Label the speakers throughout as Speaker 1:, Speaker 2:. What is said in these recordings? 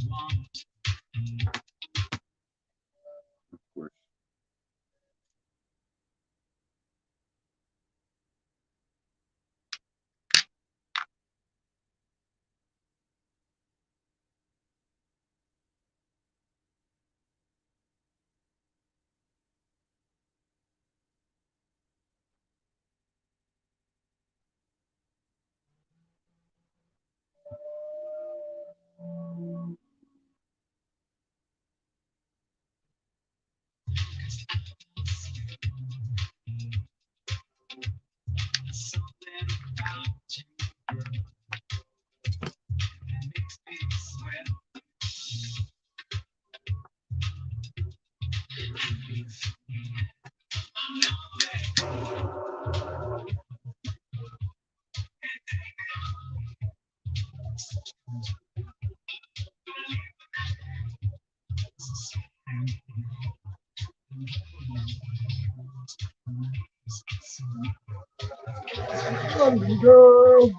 Speaker 1: Of course. London girl.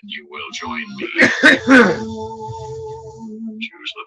Speaker 2: You will join me. Choose the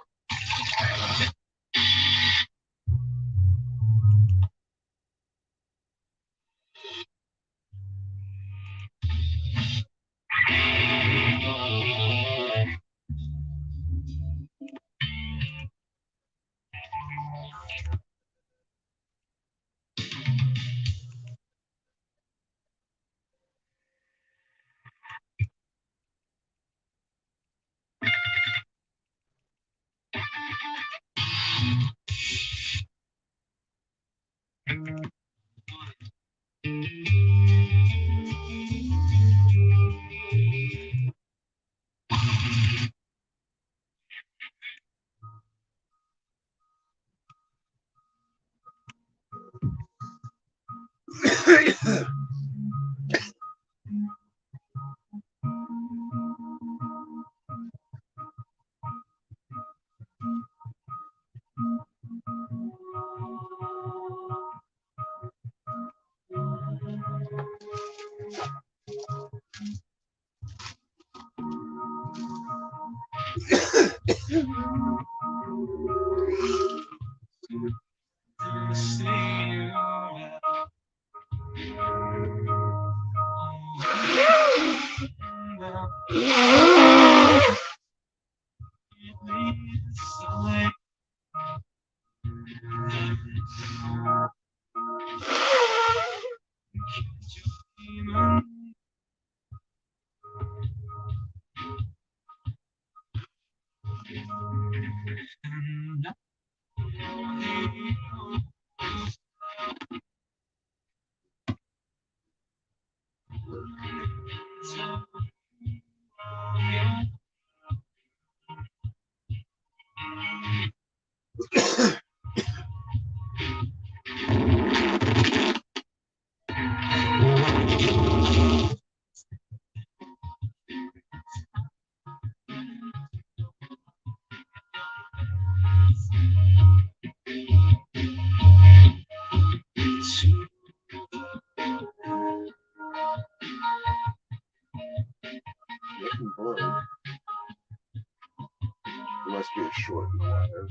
Speaker 1: get short in the water.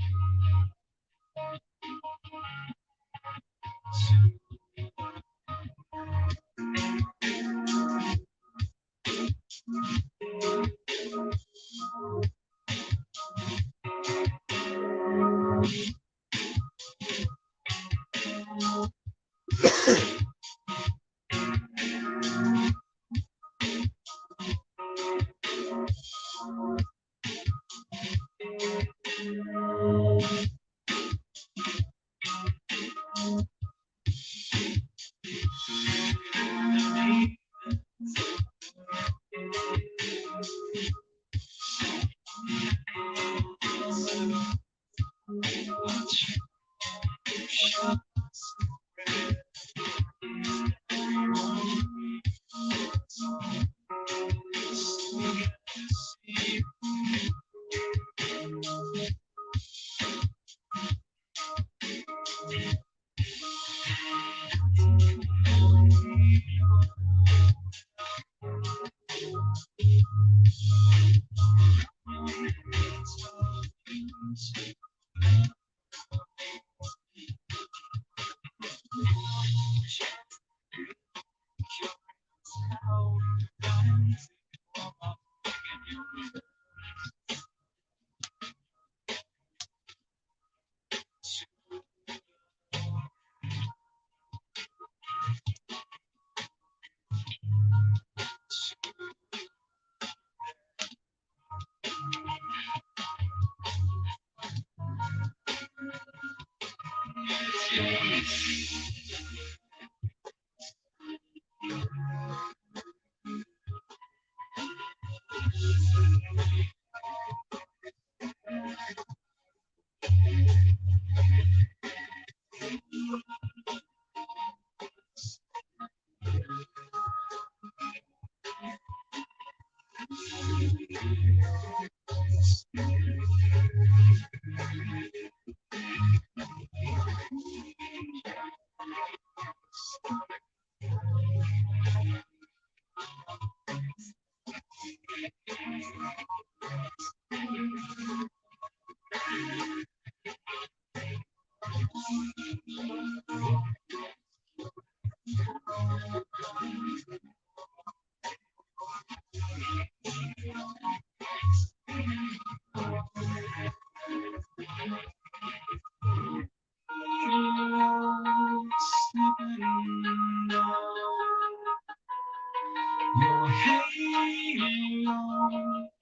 Speaker 3: Your halo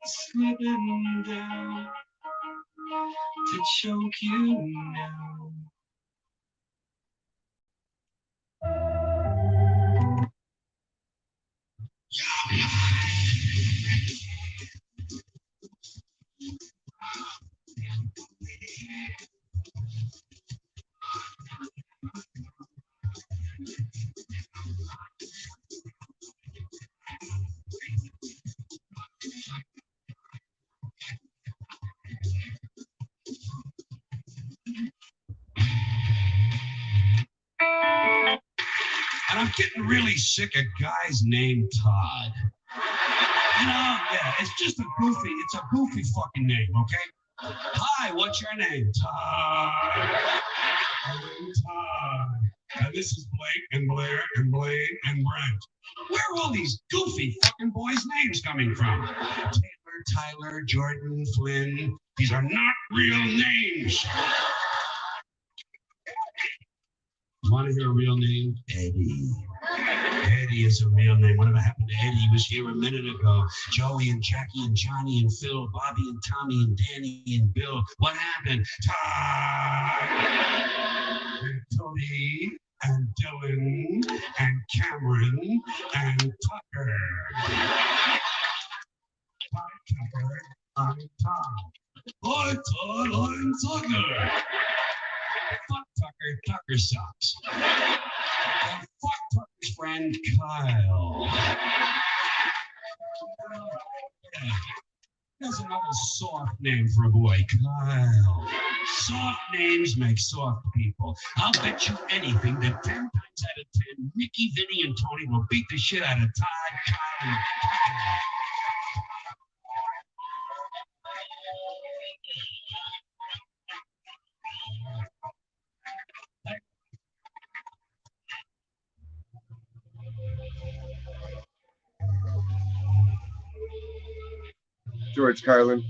Speaker 3: slipping down to choke you now. And I'm getting really sick of guys named Todd. You know, yeah, it's just it's a goofy fucking name, okay? Hi, what's your name? Todd. I'm Todd. And this is Blake and Blair and Blaine and Brent. Where are all these goofy fucking boys' names coming from? Taylor, Tyler, Jordan, Flynn. These are not real names. Want to hear a real name? Eddie. Eddie is a real name. Whatever happened to Eddie? He was here a minute ago. Joey and Jackie and Johnny and Phil, Bobby and Tommy and Danny and Bill. What happened? Todd and Tony and Dylan and Cameron and Tucker. Hi, Tucker. I'm Tom. Hi, Todd. I'm Tucker. Fuck Tucker. Tucker sucks. And fuck Tucker's friend Kyle. Yeah. There's another soft name for a boy, Kyle. Soft names make soft people. I'll bet you anything that 10 times out of 10, Mickey, Vinny, and Tony will beat the shit out of Todd, Kyle, and Tucker.
Speaker 1: George Carlin.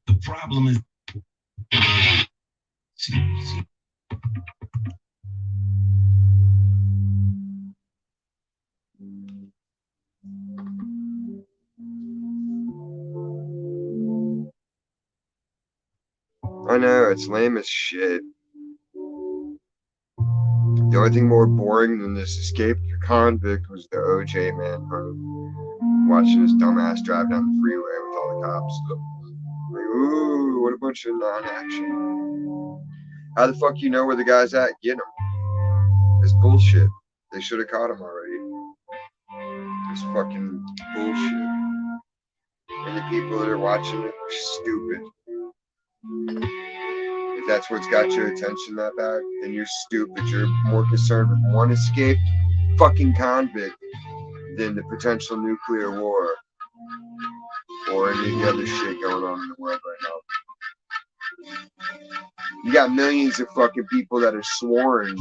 Speaker 3: The problem is. See.
Speaker 4: I know, it's lame as shit. The only thing more boring than this escaped convict was the OJ manhunt. Watching his dumbass drive down the freeway with all the cops. Like, ooh, what a bunch of non-action. How the fuck you know where the guy's at? Get him. It's bullshit. They should have caught him already. It's fucking bullshit. And the people that are watching it are stupid. If that's what's got your attention that bad, then you're stupid. You're more concerned with one escaped fucking convict than the potential nuclear war or any of the other shit going on in the world right now. You got millions of fucking people that are sworn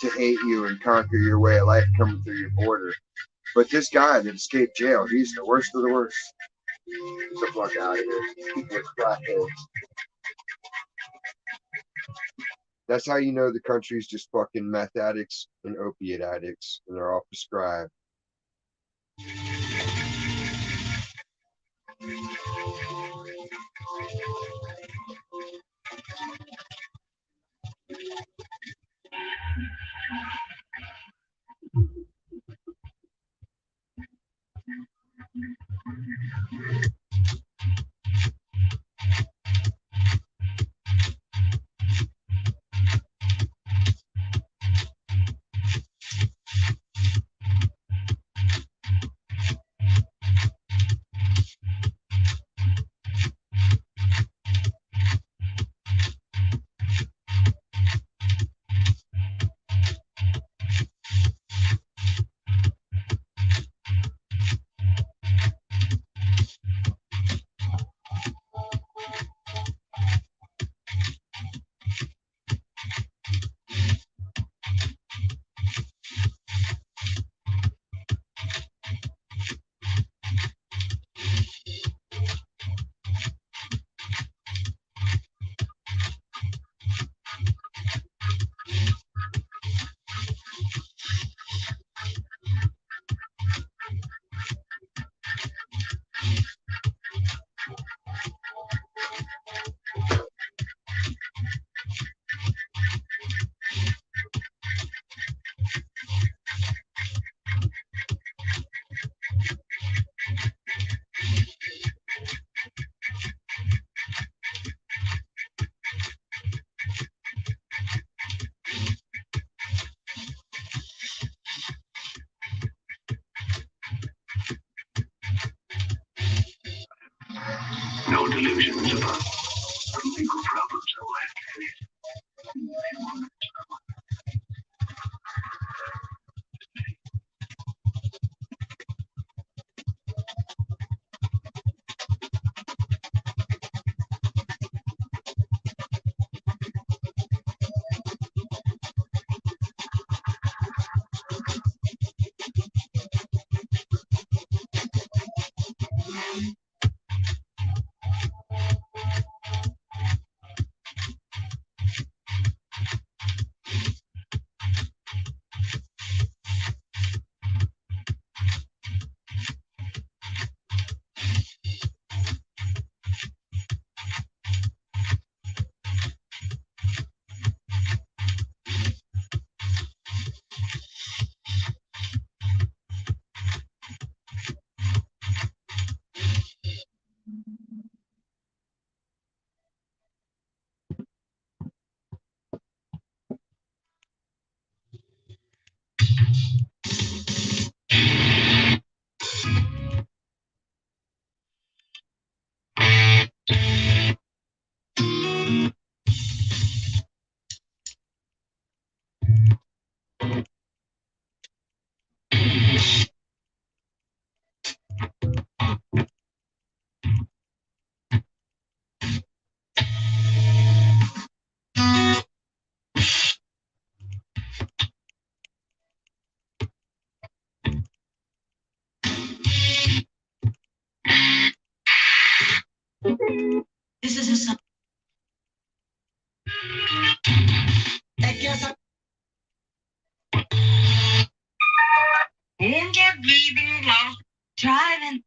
Speaker 4: to hate you and conquer your way of life coming through your border. But this guy that escaped jail, he's the worst of the worst. Get the fuck out of here. With flatheads. That's how you know the country's just fucking meth addicts and opiate addicts, and they're all prescribed.
Speaker 2: No delusions about legal problems or what.
Speaker 5: This is a song. I guess I'm driving.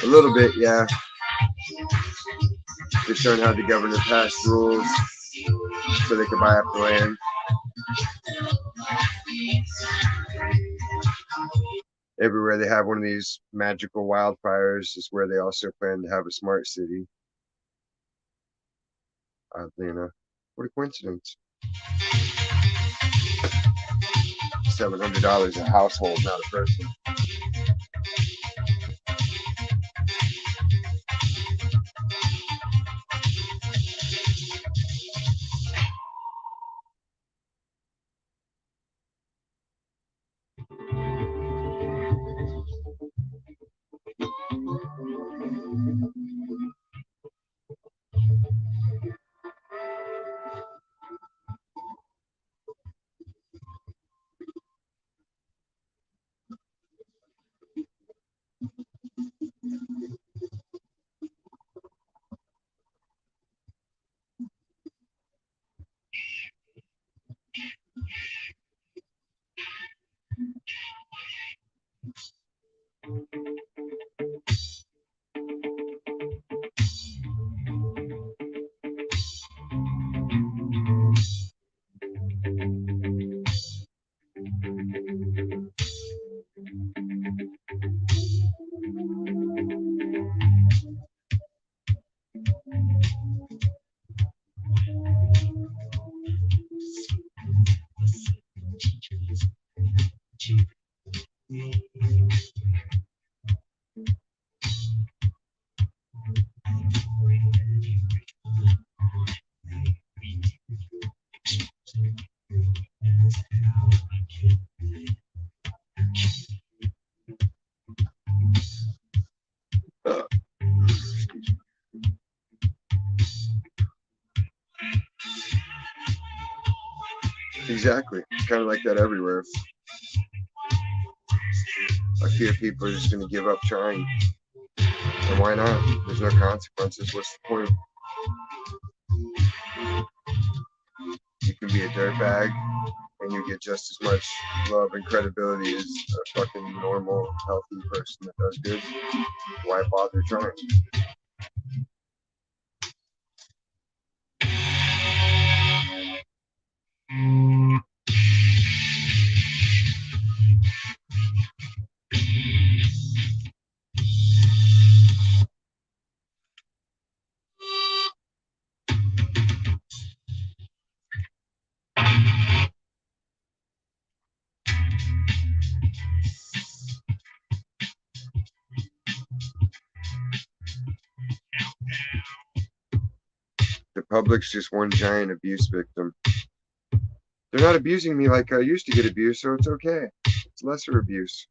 Speaker 4: A little bit, yeah. They're showing how the governor passed rules so they could buy up the land. Everywhere they have one of these magical wildfires is where they also plan to have a smart city. Oddly enough. What a coincidence. $700 a household, not a person. Exactly. Kind of like that everywhere. I fear people are just going to give up trying. And why not? There's no consequences. What's the point? You can be a dirtbag and you get just as much love and credibility as a fucking normal, healthy person that does good. Why bother trying? The public's just one giant abuse victim. They're not abusing me like I used to get abused, so it's okay. It's lesser abuse.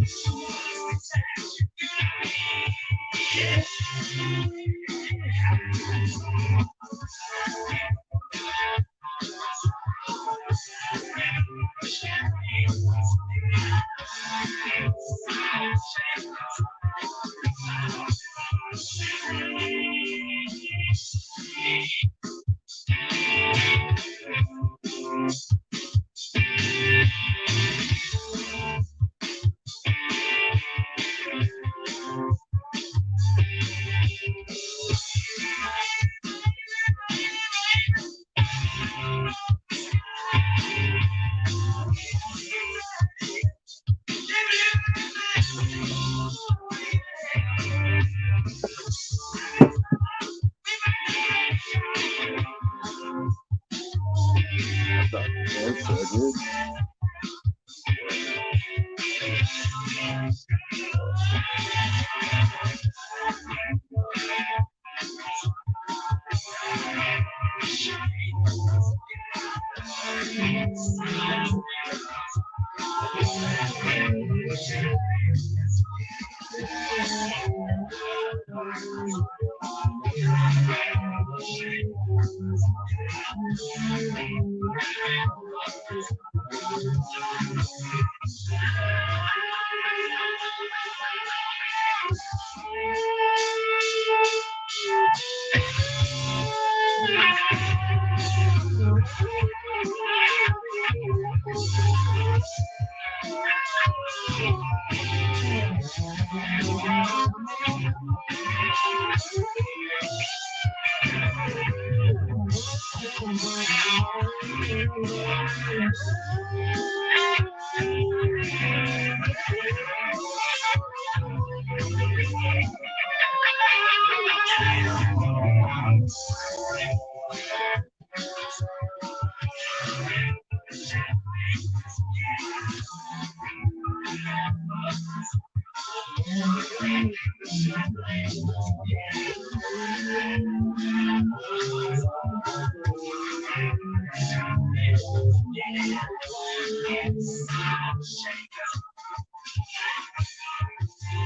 Speaker 4: That's so good.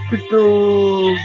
Speaker 4: Crystal.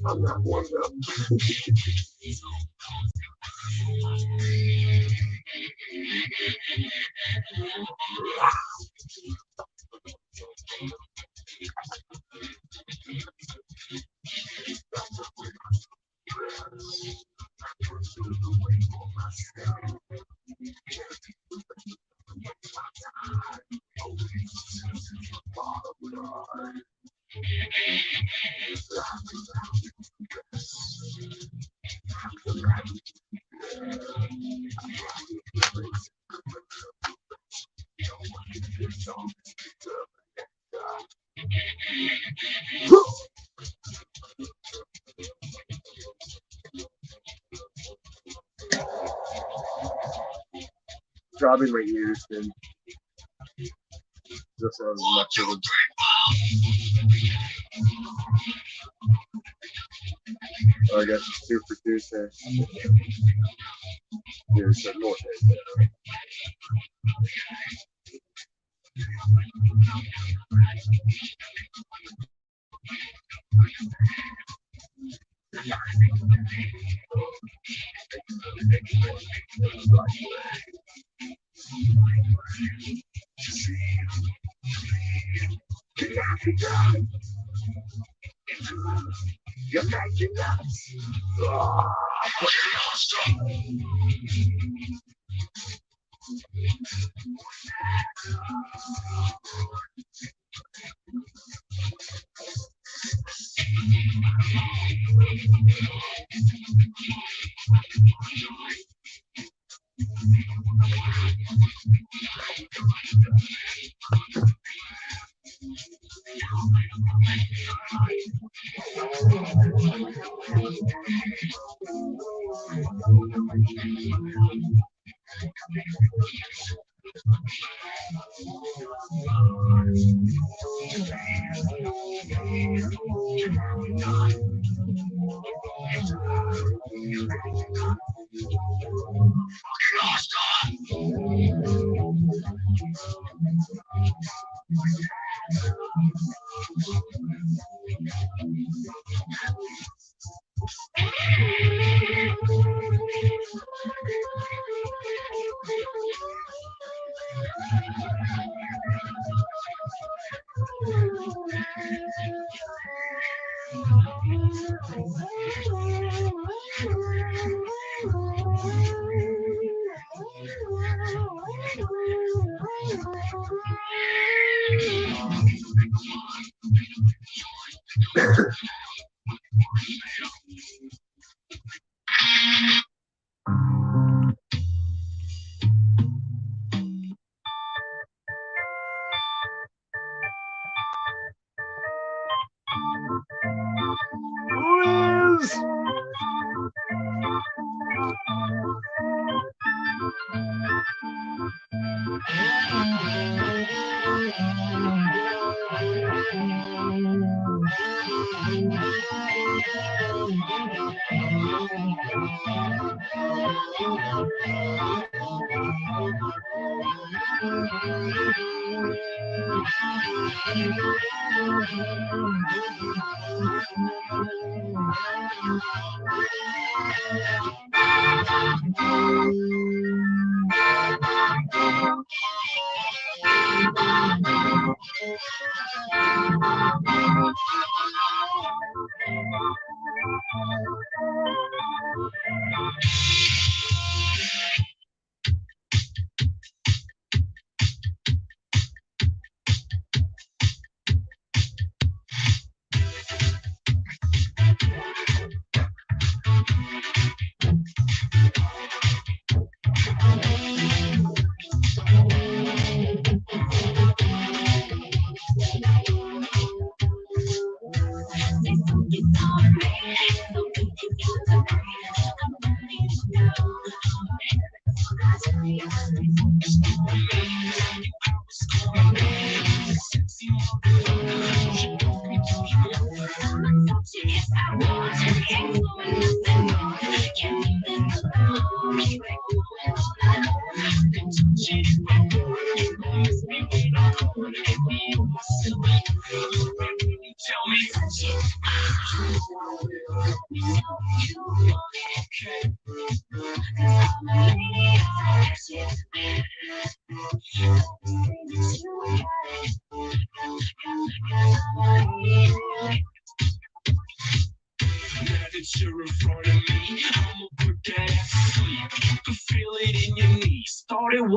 Speaker 2: I'm not warmed up.
Speaker 4: Dropping my ears and this sounds much of I guess it's 2 for Tuesday. Here's the more.
Speaker 2: You're making us.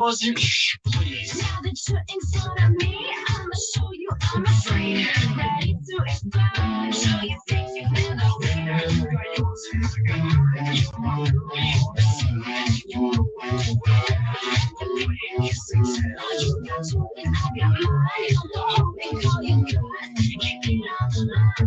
Speaker 2: Wasn't please. Now that you're in front of me, I'ma show you I'm afraid. Ready to explode. Show you things you've never seen. You got yours and I got mine. You want to be on the scene. You know what to wear. You play and kiss and tell. You got yours and I got mine. I'm the homie, call you good. Keep it on the line.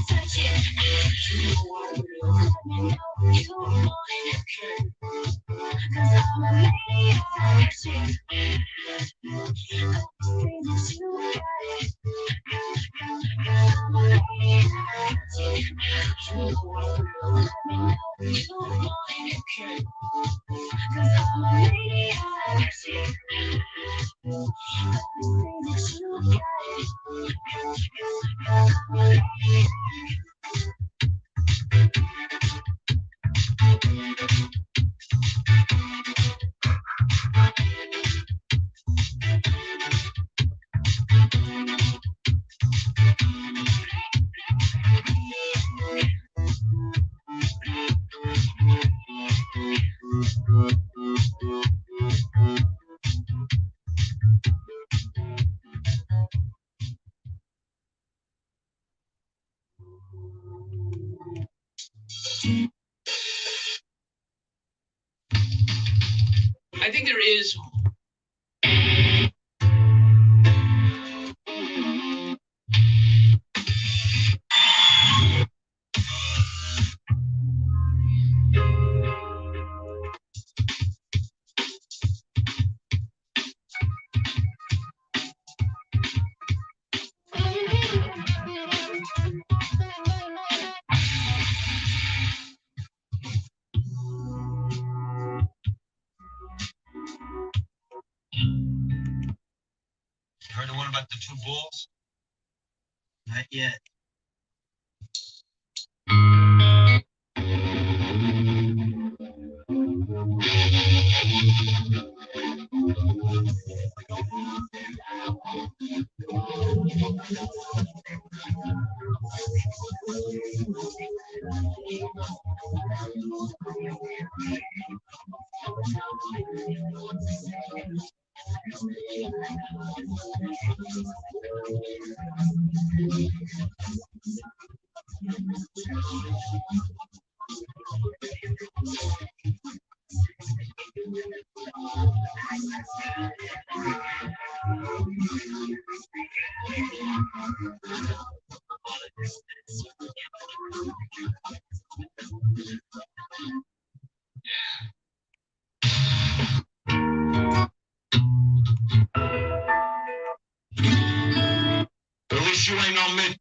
Speaker 2: Touch it. Let me know you want it. Cause I'm a lady,
Speaker 6: I think there is.
Speaker 3: Heard the one about the two bulls?
Speaker 6: Not yet.
Speaker 3: At least you ain't no mid.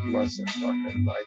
Speaker 4: Mustn't fucking like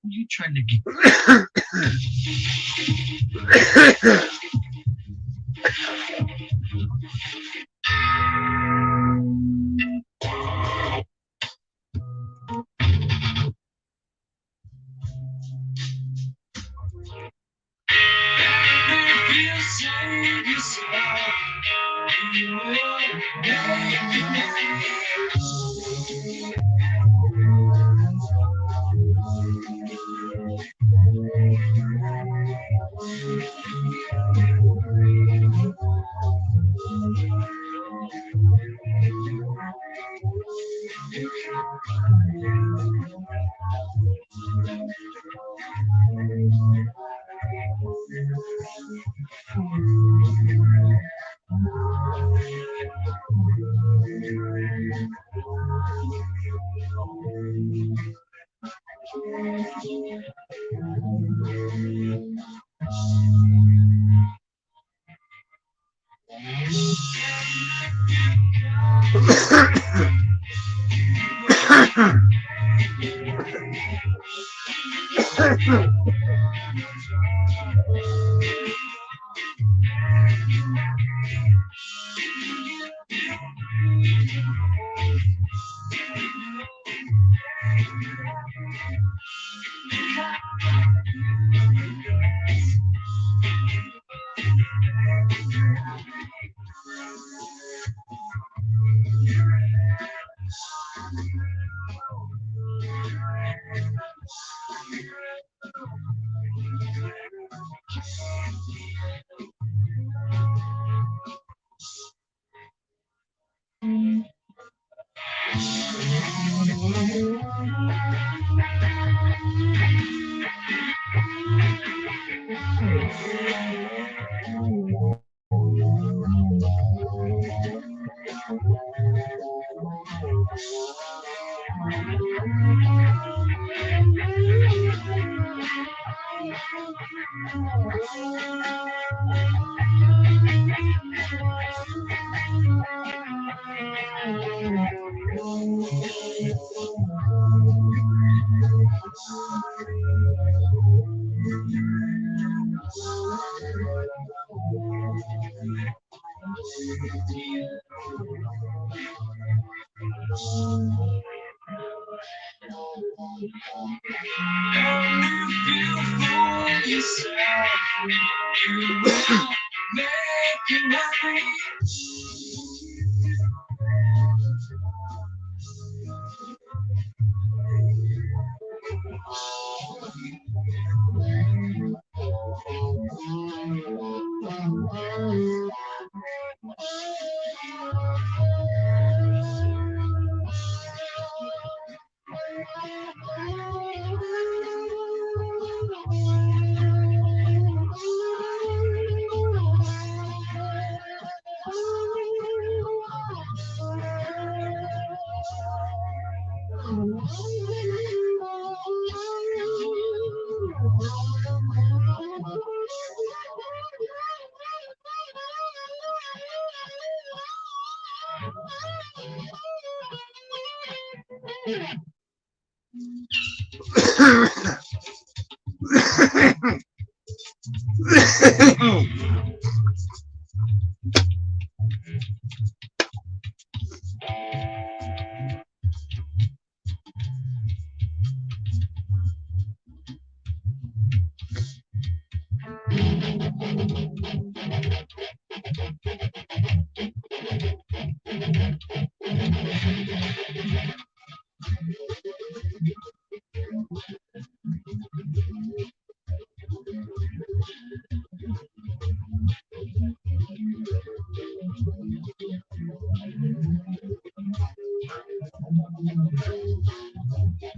Speaker 6: What are you trying to get? If you save yourself, you will make it.
Speaker 7: And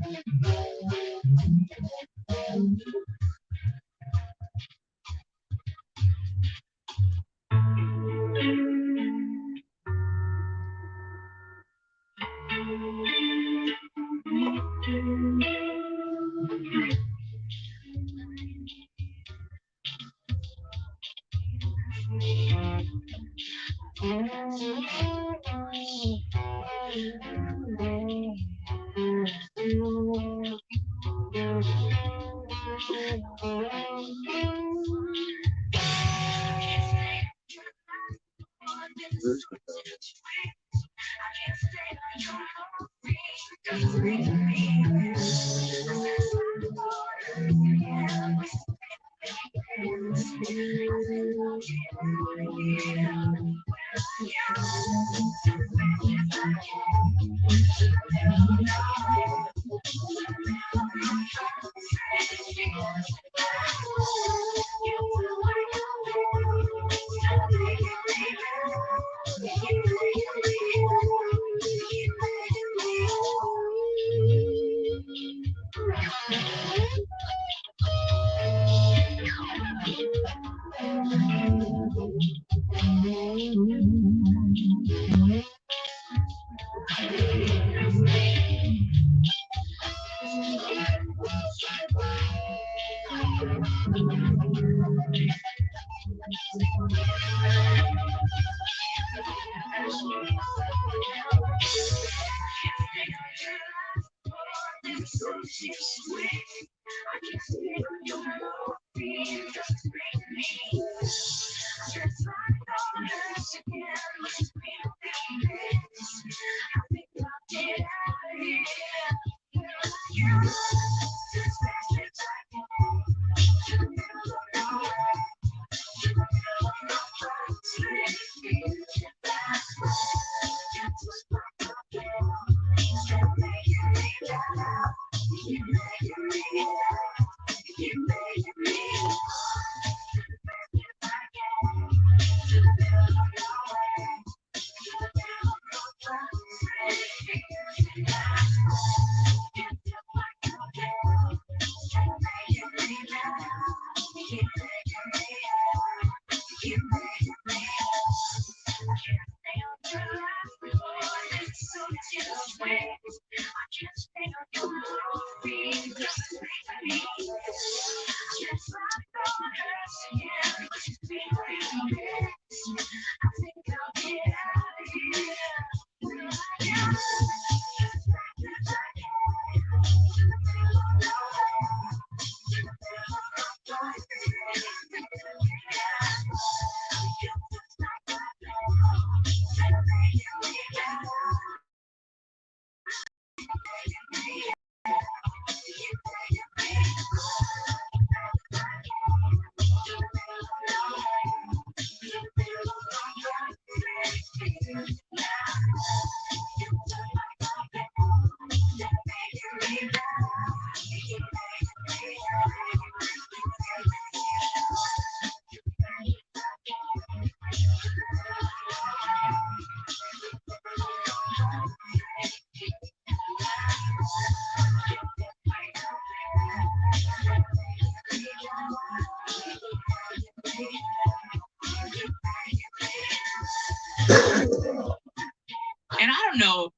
Speaker 7: I don't know.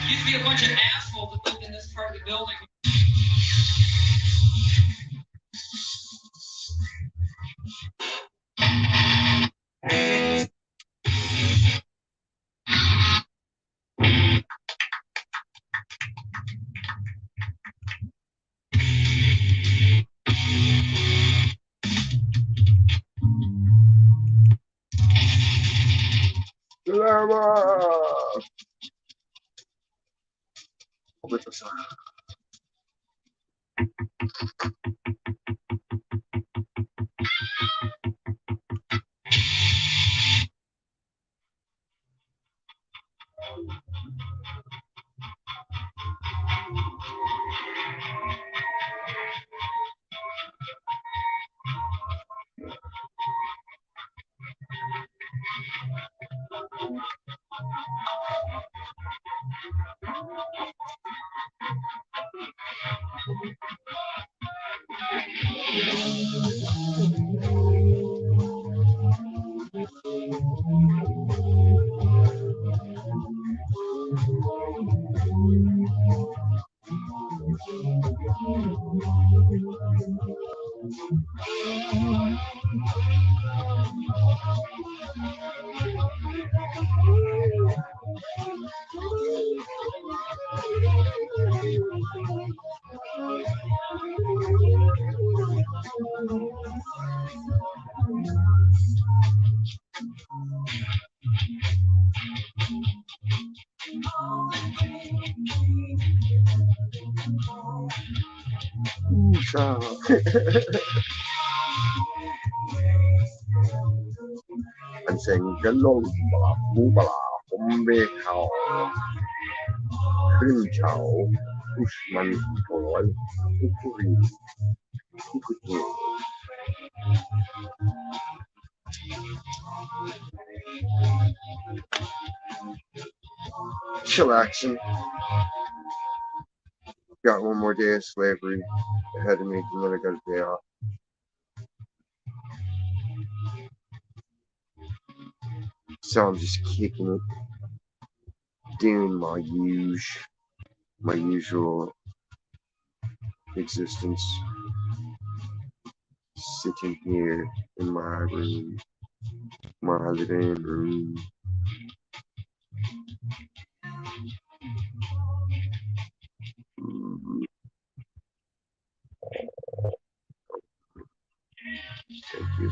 Speaker 7: Used to be a bunch of assholes that lived in this part of the building.
Speaker 4: Child. Anh saying hello, blah, ผมเบรกเขาขึ้นเขาพุชมันถอยทุกทุรีทุกทุก chillaxing. Got one more day of slavery ahead of me, and then I got a day off. So I'm just kicking it, doing my usual existence, sitting here in my room, my living room. Thank you.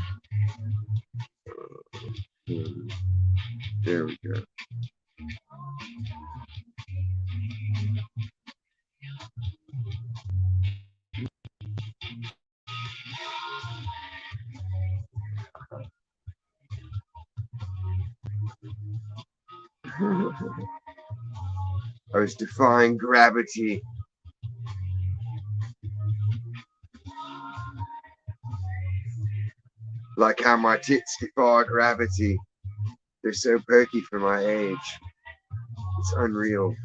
Speaker 4: There we go. I was defying gravity. Like how my tits defy gravity. They're so perky for my age. It's unreal.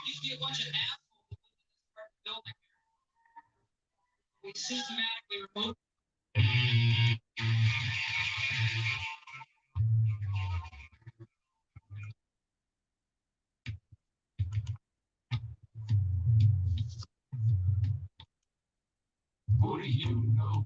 Speaker 7: Used to be a bunch of assholes in this apartment building. We systematically removed.
Speaker 3: What do you know?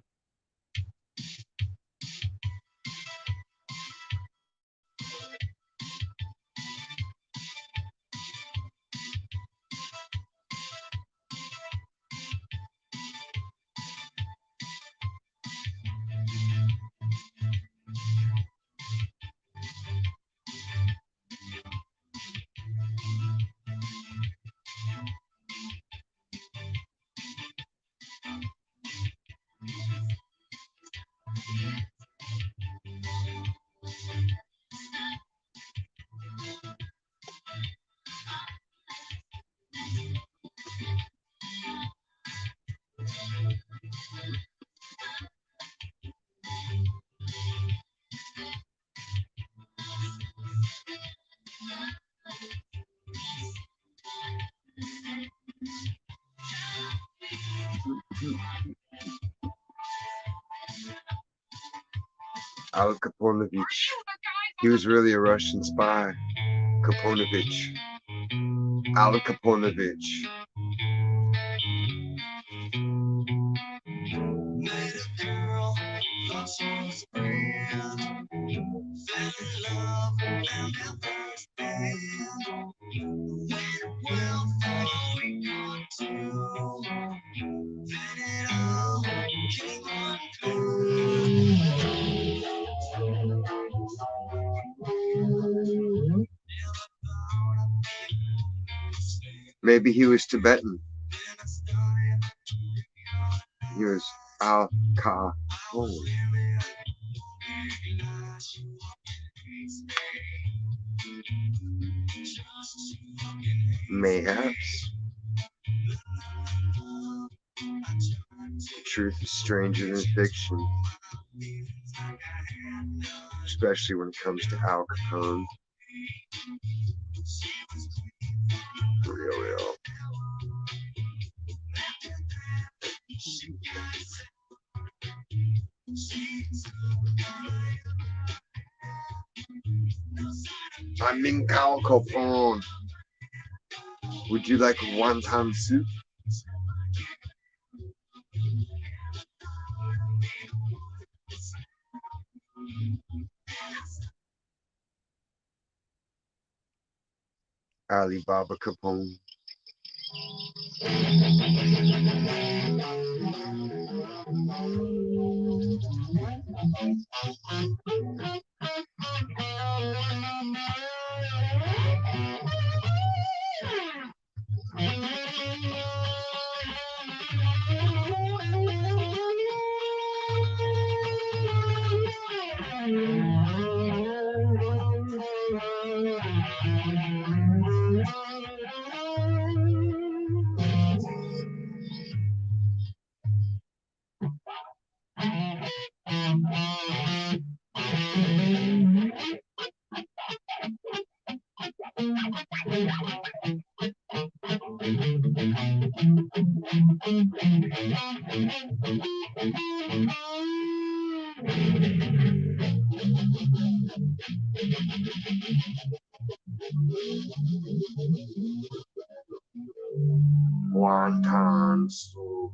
Speaker 4: Al Kaponovich. He was really a Russian spy. Kaponovich. Al Kaponovich.
Speaker 6: Met a girl, thought she was grand. Fell in love and never stand. Went well for a week or two. Then it all came undone.
Speaker 4: Maybe he was Tibetan. He was Al Capone. Mayhaps. Truth is stranger than fiction, especially when it comes to Al Capone. Real. I'm in Al Capone. Would you like a wonton soup? Alibaba Capone. Wonton soup.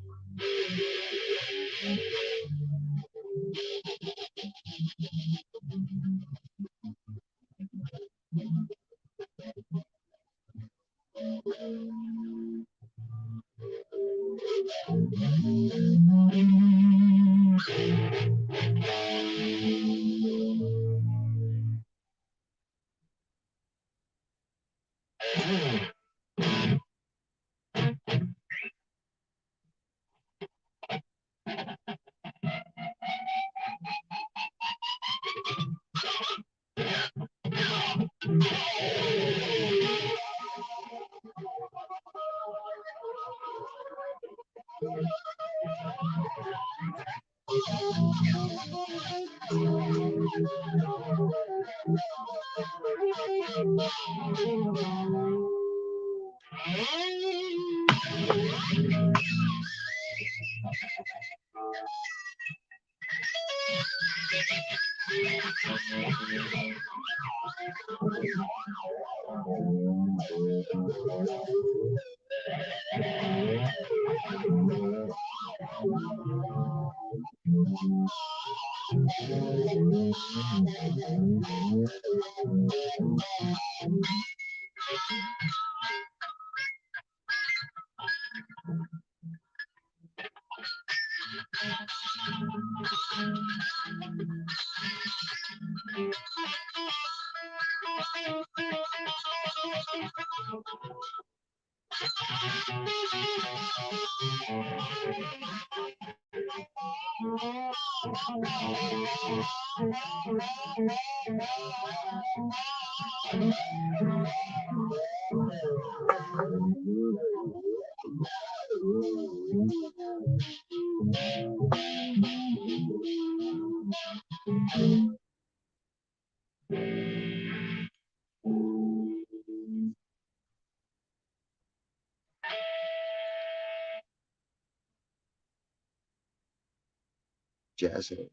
Speaker 4: Jazz hands.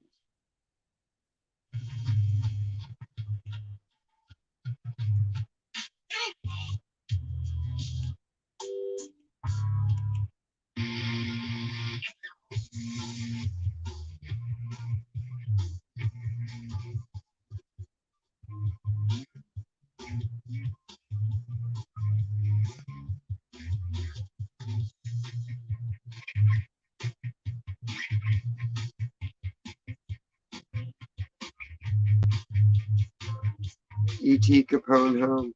Speaker 4: E.T. Capone home.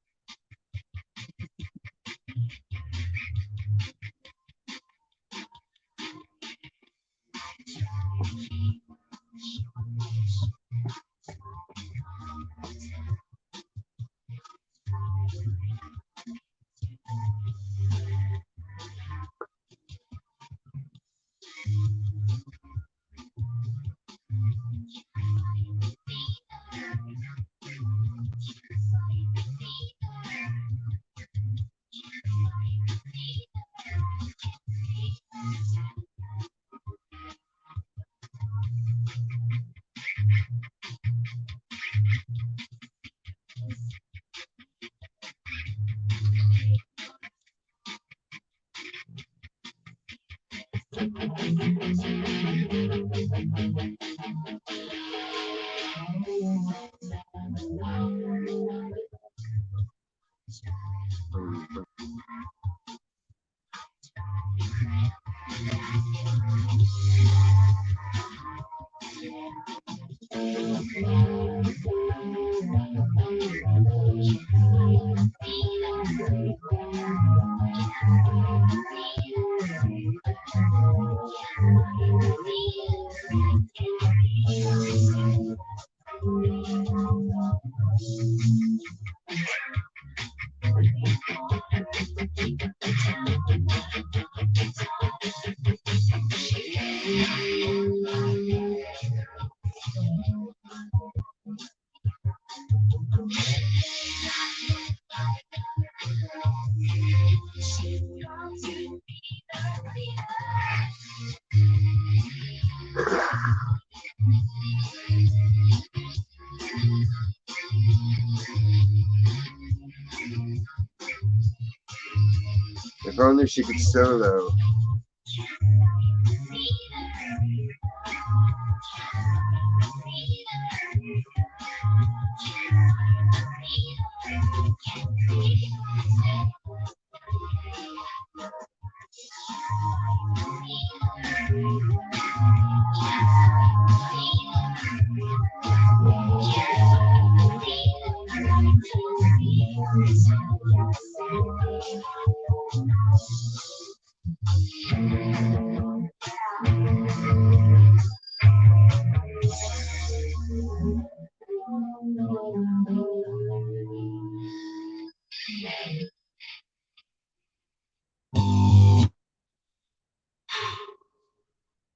Speaker 4: If only she could solo.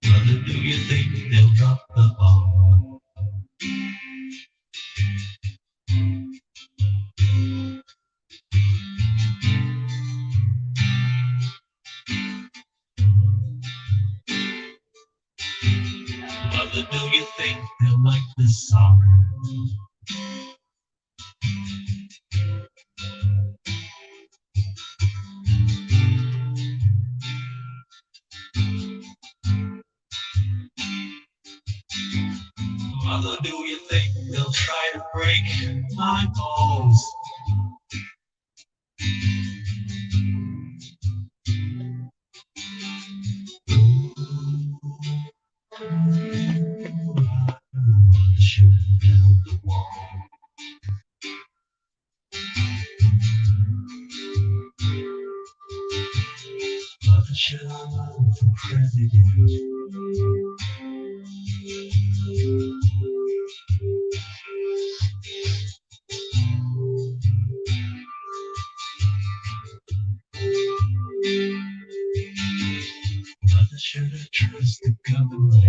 Speaker 6: Brother, do you think they'll drop the bomb? Mother, do you think they'll like this song? Mother, do you think they'll try to break my balls? Shoot down the wall. Mother, should I run for president? Mother, should I trust the government?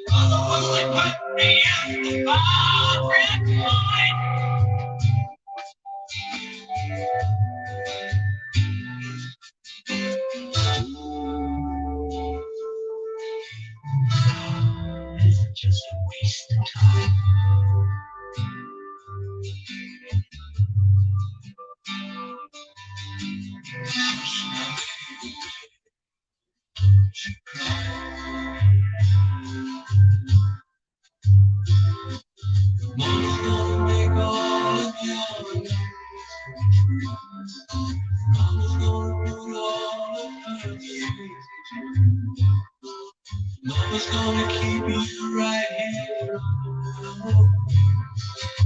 Speaker 6: Mother wants to put me in the firing line. was gonna keep you right here.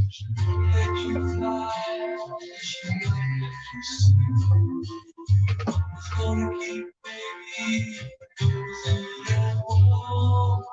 Speaker 6: She won't let you fly. She won't let you see. Was gonna keep baby cozy and warm.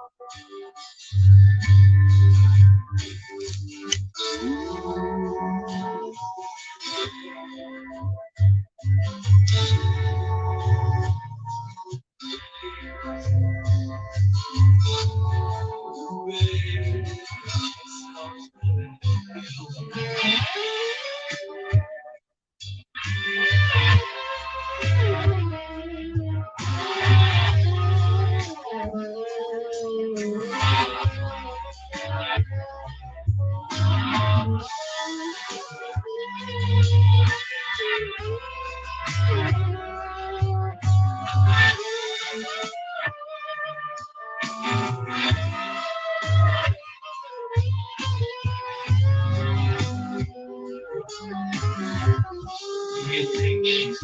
Speaker 6: You think she's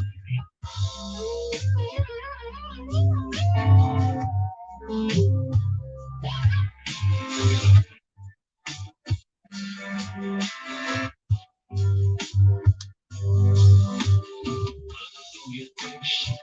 Speaker 6: you think she's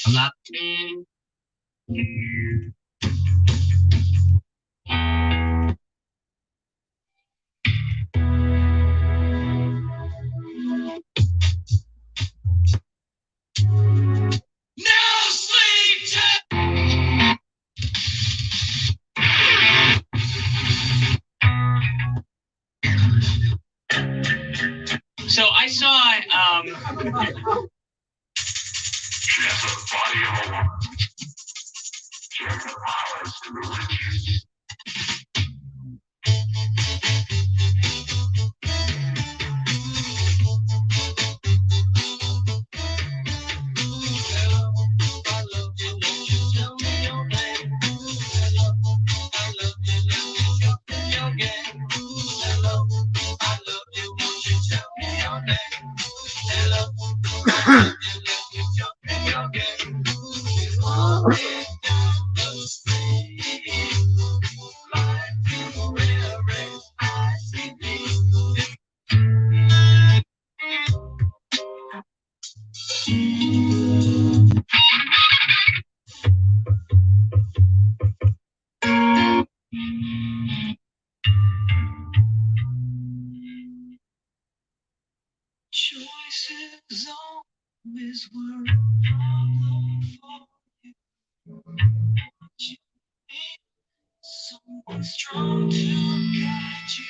Speaker 6: I'm not. No sleep time. So I saw she has a body of a woman. She has the powers to rule it. Choices always were a problem for you. You need someone strong to guide you.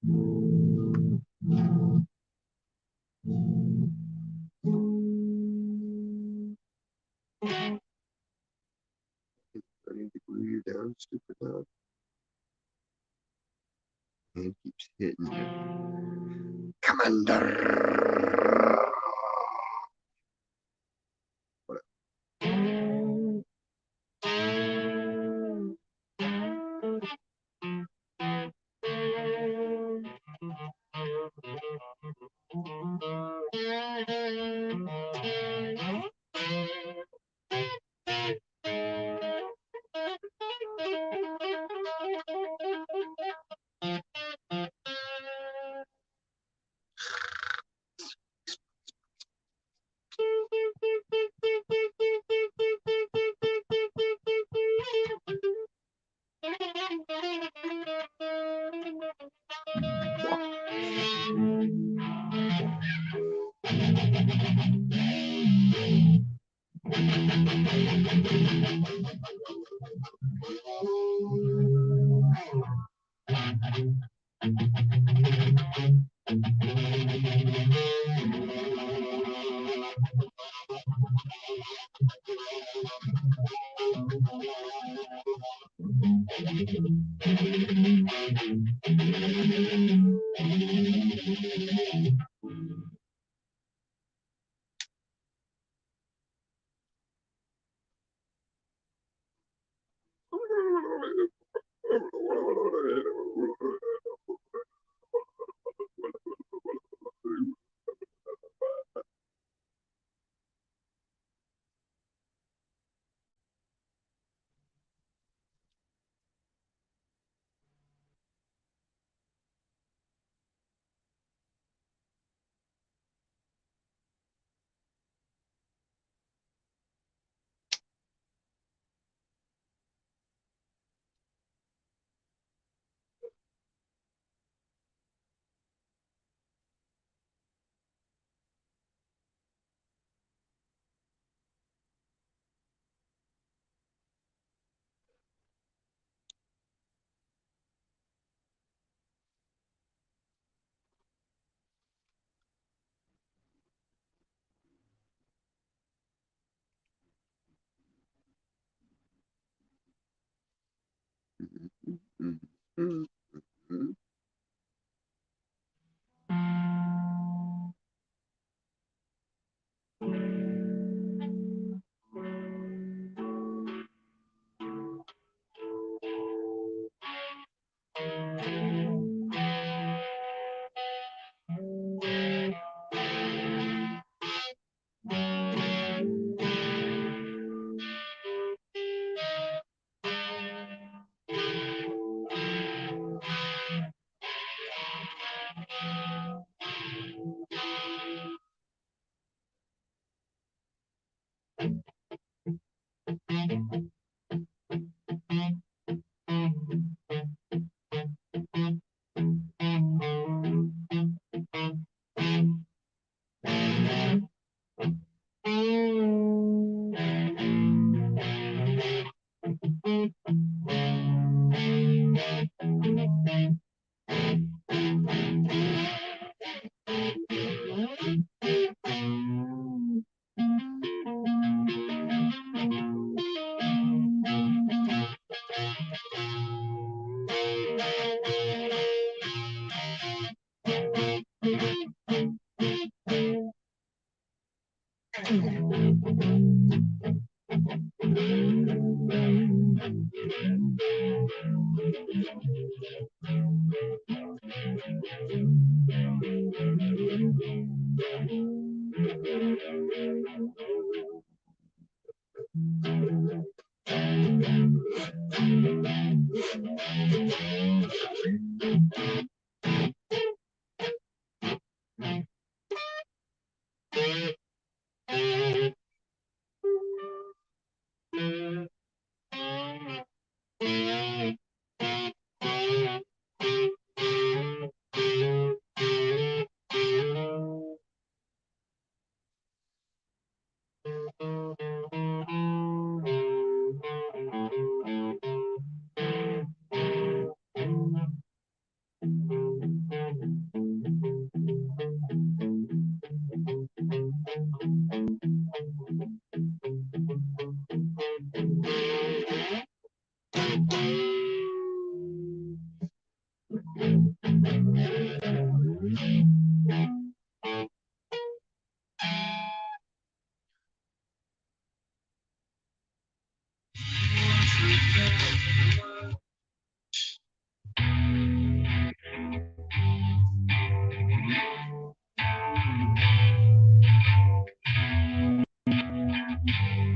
Speaker 4: Starting to glue you down, stupid dog. And keeps hitting you. Commander! What?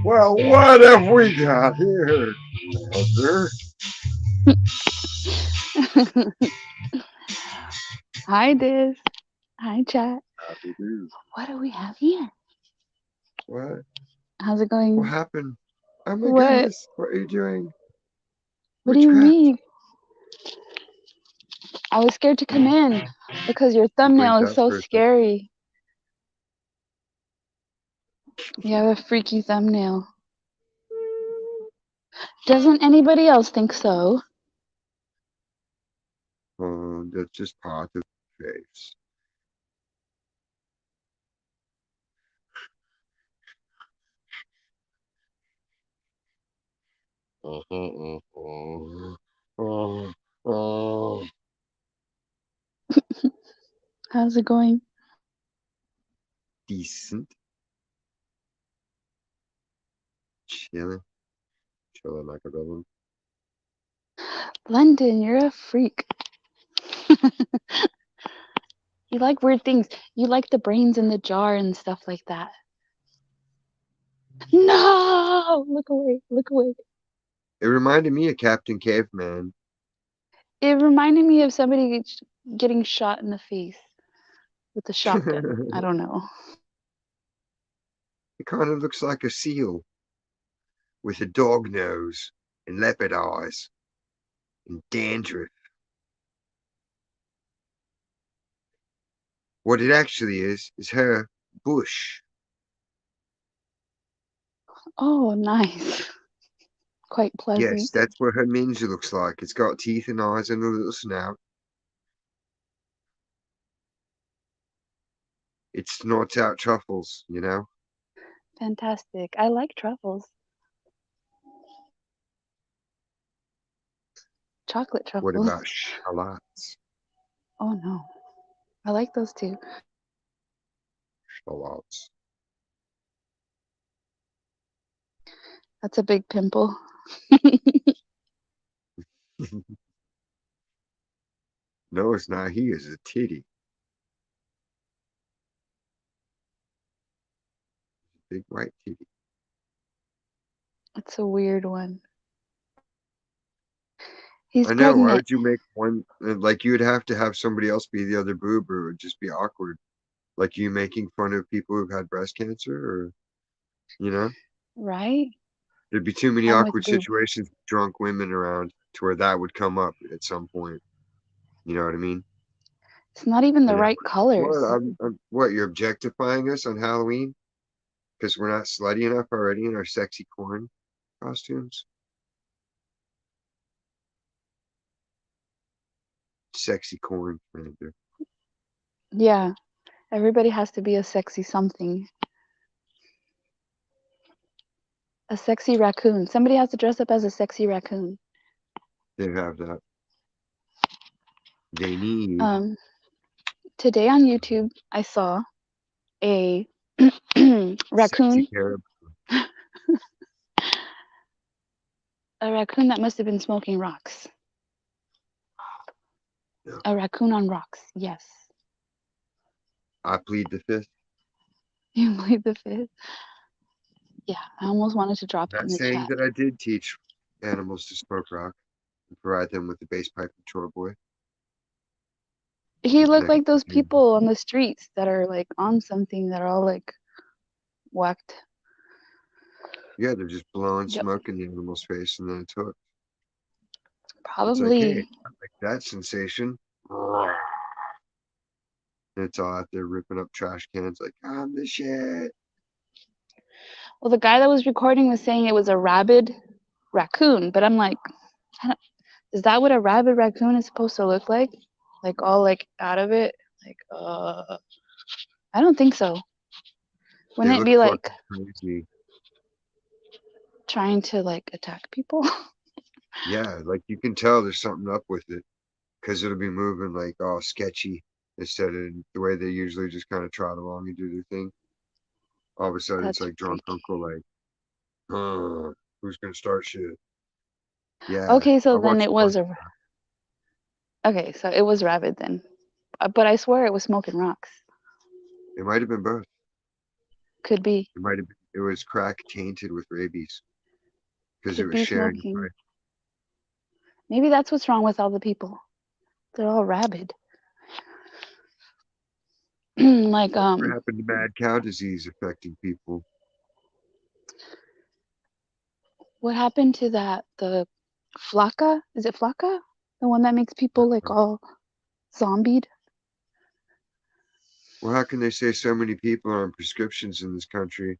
Speaker 4: Well, what have we got here, Roger?
Speaker 8: Hi, Diz. Hi, chat.
Speaker 4: Happy news.
Speaker 8: What do we have here?
Speaker 4: What?
Speaker 8: How's it
Speaker 4: What
Speaker 8: going?
Speaker 4: happened? Oh my
Speaker 8: What?
Speaker 4: goodness! What are you doing?
Speaker 8: What do you
Speaker 4: Witchcraft.
Speaker 8: mean? I was scared to come in because your thumbnail
Speaker 4: Blinked
Speaker 8: is
Speaker 4: out
Speaker 8: so
Speaker 4: for a second.
Speaker 8: scary. You have a freaky thumbnail. Doesn't anybody else think so?
Speaker 4: Oh, that's just part of the face. Oh.
Speaker 8: How's it going?
Speaker 4: Decent. Chilling like a villain.
Speaker 8: London, you're a freak. You like weird things. You like the brains in the jar and stuff like that. No! Look away. Look away.
Speaker 4: It reminded me of Captain Caveman.
Speaker 8: It reminded me of somebody getting shot in the face with a shotgun. I don't know.
Speaker 4: It kind of looks like a seal with a dog nose and leopard eyes and dandruff. What it actually is her bush.
Speaker 8: Oh, nice. Quite pleasant.
Speaker 4: Yes, that's what her ninja looks like. It's got teeth and eyes and a little snout. It snorts out truffles, you know?
Speaker 8: Fantastic. I like truffles. Chocolate
Speaker 4: What
Speaker 8: truffles.
Speaker 4: about shallots?
Speaker 8: Oh no. I like those too.
Speaker 4: Shallots.
Speaker 8: That's a big pimple.
Speaker 4: No, it's not. He is a titty. Big white titty.
Speaker 8: It's a weird one. He's
Speaker 4: I know. Why
Speaker 8: pregnant.
Speaker 4: would you make one? Like, you'd have to have somebody else be the other boob, or it would just be awkward. Like you making fun of people who've had breast cancer, or, you know?
Speaker 8: Right?
Speaker 4: There'd be too many
Speaker 8: I'm with
Speaker 4: awkward
Speaker 8: boob.
Speaker 4: situations with drunk women around to where that would come up at some point. You know what I mean?
Speaker 8: It's not even the
Speaker 4: And
Speaker 8: right colors.
Speaker 4: what, you're objectifying us on Halloween? Because we're not slutty enough already in our sexy corn costumes? Sexy corn, Commander.
Speaker 8: Yeah. Everybody has to be a sexy something. A sexy raccoon. Somebody has to dress up as a sexy raccoon.
Speaker 4: They have that. They need
Speaker 8: Today on YouTube, I saw a raccoon.
Speaker 4: sexy carib.
Speaker 8: A raccoon that must have been smoking rocks.
Speaker 4: No.
Speaker 8: A raccoon on rocks. Yes.
Speaker 4: I plead the fifth.
Speaker 8: You believe the fifth? Yeah, I almost wanted to drop it
Speaker 4: Not
Speaker 8: in the
Speaker 4: saying
Speaker 8: chat.
Speaker 4: that I did teach animals to smoke rock and provide them with the bass pipe and chore boy.
Speaker 8: He looked
Speaker 4: Connect
Speaker 8: like those
Speaker 4: to-
Speaker 8: people on the streets that are like on something that are all like whacked.
Speaker 4: Yeah, they're just blowing
Speaker 8: Yep.
Speaker 4: smoke in the animal's face and then it's hooked. It's like,
Speaker 8: Probably.
Speaker 4: hey, I like that sensation. And it's all out there ripping up trash cans like, I'm the shit.
Speaker 8: Well, the guy that was recording was saying it was a rabid raccoon, but I'm like, is that what a rabid raccoon is supposed to look like? Like all like out of it? Like, I don't think so. Wouldn't it
Speaker 4: look
Speaker 8: be like
Speaker 4: fucking crazy.
Speaker 8: trying to like attack people?
Speaker 4: Yeah, like you can tell there's something up with it because it'll be moving like all sketchy instead of the way they usually just kind of trot along and do their thing. All of a sudden, it's
Speaker 8: That's
Speaker 4: like drunk
Speaker 8: freaky.
Speaker 4: uncle, like, who's gonna start shit? Yeah.
Speaker 8: Okay, so
Speaker 4: I
Speaker 8: then
Speaker 4: watched
Speaker 8: it
Speaker 4: a
Speaker 8: was
Speaker 4: bunch.
Speaker 8: okay, so it was rabid then. But I swear it was smoking rocks.
Speaker 4: It might have been both.
Speaker 8: Could be.
Speaker 4: It might have been it was crack tainted with rabies because it
Speaker 8: Could
Speaker 4: was
Speaker 8: be
Speaker 4: sharing.
Speaker 8: smoking. Maybe that's what's wrong with all the people. They're all rabid. Like
Speaker 4: What happened to mad cow disease affecting people?
Speaker 8: what happened to the Flocka? Is it Flocka? The one that makes people like all zombied?
Speaker 4: Well, how can they say so many people are on prescriptions in this country,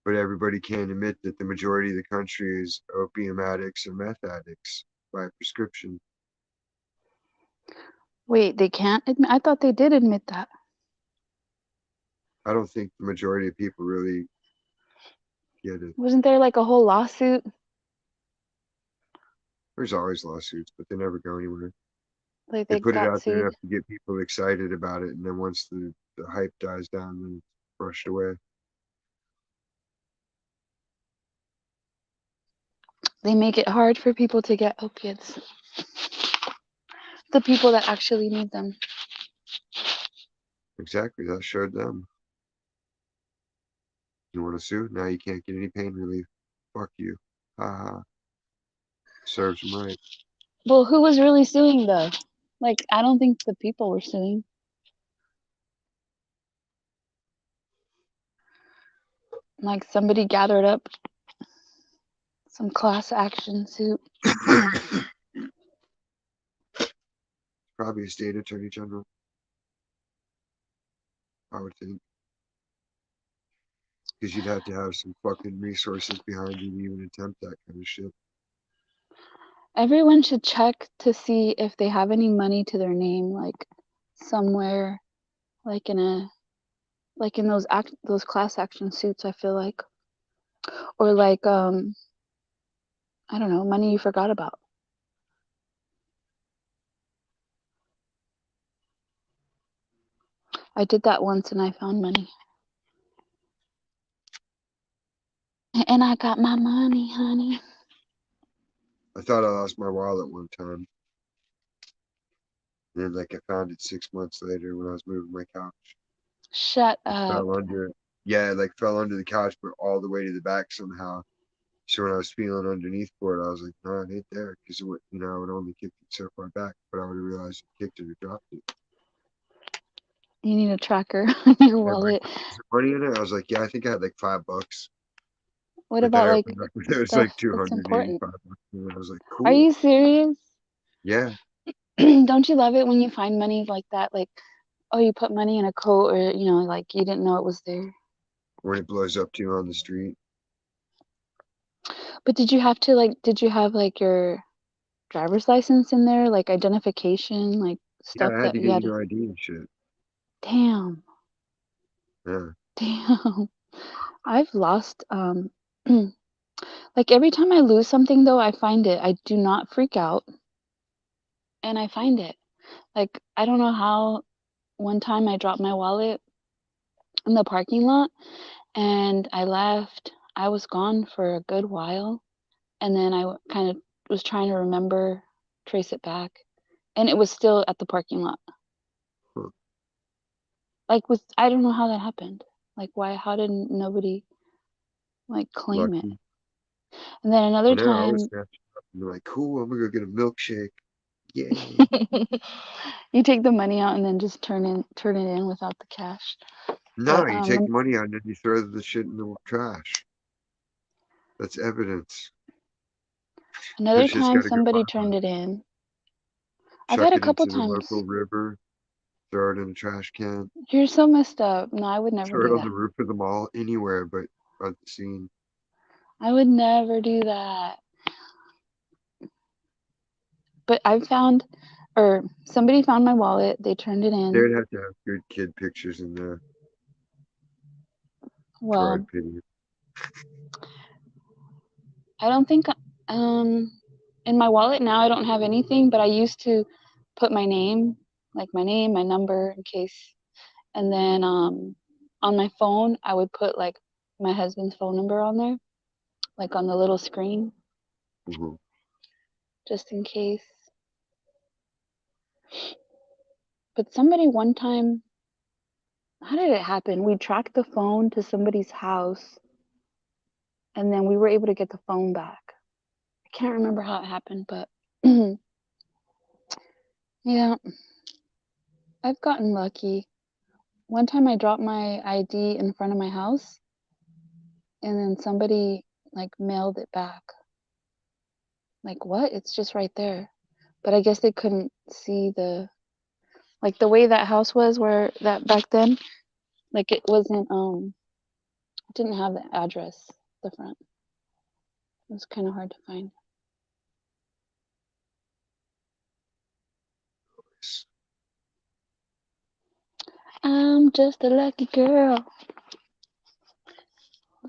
Speaker 4: but everybody can't admit that the majority of the country is opium addicts or meth addicts by prescription?
Speaker 8: Wait, they can't admit? I thought they did admit that.
Speaker 4: I don't think the majority of people really get it.
Speaker 8: Wasn't there like a whole lawsuit?
Speaker 4: There's always lawsuits, but they never go anywhere.
Speaker 8: Like
Speaker 4: They
Speaker 8: they
Speaker 4: put it
Speaker 8: got
Speaker 4: out there
Speaker 8: sued.
Speaker 4: enough to get people excited about it, and then once the hype dies down, then it's brushed away.
Speaker 8: They make it hard for people to get opiates. The people that actually need them.
Speaker 4: Exactly, that showed them. You want to sue? Now you can't get any pain relief. Fuck you. Ha ha. Serves them right.
Speaker 8: Well, who was really suing though? Like, I don't think the people were suing. Like somebody gathered up some class action suit.
Speaker 4: Probably a state attorney general, I would think. Because you'd have to have some fucking resources behind you to even attempt that kind of shit.
Speaker 8: Everyone should check to see if they have any money to their name, like somewhere, like in those class action suits. I feel like, or like I don't know, money you forgot about. I did that once and I found money. And I got my money, honey.
Speaker 4: I thought I lost my wallet one time. And then, like, I found it 6 months later when I was moving my couch.
Speaker 8: Shut
Speaker 4: It
Speaker 8: up.
Speaker 4: fell under. Yeah, it, like, fell under the couch, but all the way to the back somehow. So when I was feeling underneath for it, I was like, no, it ain't there. Because, you know, I would only kick it so far back, but I would have realized I kicked it or dropped it.
Speaker 8: You need a tracker on your
Speaker 4: And I'm
Speaker 8: wallet.
Speaker 4: like, is there money in it? I was like, yeah, I think I had like $5.
Speaker 8: What
Speaker 4: But then
Speaker 8: about
Speaker 4: I
Speaker 8: like
Speaker 4: opened up and there was
Speaker 8: stuff
Speaker 4: like
Speaker 8: that's
Speaker 4: 285
Speaker 8: important?
Speaker 4: bucks. And I was like,
Speaker 8: Are
Speaker 4: cool.
Speaker 8: you serious?
Speaker 4: Yeah.
Speaker 8: Don't you love it when you find money like that? Like, oh, you put money in a coat, or you know, like you didn't know it was there.
Speaker 4: When it blows up to you on the street.
Speaker 8: But did you have like your driver's license in there, like identification, like
Speaker 4: Yeah,
Speaker 8: stuff
Speaker 4: I had
Speaker 8: that
Speaker 4: to
Speaker 8: you
Speaker 4: get
Speaker 8: had to?
Speaker 4: your ID and shit.
Speaker 8: Damn,
Speaker 4: Yeah.
Speaker 8: damn. I've lost like every time I lose something though, I find it. I do not freak out, and I find it. Like I don't know how. One time I dropped my wallet in the parking lot and I left. I was gone for a good while, and then I kind of was trying to remember, trace it back, and it was still at the parking lot.
Speaker 4: Huh.
Speaker 8: Like, I don't know how that happened. Like, why? How did nobody like claim it?
Speaker 4: Lucky.
Speaker 8: And then
Speaker 4: I
Speaker 8: another
Speaker 4: know, I was
Speaker 8: time,
Speaker 4: snatching up and be like, cool, I'm gonna go get a milkshake. Yay.
Speaker 8: you take the money out and then just turn it in without the cash.
Speaker 4: No,
Speaker 8: But
Speaker 4: you take the money out and then you throw the shit in the trash. That's evidence.
Speaker 8: another
Speaker 4: There's just
Speaker 8: time,
Speaker 4: gotta go
Speaker 8: somebody
Speaker 4: by.
Speaker 8: turned it in. I've
Speaker 4: Chuck
Speaker 8: had a
Speaker 4: it
Speaker 8: couple
Speaker 4: into the
Speaker 8: times.
Speaker 4: local river, throw it in a trash can,
Speaker 8: You're so messed up. No, I would never
Speaker 4: throw
Speaker 8: do
Speaker 4: it on
Speaker 8: that.
Speaker 4: the roof of the mall, anywhere but at the scene.
Speaker 8: I would never do that. But I found, or somebody found my wallet. They turned it in.
Speaker 4: They'd have to have good kid pictures in there.
Speaker 8: Well,
Speaker 4: I'd pity you.
Speaker 8: I don't think in my wallet now I don't have anything, but I used to put my name, my number in case. And then on my phone, I would put like my husband's phone number on there, like on the little screen,
Speaker 4: Mhm.
Speaker 8: just in case. But somebody one time, how did it happen? We tracked the phone to somebody's house and then we were able to get the phone back. I can't remember how it happened, but yeah, I've gotten lucky. One time I dropped my ID in front of my house, and then somebody like mailed it back. Like, what? It's just right there. But I guess they couldn't see the like the way that house was where that back then, like it wasn't didn't have the address, the front. It was kind of hard to find. I'm just a lucky girl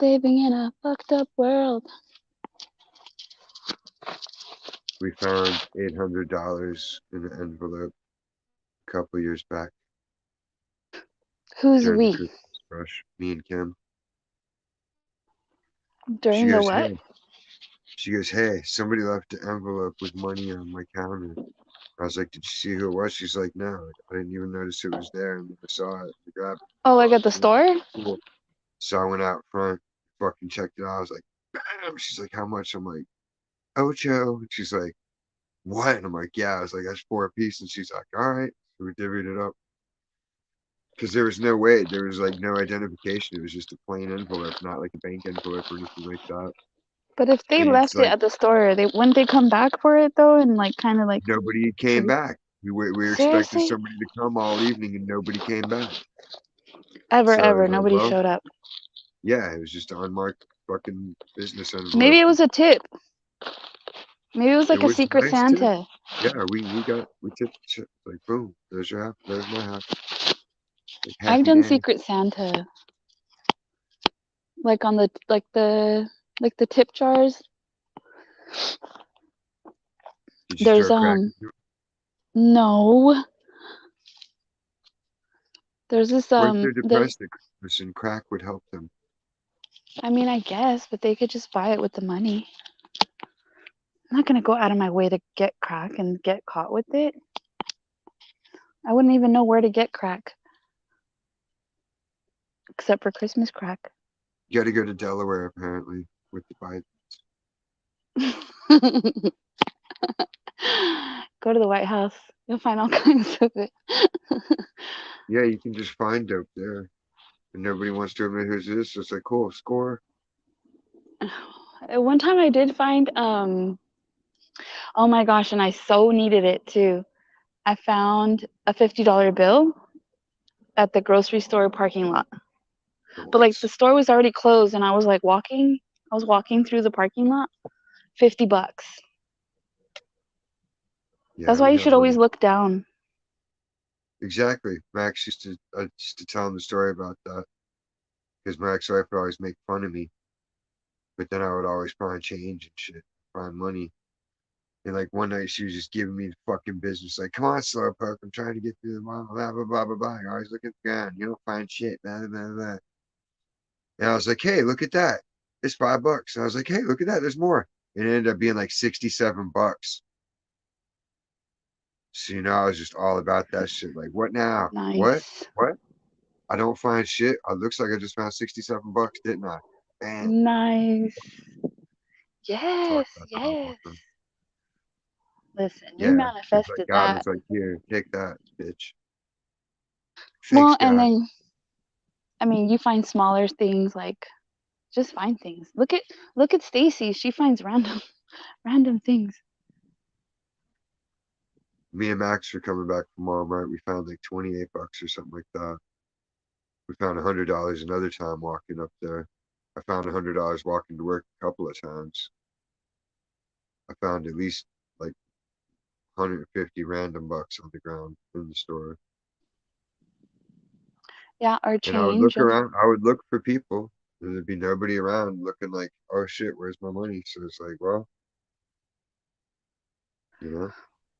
Speaker 8: living in a fucked up world.
Speaker 4: We found $800 in an envelope a couple years back
Speaker 8: Who's
Speaker 4: during the
Speaker 8: we?
Speaker 4: Christmas rush. Me and Kim. She
Speaker 8: During the
Speaker 4: goes,
Speaker 8: what?
Speaker 4: hey. She goes, hey, somebody left an envelope with money on my counter. I was like, did you see who it was? She's like, no, I didn't even notice it was there. And I saw it. I grabbed it.
Speaker 8: Oh, like at the
Speaker 4: Yeah,
Speaker 8: store?
Speaker 4: cool. So I went out front, fucking checked it out. I was like, bam. She's like, how much? I'm like, Ocho. She's like, what? And I'm like, yeah. I was like, that's 4 apiece. And she's like, all right. So we divvied it up. Because there was no way. There was like no identification. It was just a plain envelope, not like a bank envelope or anything like that.
Speaker 8: But if they
Speaker 4: And it's
Speaker 8: left it
Speaker 4: like,
Speaker 8: at the store, they wouldn't they come back for it though, and like kind of like
Speaker 4: nobody came back. We were expecting
Speaker 8: seriously?
Speaker 4: somebody to come all evening and nobody came back.
Speaker 8: Ever,
Speaker 4: So I
Speaker 8: ever,
Speaker 4: was like,
Speaker 8: nobody
Speaker 4: well,
Speaker 8: showed up.
Speaker 4: yeah, it was just an unmarked fucking business envelope.
Speaker 8: Maybe it was a tip. Maybe it was
Speaker 4: It
Speaker 8: like a
Speaker 4: was
Speaker 8: secret
Speaker 4: nice too.
Speaker 8: Santa.
Speaker 4: Yeah, we tipped the shit. Like, boom, there's your half, there's my half. Like,
Speaker 8: I've
Speaker 4: happy
Speaker 8: done
Speaker 4: day.
Speaker 8: secret Santa, like on the tip jars.
Speaker 4: You just
Speaker 8: There's
Speaker 4: throw crack into it.
Speaker 8: no. There's this
Speaker 4: What if they're
Speaker 8: the
Speaker 4: depressed at Christmas and crack would help them?
Speaker 8: I mean I guess, but they could just buy it with the money. I'm not gonna go out of my way to get crack and get caught with it. I wouldn't even know where to get crack, except for Christmas crack.
Speaker 4: You got to go to Delaware apparently with the Biden.
Speaker 8: Go to the White House. You'll find all kinds of it.
Speaker 4: Yeah, you can just find dope there, and nobody wants to admit who's this. So it's like, cool, score.
Speaker 8: One time I did find oh my gosh, and I so needed it too. I found a $50 bill at the grocery store parking lot. But like the store was already closed and I was walking through the parking lot. $50.
Speaker 4: Yeah,
Speaker 8: That's why
Speaker 4: we
Speaker 8: you
Speaker 4: got
Speaker 8: should always
Speaker 4: money.
Speaker 8: look down.
Speaker 4: Exactly. Max I used to tell him the story about that because Max's wife would always make fun of me, but then I would always find change and shit, find money. And like one night she was just giving me the fucking business, like, come on, Slowpoke, I'm trying to get through the blah, blah, blah, blah, blah, blah. You're always looking at the ground, you don't find shit, blah, blah, blah, blah. And I was like, hey, look at that. It's $5. And I was like, hey, look at that, there's more. And it ended up being like $67. So I was just all about that shit. Like, what now? What?
Speaker 8: Nice.
Speaker 4: What? I don't find shit. It looks like I just found $67, didn't I? Bam.
Speaker 8: Nice.
Speaker 4: Talk
Speaker 8: Yes,
Speaker 4: about that
Speaker 8: yes.
Speaker 4: often.
Speaker 8: Listen, you
Speaker 4: Yeah. It's like
Speaker 8: manifested
Speaker 4: God
Speaker 8: that.
Speaker 4: was like, here, take that, bitch. Thanks,
Speaker 8: Well, and
Speaker 4: God.
Speaker 8: then I mean, you find smaller things like just find things. Look at Stacy. She finds random things.
Speaker 4: Me and Max were coming back from Walmart. We found like $28 or something like that. We found $100 another time walking up there. I found $100 walking to work a couple of times. I found at least like 150 random bucks on the ground in the store.
Speaker 8: Yeah, or
Speaker 4: And I would
Speaker 8: change.
Speaker 4: look around. I would look for people. And there'd be nobody around looking like, oh shit, where's my money? So it's like, well, you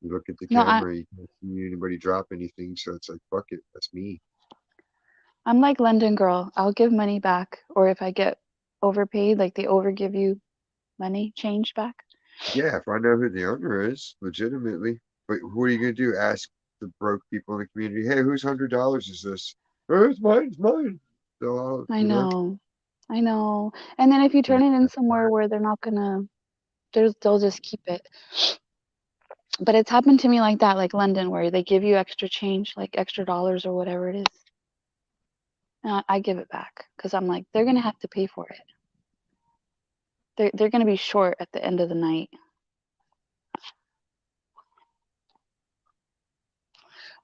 Speaker 4: look at the
Speaker 8: No,
Speaker 4: camera, you can't see anybody drop anything. So it's like, fuck it, that's me.
Speaker 8: I'm like London girl. I'll give money back, or if I get overpaid, like they overgive you money, change back.
Speaker 4: Yeah, if I know who the owner is, legitimately. But what are you gonna do? Ask the broke people in the community, hey, whose $100 is this? Oh, it's mine, it's mine. So
Speaker 8: I know. I know. And then if you turn it in somewhere where they're not gonna, they'll just keep it. But it's happened to me like that, like London, where they give you extra change, like extra dollars or whatever it is. And I give it back because I'm like, they're gonna have to pay for it. They're gonna be short at the end of the night.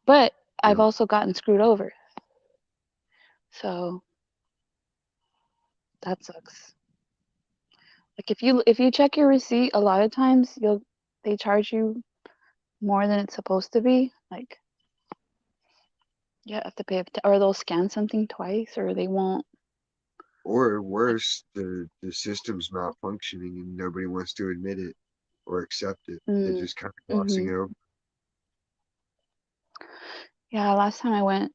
Speaker 8: But I've
Speaker 4: Yeah.
Speaker 8: also gotten screwed over, so that sucks. Like if you check your receipt, a lot of times they charge you more than it's supposed to be. Like you have to pay, or they'll scan something twice, or they won't.
Speaker 4: Or worse, the system's malfunctioning and nobody wants to admit it or accept it. They're
Speaker 8: Mm,
Speaker 4: just kind of glossing
Speaker 8: hmm
Speaker 4: it over.
Speaker 8: Yeah, last time I went,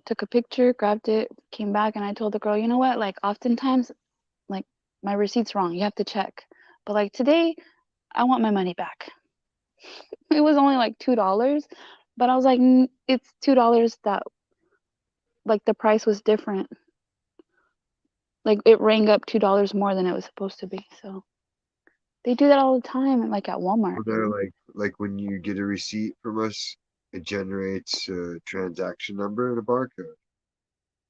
Speaker 8: took a picture, grabbed it, came back, and I told the girl, you know what? Like oftentimes, like my receipt's wrong. You have to check. But like today, I want my money back. It was only like $2, but I was like, it's $2 that like the price was different. Like it rang up $2 more than it was supposed to be. So they do that all the time, like at Walmart.
Speaker 4: Well, they're like when you get a receipt from us, it generates a transaction number and a barcode,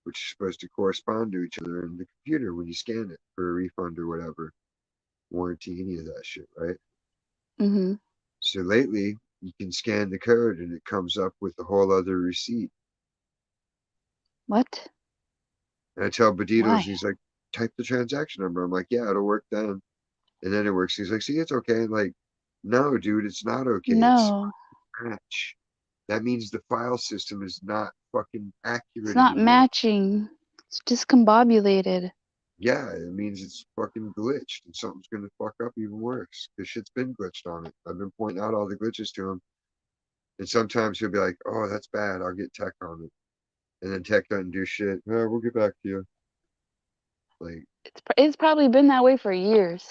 Speaker 4: which is supposed to correspond to each other in the computer when you scan it for a refund or whatever, warranty, any of that shit, right?
Speaker 8: Hmm
Speaker 4: So lately, you can scan the code and it comes up with a whole other receipt.
Speaker 8: What?
Speaker 4: And I tell Beditos,
Speaker 8: Why?
Speaker 4: he's like, type the transaction number. I'm like, yeah, it'll work then. And then it works. He's like, see, it's okay. Like, no, dude, it's not okay. It's
Speaker 8: No,
Speaker 4: match. That means the file system is not fucking
Speaker 8: it's
Speaker 4: accurate
Speaker 8: not
Speaker 4: anymore.
Speaker 8: matching. It's discombobulated.
Speaker 4: Yeah, it means it's fucking glitched and something's gonna fuck up even worse. Because shit's been glitched on it. I've been pointing out all the glitches to him. And sometimes he'll be like, oh, that's bad. I'll get tech on it. And then tech doesn't do shit. Oh, we'll get back to you. Like,
Speaker 8: It's probably been that way for years.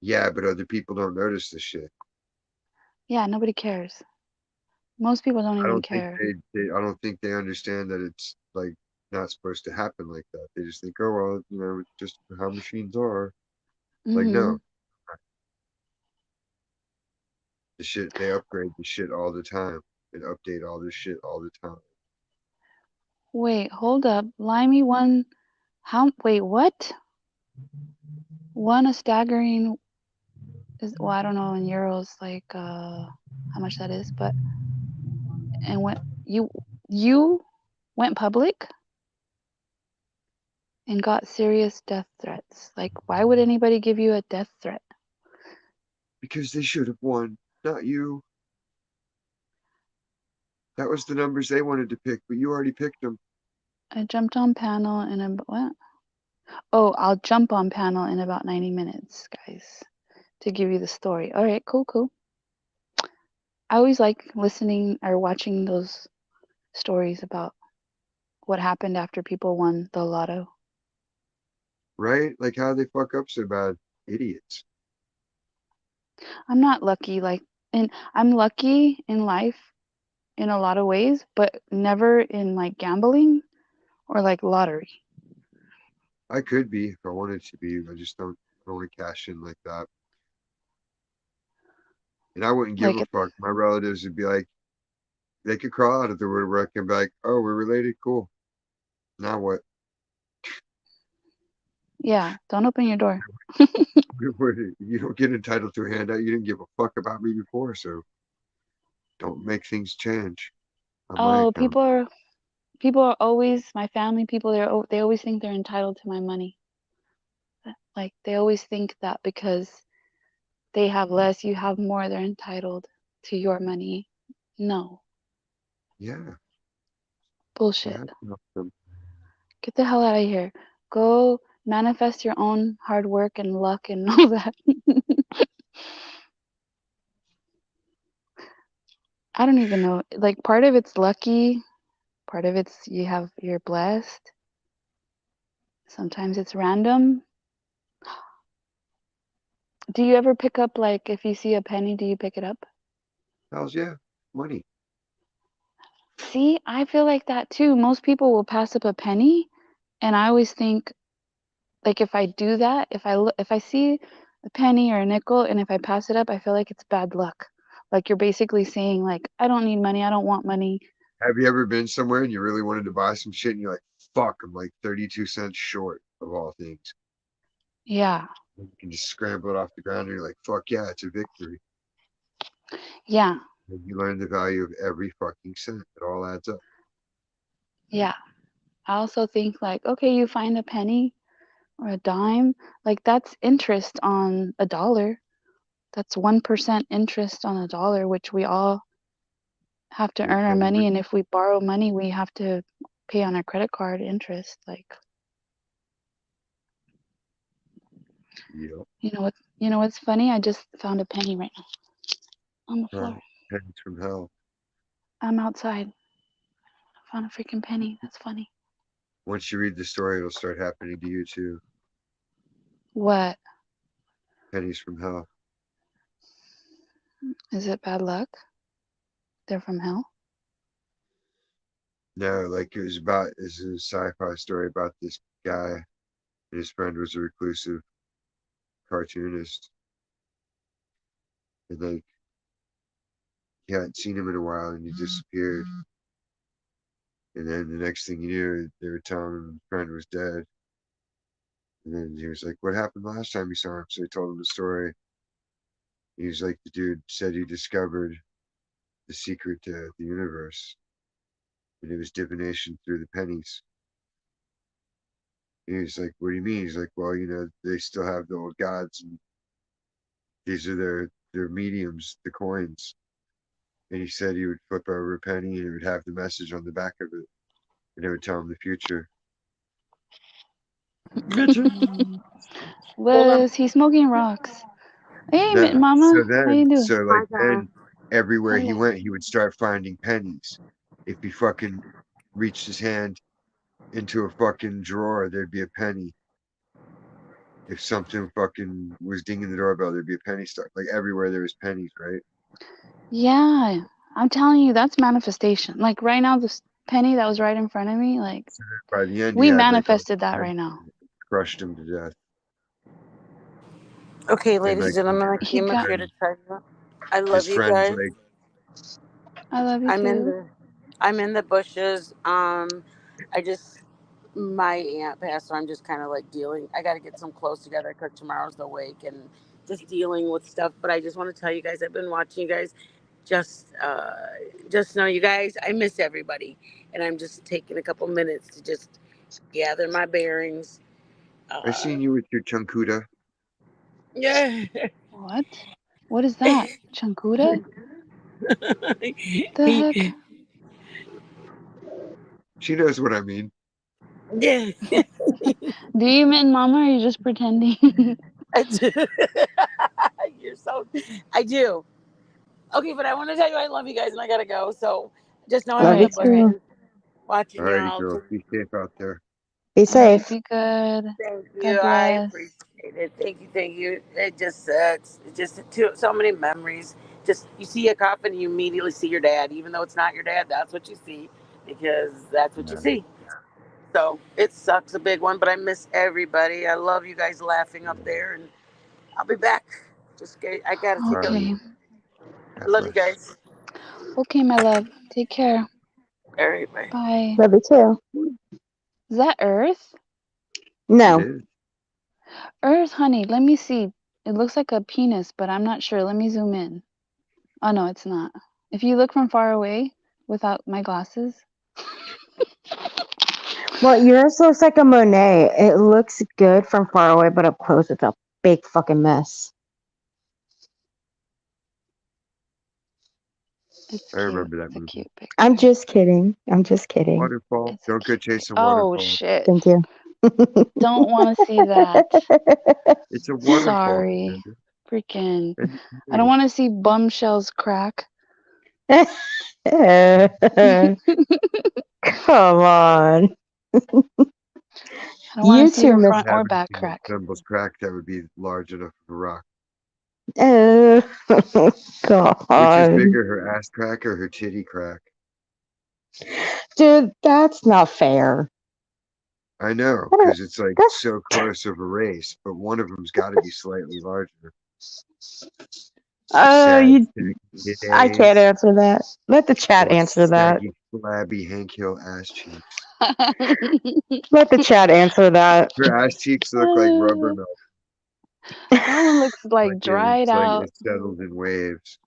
Speaker 4: yeah, but other people don't notice this shit.
Speaker 8: Yeah, nobody cares. Most people don't
Speaker 4: I
Speaker 8: even
Speaker 4: don't think
Speaker 8: care.
Speaker 4: I don't think they understand that it's like not supposed to happen like that. They just think, oh well, it's just how machines are. Like
Speaker 8: Hmm
Speaker 4: no, the shit they upgrade the shit all the time and update all this shit all the time.
Speaker 8: Wait, hold up. Limey won. How? Wait, what? Won a staggering is well, I don't know in euros like how much that is, but and when you went public and got serious death threats. Like why would anybody give you a death threat?
Speaker 4: Because they should have won, not you. That was the numbers they wanted to pick, but you already picked them.
Speaker 8: I jumped on panel and I what? Oh, I'll jump on panel in about 90 minutes, guys, to give you the story. All right, cool, cool. I always like listening or watching those stories about what happened after people won the lotto.
Speaker 4: Right? Like how they fuck up so bad. Idiots.
Speaker 8: I'm not lucky and I'm lucky in life in a lot of ways, but never in like gambling or like lottery.
Speaker 4: I could be if I wanted to be. I just don't want to cash in like that. And I wouldn't give
Speaker 8: Like
Speaker 4: a fuck. My relatives would be like, they could crawl out of the woodwork and be like, oh, we're related, cool. Now what?
Speaker 8: yeah, don't open your door.
Speaker 4: You don't get entitled to a handout. You didn't give a fuck about me before, so don't make things change on my
Speaker 8: Oh,
Speaker 4: account.
Speaker 8: people are always my family people they always think they're entitled to my money. Like they always think that because they have less, you have more, they're entitled to your money. No,
Speaker 4: Yeah, you
Speaker 8: bullshit.
Speaker 4: have to help them.
Speaker 8: Get the hell out of here. Go manifest your own hard work and luck and all that. I don't even know. Like part of it's lucky, part of it's you're blessed. Sometimes it's random. Do you ever pick up like if you see a penny, do you pick it up?
Speaker 4: Hell's yeah, money.
Speaker 8: See, I feel like that too. Most people will pass up a penny, and I always think, like, if I do that, if I see a penny or a nickel, and if I pass it up, I feel like it's bad luck. Like you're basically saying, like, I don't need money, I don't want money.
Speaker 4: Have you ever been somewhere and you really wanted to buy some shit and you're like, fuck, I'm like 32 cents short of all things.
Speaker 8: Yeah,
Speaker 4: You can just scramble it off the ground and you're like, fuck yeah, it's a victory.
Speaker 8: yeah,
Speaker 4: And you learn the value of every fucking cent. It all adds up.
Speaker 8: yeah. I also think, like, okay, you find a penny or a dime, like that's interest on a dollar. That's 1% interest on a dollar, which we all have to earn our money, and if we borrow money, we have to pay on our credit card interest. Like,
Speaker 4: Yep.
Speaker 8: you know what's funny? I just found a penny right now on the floor.
Speaker 4: Pennies from hell.
Speaker 8: I'm outside. I found a freaking penny. That's funny.
Speaker 4: Once you read the story, it'll start happening to you too.
Speaker 8: What?
Speaker 4: Pennies from hell.
Speaker 8: Is it bad luck? They're from hell?
Speaker 4: No, like it's a sci-fi story about this guy and his friend was a reclusive cartoonist. And like he hadn't seen him in a while and he disappeared. And then the next thing you knew, they were telling him his friend was dead. And then he was like, what happened last time you saw him? So he told him the story. He was like, the dude said he discovered the secret to the universe. And it was divination through the pennies. And he's like, what do you mean? He's like, well, you know, they still have the old gods and these are their mediums, the coins. And he said he would flip over a penny and it would have the message on the back of it. And it would tell him the future.
Speaker 8: Was he smoking rocks? Hey,
Speaker 4: No,
Speaker 8: Mama, how you doing?
Speaker 4: so like then everywhere he
Speaker 8: Hello.
Speaker 4: went, he would start finding pennies. If he fucking reached his hand into a fucking drawer, there'd be a penny. If something fucking was dinging the doorbell, there'd be a penny stuck. Like everywhere there was pennies, right?
Speaker 8: Yeah, I'm telling you, that's manifestation. Like right now, this penny that was right in front of me, like
Speaker 4: So by the end,
Speaker 8: we
Speaker 4: he had like
Speaker 8: manifested that right now.
Speaker 4: crushed him to death.
Speaker 5: Okay,
Speaker 4: And
Speaker 5: ladies
Speaker 4: like
Speaker 5: and gentlemen, I
Speaker 8: He
Speaker 5: came up
Speaker 8: got-
Speaker 5: here to tell you I love
Speaker 4: his
Speaker 5: you
Speaker 4: friends,
Speaker 5: guys.
Speaker 4: like
Speaker 8: I love you too.
Speaker 5: I'm in the bushes. My aunt passed, so I'm just kind of like dealing. I got to get some clothes together because tomorrow's the wake and just dealing with stuff. But I just want to tell you guys, I've been watching you guys. Just know, you guys, I miss everybody, and I'm just taking a couple minutes to just gather my bearings.
Speaker 4: I seen you with your chunkuda.
Speaker 5: Yeah.
Speaker 8: What? What is that? Chankuda? The heck?
Speaker 4: She knows what I mean.
Speaker 5: Yeah.
Speaker 8: Do you mean Mama, or are you just pretending?
Speaker 5: I do. I do. Okay, but I want to tell you I love you guys and I gotta go. So just know I'm
Speaker 8: Love
Speaker 5: in
Speaker 8: you
Speaker 5: the bushes
Speaker 8: too.
Speaker 5: watching
Speaker 4: Alrighty,
Speaker 5: y'all.
Speaker 4: girl. Be safe out there.
Speaker 9: Be safe.
Speaker 8: Be good.
Speaker 5: Thank you.
Speaker 8: God
Speaker 5: I
Speaker 8: bless.
Speaker 5: appreciate it. Thank you. It just sucks. It's just so many memories. Just you see a coffin, you immediately see your dad, even though it's not your dad. That's what you see because that's what you see. So it sucks, a big one, but I miss everybody. I love you guys laughing up there, and I'll be back. I gotta take
Speaker 8: Okay.
Speaker 5: I love you guys.
Speaker 8: Okay, my love. Take care.
Speaker 5: All right, bye.
Speaker 8: Bye.
Speaker 9: Love you too.
Speaker 8: Is that Earth?
Speaker 9: No.
Speaker 4: It is.
Speaker 8: Earth, honey, let me see. It looks like a penis, but I'm not sure. Let me zoom in. Oh, no, it's not. If you look from far away without my glasses.
Speaker 9: Well, yours looks like a Monet. It looks good from far away, but up close, it's a big fucking mess.
Speaker 8: It's
Speaker 4: I
Speaker 8: cute.
Speaker 4: remember that
Speaker 8: It's a
Speaker 4: movie.
Speaker 8: cute picture.
Speaker 9: I'm just kidding. I'm just kidding.
Speaker 4: Waterfall.
Speaker 8: It's a
Speaker 4: Don't go
Speaker 8: cute-
Speaker 4: chasing
Speaker 8: Oh,
Speaker 4: waterfalls.
Speaker 8: shit.
Speaker 9: Thank you.
Speaker 8: Don't want to see that.
Speaker 4: It's a waterfall.
Speaker 8: Sorry.
Speaker 4: Commander.
Speaker 8: Freaking.
Speaker 4: And
Speaker 8: I don't want to see bum shells crack.
Speaker 9: Come on.
Speaker 8: I don't want
Speaker 9: You
Speaker 8: to see
Speaker 9: two
Speaker 8: her
Speaker 9: miss.
Speaker 8: front or
Speaker 4: have
Speaker 8: back
Speaker 4: anything that
Speaker 8: crack.
Speaker 4: resembles crack that would be large enough of a rock.
Speaker 9: Oh,
Speaker 4: Which is
Speaker 9: God.
Speaker 4: bigger, her ass crack or her titty crack?
Speaker 9: Dude, that's not fair.
Speaker 4: I know,
Speaker 9: What a-
Speaker 4: because it's like
Speaker 9: That's
Speaker 4: so close of a race, but one of them's got to be slightly larger. Sad
Speaker 9: you.
Speaker 4: sexy
Speaker 9: I can't
Speaker 4: days,
Speaker 9: answer that. Let the chat
Speaker 4: or
Speaker 9: answer that.
Speaker 4: saggy, flabby Hank Hill ass cheeks.
Speaker 9: Let the chat answer that.
Speaker 4: Her ass cheeks look like rubber milk.
Speaker 8: That one looks like
Speaker 4: Like
Speaker 8: dried
Speaker 4: it's like
Speaker 8: out,
Speaker 4: it's settled in waves.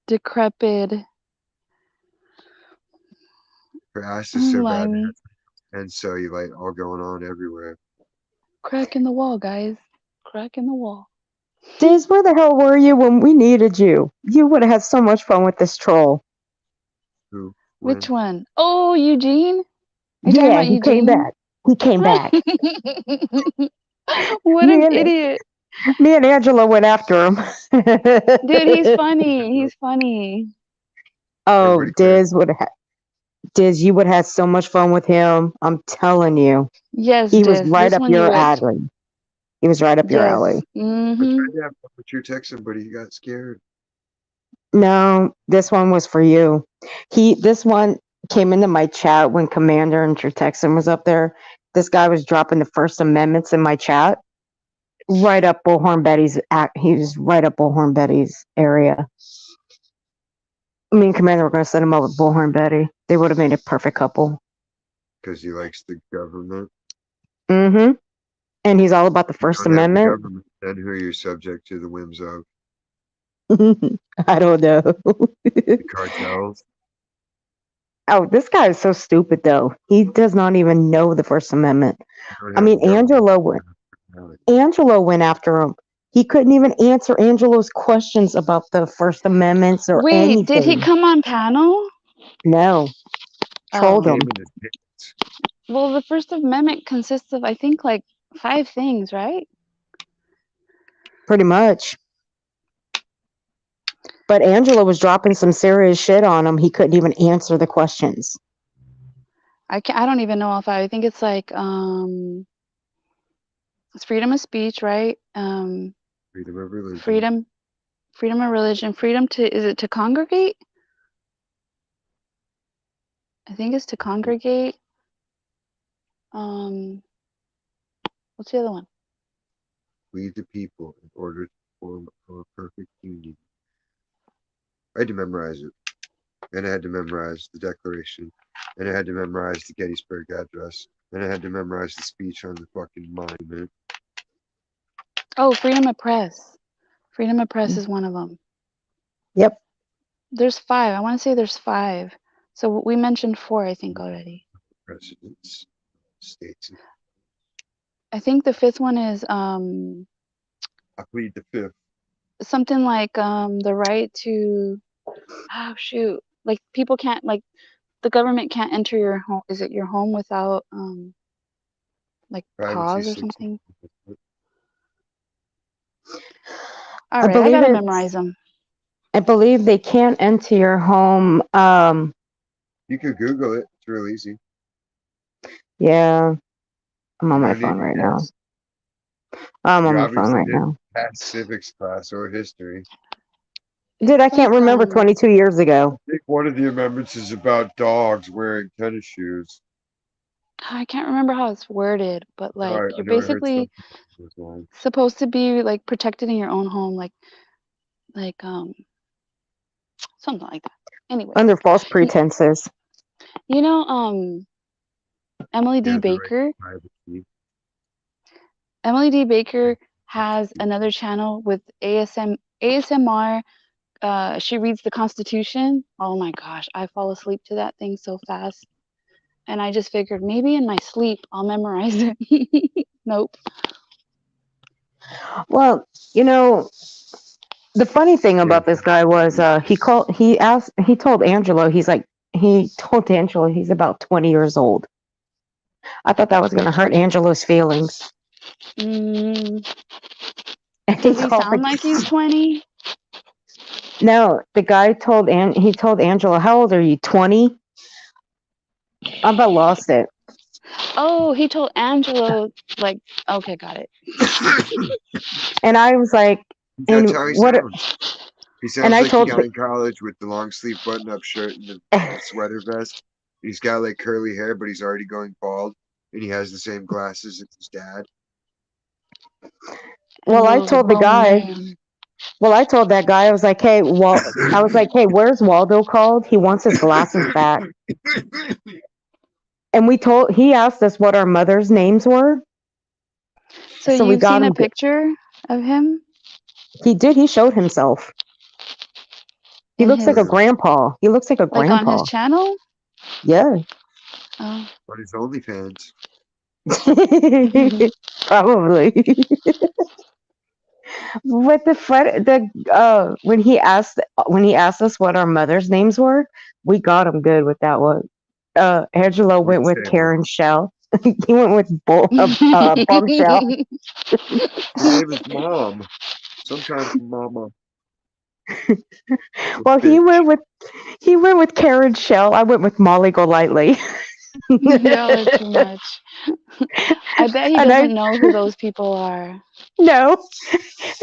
Speaker 8: decrepit,
Speaker 4: Her ass is so bad,
Speaker 8: limey.
Speaker 4: and cellulite all going on everywhere.
Speaker 8: Crack in the wall, guys. Crack in the wall.
Speaker 9: Diz, where the hell were you when we needed you? You would have had so much fun with this troll.
Speaker 4: Who?
Speaker 8: Which
Speaker 4: When?
Speaker 8: one? Oh, Eugene? Are you talking
Speaker 9: Yeah,
Speaker 8: about
Speaker 9: he
Speaker 8: Eugene?
Speaker 9: came back. He came back.
Speaker 8: What
Speaker 9: Me
Speaker 8: an
Speaker 9: and-
Speaker 8: idiot.
Speaker 9: Me and Angela went after him.
Speaker 8: Dude, he's funny. He's funny.
Speaker 9: Oh,
Speaker 4: Everybody cares.
Speaker 9: Diz, you would have had so much fun with him. I'm telling you.
Speaker 8: Yes,
Speaker 9: He was
Speaker 8: Diz.
Speaker 9: right
Speaker 8: This
Speaker 9: up
Speaker 8: one you
Speaker 9: your
Speaker 8: would.
Speaker 9: alley. He was right up your
Speaker 8: Yes.
Speaker 9: alley.
Speaker 4: I
Speaker 8: Mm-hmm.
Speaker 4: tried to have fun with you texting, but he got scared.
Speaker 9: No, this one was for you. This one came into my chat when Commander and Texan was up there. This guy was dropping the First Amendments in my chat. Right up Bullhorn Betty's he was right up Bullhorn Betty's area. Me and Commander were gonna set him up with Bullhorn Betty. They would have made a perfect couple.
Speaker 4: Because he likes the government.
Speaker 9: Mm-hmm. And he's all about the
Speaker 4: You
Speaker 9: First
Speaker 4: don't have the
Speaker 9: Amendment.
Speaker 4: government, then who are you subject to the whims of?
Speaker 9: I don't know.
Speaker 4: The cartels?
Speaker 9: Oh, this guy is so stupid though. He does not even know the First Amendment.
Speaker 4: You don't
Speaker 9: I
Speaker 4: have
Speaker 9: mean,
Speaker 4: the government.
Speaker 9: Angelo went after him. He couldn't even answer Angelo's questions about the First Amendments or
Speaker 8: Wait,
Speaker 9: anything.
Speaker 8: did he come on panel?
Speaker 9: No. Trolled
Speaker 8: Oh.
Speaker 9: him.
Speaker 4: Came in his pants.
Speaker 8: Well, the First Amendment consists of, I think, like 5 things, right?
Speaker 9: Pretty much. But Angelo was dropping some serious shit on him. He couldn't even answer the questions.
Speaker 8: I don't even know if I think it's like it's freedom of speech, right?
Speaker 4: Freedom of religion.
Speaker 8: Freedom of religion, freedom to, is it to congregate? I think it's to congregate. What's the other one?
Speaker 4: Lead the people in order to form a perfect union. I had to memorize it. And I had to memorize the Declaration. And I had to memorize the Gettysburg Address. And I had to memorize the speech on the fucking monument.
Speaker 8: Oh, freedom of press. Freedom of press is one of them.
Speaker 9: Yep.
Speaker 8: There's 5. I want to say there's 5. So we mentioned 4, I think, already.
Speaker 4: Presidents, states.
Speaker 8: I think the 5th one is
Speaker 4: I plead the 5th.
Speaker 8: something like the right to, oh shoot, like people can't, like the government can't enter your home. Is it your home without like cause or something? All right, I gotta memorize them.
Speaker 9: I believe they can't enter your home.
Speaker 4: You could Google it. It's real easy.
Speaker 9: Yeah. I'm on
Speaker 4: You
Speaker 9: my
Speaker 4: don't
Speaker 9: phone
Speaker 4: need
Speaker 9: right
Speaker 4: to
Speaker 9: now.
Speaker 4: guess.
Speaker 9: I'm on
Speaker 4: You
Speaker 9: my phone
Speaker 4: obviously
Speaker 9: right
Speaker 4: didn't
Speaker 9: now.
Speaker 4: pass civics class or history.
Speaker 9: Dude, I can't remember 22 years ago.
Speaker 4: I think one of the amendments is about dogs wearing tennis shoes.
Speaker 8: I can't remember how it's worded, but like
Speaker 4: Alright, I
Speaker 8: you're
Speaker 4: know I heard
Speaker 8: basically
Speaker 4: something along those lines.
Speaker 8: supposed to be like protected in your own home, like something like that. Anyway,
Speaker 9: Under false pretenses.
Speaker 8: you know, Emily D.
Speaker 4: Yeah, the right
Speaker 8: Baker.
Speaker 4: to privacy.
Speaker 8: Emily D. Baker has another channel with ASMR. She reads the Constitution. Oh my gosh, I fall asleep to that thing so fast. And I just figured maybe in my sleep I'll memorize it. Nope.
Speaker 9: Well, you know, the funny thing about this guy was he told Angelo he's about 20 years old. I thought that was going to hurt Angelo's feelings.
Speaker 8: Does
Speaker 9: And
Speaker 8: he sound like he's 20?
Speaker 9: No, the guy told Angelo, "How old are you? 20?" I about lost it.
Speaker 8: Oh, he told Angelo, like, okay, got it.
Speaker 9: And I was like,
Speaker 4: That's how he sounds. He sounds like he got in college with the long sleeve button up shirt and the sweater vest. He's got like curly hair, but he's already going bald, and he has the same glasses as his dad.
Speaker 9: Well, I
Speaker 8: Angelo's a
Speaker 9: told the
Speaker 8: grown
Speaker 9: guy.
Speaker 8: man.
Speaker 9: Well, I told that guy, I was like, hey, I was like, hey, where's Waldo called? He wants his glasses back. And he asked us what our mother's names were.
Speaker 8: So
Speaker 9: So we
Speaker 8: you've
Speaker 9: got
Speaker 8: seen a
Speaker 9: him.
Speaker 8: picture of him
Speaker 9: He did. He showed himself. He
Speaker 8: in
Speaker 9: looks like a
Speaker 8: his,
Speaker 9: grandpa. He looks like a
Speaker 8: like on his
Speaker 9: grandpa.
Speaker 8: channel?
Speaker 9: Yeah.
Speaker 8: Oh.
Speaker 4: On his OnlyFans.
Speaker 9: Probably. But when he asked us what our mother's names were, we got him good with that one. Angelo went with Karen Shell. He went with Bombshell.
Speaker 4: Her name is Mom. Sometimes Mama.
Speaker 9: Well, he went with Karen Shell. I went with Molly Golightly.
Speaker 8: Y'all are too much. I bet he
Speaker 9: And
Speaker 8: doesn't know who those people are.
Speaker 9: No.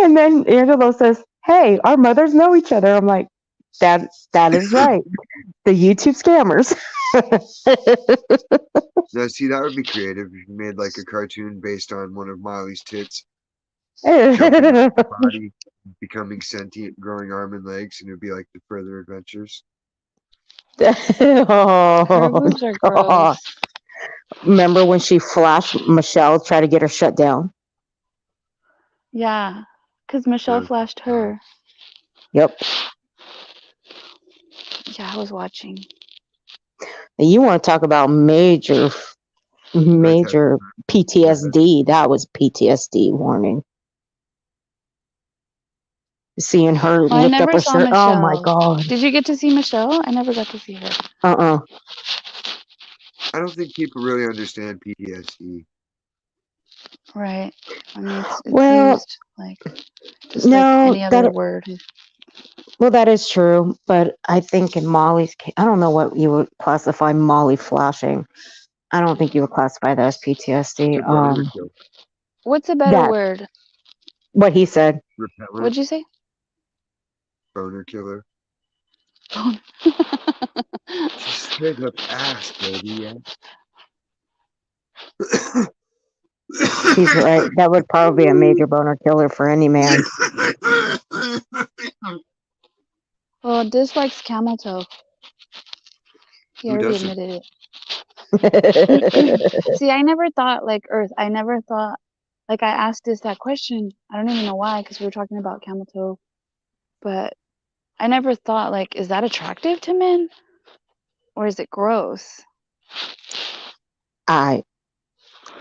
Speaker 9: And then Angelo says, "Hey, our mothers know each other." I'm like, that is right. The YouTube scammers.
Speaker 4: Now, see, that would be creative if you made like a cartoon based on one of Miley's tits, body, becoming sentient, growing arm and legs, and it'd be like the further adventures.
Speaker 8: Her
Speaker 9: Oh,
Speaker 8: boobs are
Speaker 9: God.
Speaker 8: gross.
Speaker 9: Remember when she flashed Michelle, try to get her shut down?
Speaker 8: Yeah, because Michelle
Speaker 4: Yeah.
Speaker 8: flashed her.
Speaker 9: Yep.
Speaker 8: Yeah, I was watching.
Speaker 9: And you want to talk about major PTSD? That was PTSD warning. Seeing her
Speaker 8: Well, I
Speaker 9: lift up
Speaker 8: never
Speaker 9: her
Speaker 8: saw
Speaker 9: shirt. Oh my
Speaker 8: Michelle.
Speaker 9: God.
Speaker 8: Did you get to see Michelle? I never got to see her.
Speaker 4: I don't think people really understand PTSD.
Speaker 8: Right. I mean, it's
Speaker 9: Well,
Speaker 8: used like just
Speaker 9: no,
Speaker 8: like any other
Speaker 9: that
Speaker 8: word.
Speaker 9: well, that is true. But I think in Molly's case, I don't know what you would classify Molly flashing. I don't think you would classify that as PTSD.
Speaker 4: It's a boner kill.
Speaker 8: What's a better
Speaker 9: That
Speaker 8: word?
Speaker 9: what he said.
Speaker 4: Repellent.
Speaker 8: What'd you say?
Speaker 4: Boner killer.
Speaker 8: Bone.
Speaker 4: Just straight up ass, baby. Yeah.
Speaker 9: He's right. That would probably be a major boner killer for any man.
Speaker 8: Well, dislikes camel toe. He
Speaker 4: Who
Speaker 8: already
Speaker 4: doesn't?
Speaker 8: admitted it. See, I never thought like Earth. I never thought like I asked this that question. I don't even know why, because we were talking about camel toe, but I never thought like, is that attractive to men, or is it gross?
Speaker 9: I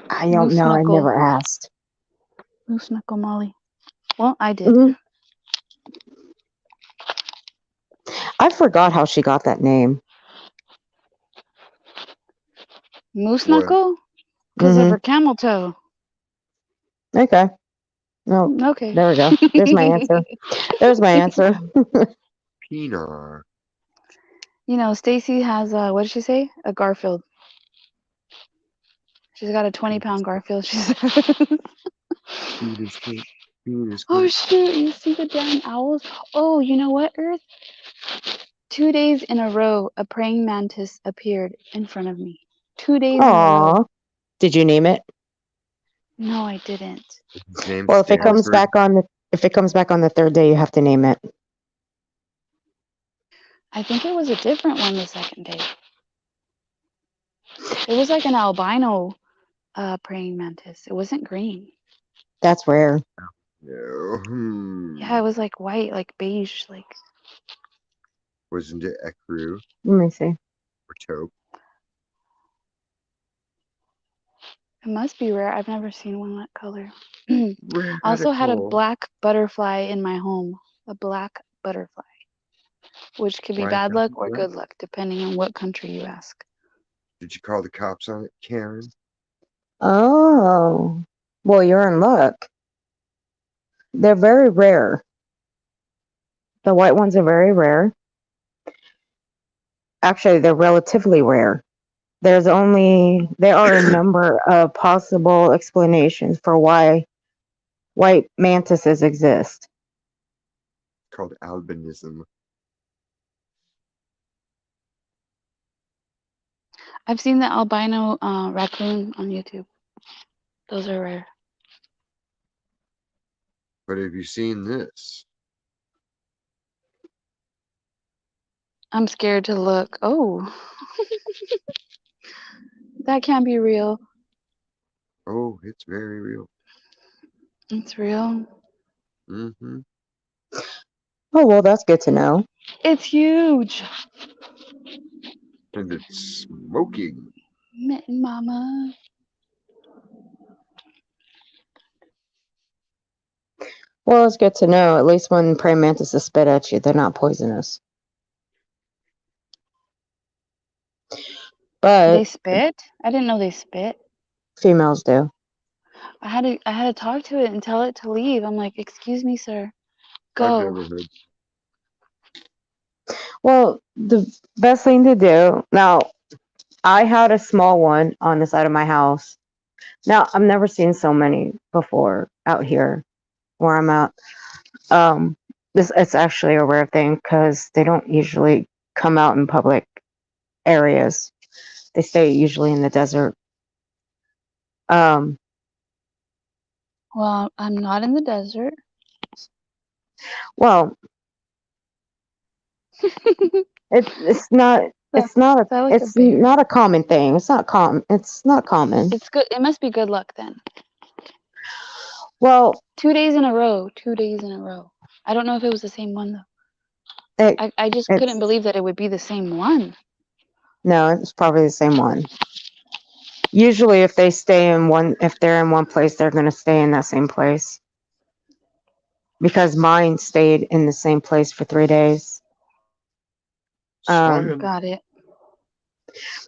Speaker 9: don't
Speaker 8: Moose
Speaker 9: know. I
Speaker 8: knuckle.
Speaker 9: never asked.
Speaker 8: Moose knuckle Molly. Well, I did.
Speaker 9: Mhm. I forgot how she got that name.
Speaker 8: Moose
Speaker 4: What?
Speaker 8: knuckle? Because of her camel toe.
Speaker 9: Okay. No.
Speaker 8: Okay.
Speaker 9: There we go. There's my answer. There's my answer.
Speaker 4: Pinar.
Speaker 8: You know, Stacy has what did she say? A Garfield. She's got a 20-pound Garfield. She said.
Speaker 4: Penis king. Penis
Speaker 8: Oh
Speaker 4: king.
Speaker 8: shoot! You see the damn owls? Oh, you know what, Earth? 2 days in a row, a praying mantis appeared in front of me. 2 days in a row.
Speaker 9: Aw. Did you name it?
Speaker 8: No, I didn't.
Speaker 4: His name's
Speaker 9: Well, if it comes
Speaker 4: Stanford.
Speaker 9: back on the third day, you have to name it.
Speaker 8: I think it was a different one the second day. It was like an albino praying mantis. It wasn't green.
Speaker 9: That's rare.
Speaker 4: No.
Speaker 8: Yeah, it was like white, like beige, like.
Speaker 4: Wasn't it ecru
Speaker 9: Let me see.
Speaker 4: or taupe?
Speaker 8: It must be rare. I've never seen one that color. Also had a
Speaker 4: Radical.
Speaker 8: black butterfly in my home. A black butterfly. Which could be
Speaker 4: Why
Speaker 8: bad
Speaker 4: not
Speaker 8: luck or
Speaker 4: black?
Speaker 8: good luck, depending on what country you ask.
Speaker 4: Did you call the cops on it, Karen?
Speaker 9: Oh. Well, you're in luck. They're very rare. The white ones are very rare. Actually, they're relatively rare. There are a number of possible explanations for why white mantises exist.
Speaker 4: Called albinism.
Speaker 8: I've seen the albino raccoon on YouTube. Those are rare.
Speaker 4: But have you seen this?
Speaker 8: I'm scared to look. Oh, that can't be real.
Speaker 4: Oh, it's very real.
Speaker 8: It's real.
Speaker 4: Mm-hmm.
Speaker 9: Oh, well, that's good to know.
Speaker 8: It's huge.
Speaker 4: And it's smoking.
Speaker 8: Mitten mama.
Speaker 9: Well, it's good to know. At least when praying mantises spit at you, they're not poisonous. But
Speaker 8: They spit? I didn't know they spit.
Speaker 9: females do.
Speaker 8: I had to talk to it and tell it to leave. I'm like, excuse me, sir.
Speaker 4: I've
Speaker 8: Go.
Speaker 4: never heard.
Speaker 9: Well, the best thing to do now, I had a small one on the side of my house. Now, I've never seen so many before out here where I'm at. It's actually a rare thing because they don't usually come out in public areas. They stay usually in the desert. Um,
Speaker 8: Well, I'm not in the desert.
Speaker 9: well, it's not
Speaker 8: Is that like a
Speaker 9: it's
Speaker 8: bear?
Speaker 9: not a common thing. It's not common.
Speaker 8: It's good. It must be good luck then.
Speaker 9: Well,
Speaker 8: 2 days in a row. 2 days in a row. I don't know if it was the same one though.
Speaker 9: it,
Speaker 8: I just
Speaker 9: it's
Speaker 8: couldn't believe that it would be the same one.
Speaker 9: no, it's probably the same one. Usually, if they're in one place, they're going to stay in that same place. Because mine stayed in the same place for 3 days.
Speaker 4: Science.
Speaker 8: Got it.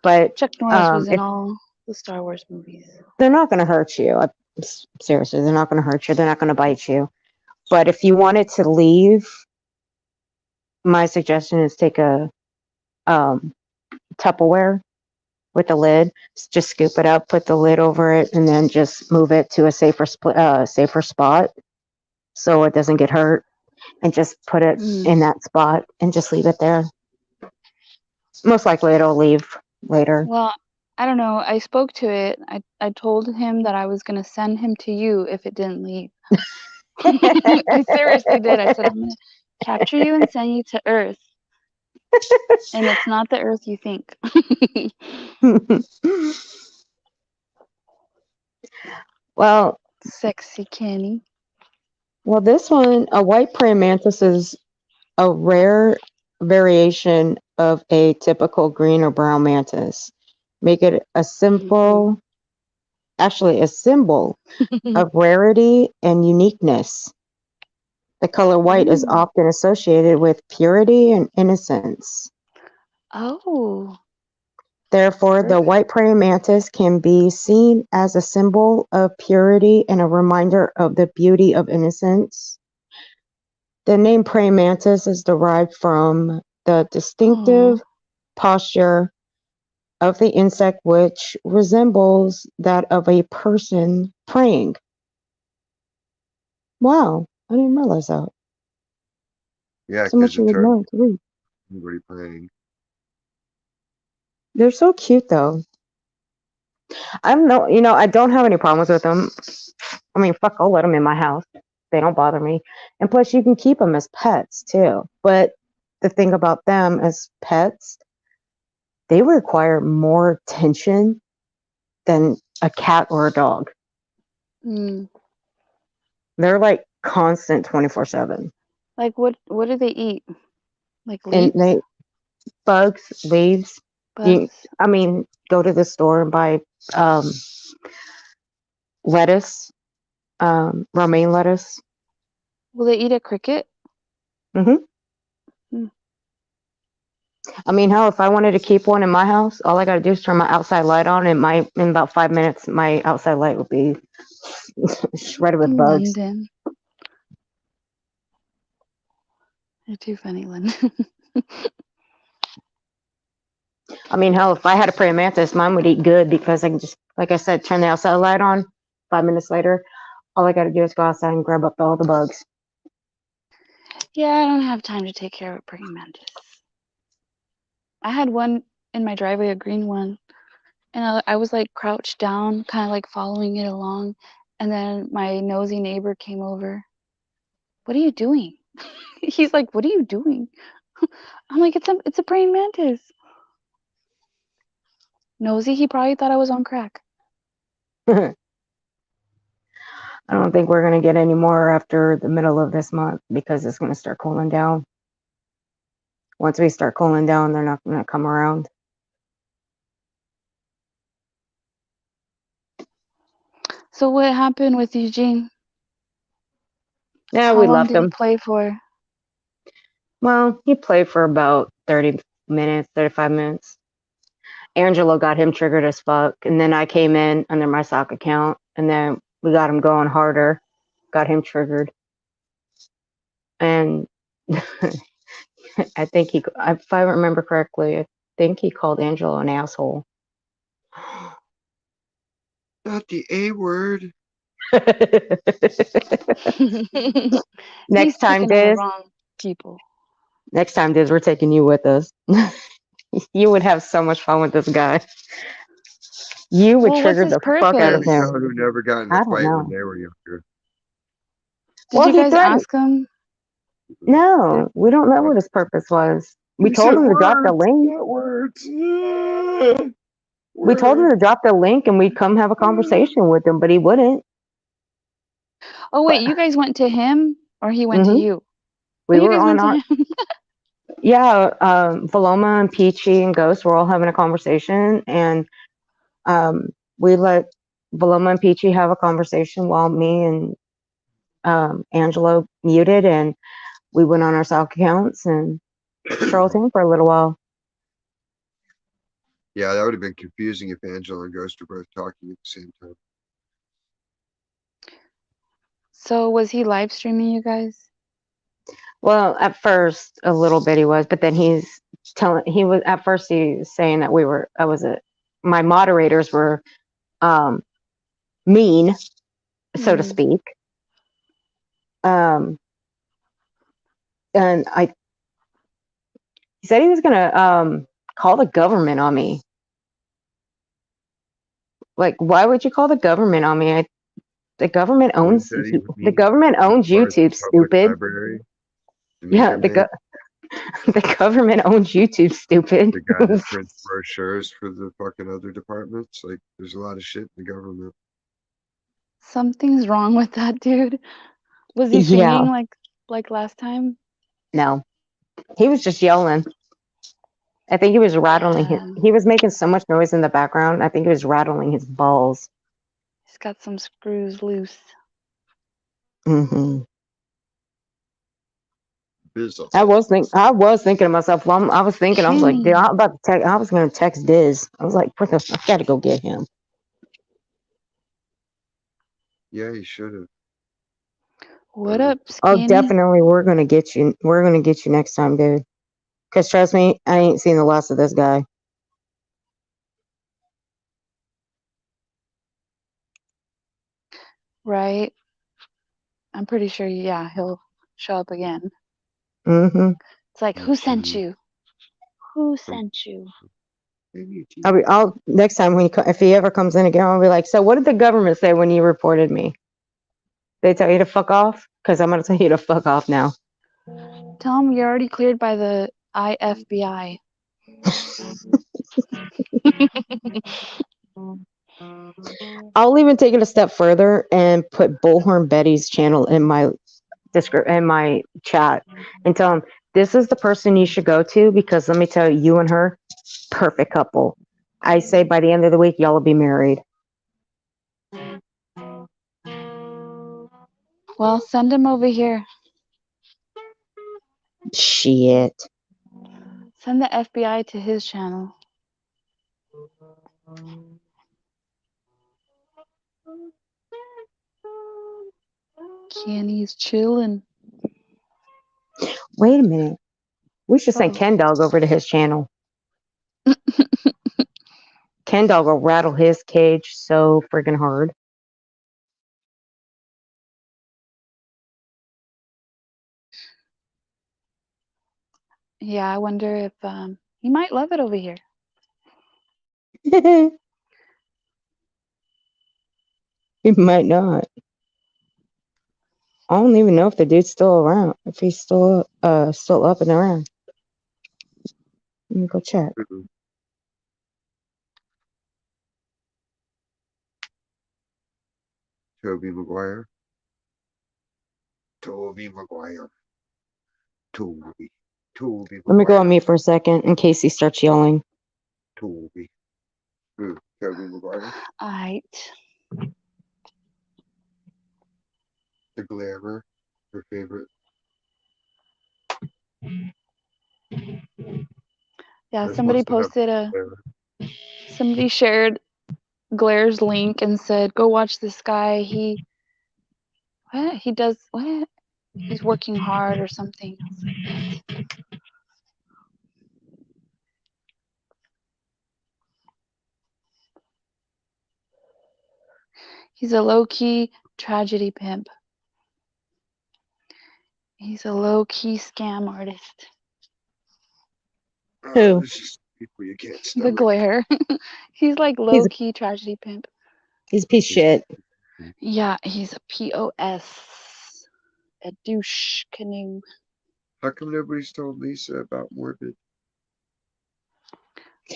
Speaker 9: But
Speaker 8: Chuck Norris was in
Speaker 9: if
Speaker 8: all the Star Wars movies.
Speaker 9: they're not going to hurt you, seriously, they're not going to hurt you. They're not going to bite you. But if you wanted to leave, my suggestion is take a Tupperware with a lid. Just scoop it up, put the lid over it, and then just move it to a safer spot so it doesn't get hurt. And just put it in that spot and just leave it there. Most likely it'll leave later.
Speaker 8: Well, I don't know. I spoke to it. I told him that I was going to send him to you if it didn't leave. I seriously did. I said, I'm going to capture you and send you to Earth. And it's not the Earth you think.
Speaker 9: Well,
Speaker 8: Sexy Kenny.
Speaker 9: well, this one, a white praying mantis is a rare variation of a typical green or brown mantis. Make it a symbol of rarity and uniqueness. The color white is often associated with purity and innocence.
Speaker 8: Oh.
Speaker 9: Therefore, the white praying mantis can be seen as a symbol of purity and a reminder of the beauty of innocence. The name praying mantis is derived from the distinctive posture of the insect, which resembles that of a person praying. Wow, I didn't realize that.
Speaker 4: Yeah,
Speaker 9: So much
Speaker 4: because
Speaker 9: you
Speaker 4: it's
Speaker 9: would
Speaker 4: hard.
Speaker 9: know to read.
Speaker 4: Anybody planning?
Speaker 9: They're so cute, though. I don't know, I don't have any problems with them. I mean, fuck, I'll let them in my house. They don't bother me. And plus, you can keep them as pets, too. But the thing about them as pets, they require more attention than a cat or a dog. They're like constant 24/7.
Speaker 8: Like what do they eat? Like
Speaker 9: And
Speaker 8: leaves?
Speaker 9: bugs, leaves.
Speaker 8: Bugs?
Speaker 9: Go to the store and buy lettuce, romaine lettuce.
Speaker 8: Will they eat a cricket?
Speaker 9: I mean, hell, if I wanted to keep one in my house, all I gotta do is turn my outside light on, and in about 5 minutes, my outside light will be shredded with bugs.
Speaker 8: London. You're too funny, London.
Speaker 9: I mean, hell, if I had a praying mantis, mine would eat good because I can just, like I said, turn the outside light on. 5 minutes later, all I gotta do is go outside and grab up all the bugs.
Speaker 8: Yeah, I don't have time to take care of a praying mantis. I had one in my driveway, a green one. And I was like crouched down, kind of like following it along. And then my nosy neighbor came over. What are you doing? He's like, what are you doing? I'm like, it's a praying mantis. Nosy, he probably thought I was on crack.
Speaker 9: I don't think we're going to get any more after the middle of this month because it's going to start cooling down. Once we start cooling down, they're not going to come around.
Speaker 8: So what happened with Eugene?
Speaker 9: Yeah,
Speaker 8: How
Speaker 9: we
Speaker 8: long
Speaker 9: left
Speaker 8: did he
Speaker 9: him.
Speaker 8: play for?
Speaker 9: Well, he played for about 30 minutes, 35 minutes. Angelo got him triggered as fuck. And then I came in under my sock account. And then we got him going harder. Got him triggered. And I think if I remember correctly, I think he called Angelo an asshole.
Speaker 4: Not the A word.
Speaker 8: He's
Speaker 9: Next time,
Speaker 8: picking on the
Speaker 9: Diz.
Speaker 8: wrong people.
Speaker 9: Next time, Diz, we're taking you with us. You would have so much fun with this guy. You would
Speaker 8: Well, what's
Speaker 9: trigger
Speaker 8: his
Speaker 9: the fuck out of
Speaker 8: purpose?
Speaker 9: him.
Speaker 4: Who never got in
Speaker 9: I
Speaker 4: a
Speaker 9: don't
Speaker 4: fight when
Speaker 9: know.
Speaker 4: they were younger.
Speaker 8: Did
Speaker 9: Well,
Speaker 8: you
Speaker 9: he
Speaker 8: guys
Speaker 9: threatened.
Speaker 8: ask him?
Speaker 9: No, we don't know what his purpose was. We
Speaker 4: He
Speaker 9: told
Speaker 4: said
Speaker 9: him to drop the
Speaker 4: words,
Speaker 9: link.
Speaker 4: not words.
Speaker 9: We told him to drop the link and we'd come have a conversation with him, but he wouldn't.
Speaker 8: Oh
Speaker 9: But
Speaker 8: wait, you guys went to him or he went to
Speaker 9: hmm
Speaker 8: you?
Speaker 9: we
Speaker 8: Oh, you
Speaker 9: were
Speaker 8: guys
Speaker 9: on
Speaker 8: went to
Speaker 9: our
Speaker 8: him.
Speaker 9: Valoma and Peachy and Ghost were all having a conversation, and we let Valoma and Peachy have a conversation while me and Angelo muted, and we went on our South accounts and trolled him for a little while.
Speaker 4: Yeah, that would have been confusing if Angela and Ghost were both talking at the same time.
Speaker 8: So was he live streaming you guys?
Speaker 9: Well, at first a little bit he was, but then he was at first he was saying that my moderators were mean, so to
Speaker 8: Mm.
Speaker 9: speak. And he said he was gonna call the government on me. Like, why would you call the government on me? The government
Speaker 4: He
Speaker 9: owns
Speaker 4: said he would
Speaker 9: the
Speaker 4: need
Speaker 9: government owns
Speaker 4: part of the
Speaker 9: YouTube,
Speaker 4: public
Speaker 9: stupid.
Speaker 4: library. The
Speaker 9: Yeah,
Speaker 4: meter maid,
Speaker 9: the government owns YouTube, stupid.
Speaker 4: the guy that prints brochures for the fucking other departments. Like, there's a lot of shit in the government.
Speaker 8: Something's wrong with that dude. Was he
Speaker 9: Yeah,
Speaker 8: singing like last time?
Speaker 9: no, he was just yelling. I think he was rattling he was making so much noise in the background. I think he was rattling his balls.
Speaker 8: He's got some screws loose.
Speaker 9: Hmm
Speaker 4: Bizzle.
Speaker 9: I was thinking to myself. Well, I was like, dude, I'm about to text. I was gonna text Diz. I was like, I gotta go get him.
Speaker 4: Yeah, he should have.
Speaker 8: What up,
Speaker 9: Oh,
Speaker 8: Skinny?
Speaker 9: definitely, we're gonna get you. We're gonna get you next time, dude. Cause trust me, I ain't seen the last of this guy.
Speaker 8: Right? I'm pretty sure, yeah, he'll show up again.
Speaker 9: Mm-hmm.
Speaker 8: It's like, who sent you? Who sent you?
Speaker 9: I'll next time if he ever comes in again, I'll be like, so what did the government say when you reported me? They tell you to fuck off? Because I'm gonna tell you to fuck off now.
Speaker 8: Tell him you're already cleared by the IFBI.
Speaker 9: I'll even take it a step further and put Bullhorn Betty's channel in my chat and tell him this is the person you should go to, because let me tell you, you and her, perfect couple. I say by the end of the week, y'all will be married.
Speaker 8: Well, send him over here.
Speaker 9: Shit.
Speaker 8: Send the FBI to his channel. Kenny's chilling.
Speaker 9: Wait a minute. We should send Ken Dog over to his channel. Ken Dog will rattle his cage so freaking hard.
Speaker 8: Yeah, I wonder if he might love it over here.
Speaker 9: He might not. I don't even know if the dude's still around. If he's still up and around. Let me go check.
Speaker 4: Toby Maguire. Toby Maguire. Toby. Toby
Speaker 9: Let me go on
Speaker 4: Maguire.
Speaker 9: mute for a second in case he starts yelling.
Speaker 4: Toby. Who? Toby Maguire.
Speaker 8: Alright.
Speaker 4: The Glamour. Her favorite.
Speaker 8: Yeah,
Speaker 4: This
Speaker 8: somebody
Speaker 4: must have
Speaker 8: posted
Speaker 4: Glamour.
Speaker 8: somebody shared Glaire's link and said, go watch this guy. He does what? He's working hard or something. I was like, what? He's a low-key tragedy pimp. He's a low-key scam artist.
Speaker 9: Who?
Speaker 4: It's just people you can't
Speaker 8: The
Speaker 4: stomach.
Speaker 8: Glare. He's like low-key tragedy pimp.
Speaker 9: He's a piece of shit.
Speaker 8: Yeah, he's a POS. A douche canoe.
Speaker 4: How come nobody's told Lisa about Morbid?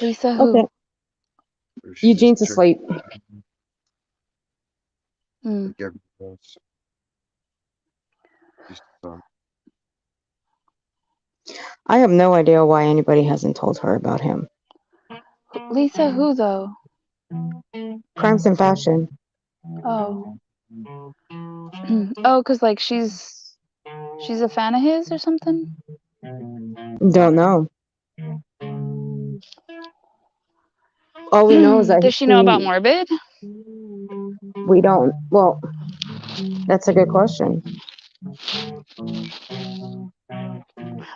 Speaker 8: Lisa who?
Speaker 9: Okay.
Speaker 4: Or she
Speaker 9: Eugene's
Speaker 4: just
Speaker 9: asleep.
Speaker 8: Mm.
Speaker 4: like everyone else? Just
Speaker 9: I have no idea why anybody hasn't told her about him.
Speaker 8: Lisa who though?
Speaker 9: Crimes and Fashion.
Speaker 8: Oh. Oh, 'cause like she's a fan of his or something?
Speaker 9: Don't know. All we know is that
Speaker 8: Does she know about Morbid?
Speaker 9: we don't. Well, that's a good question.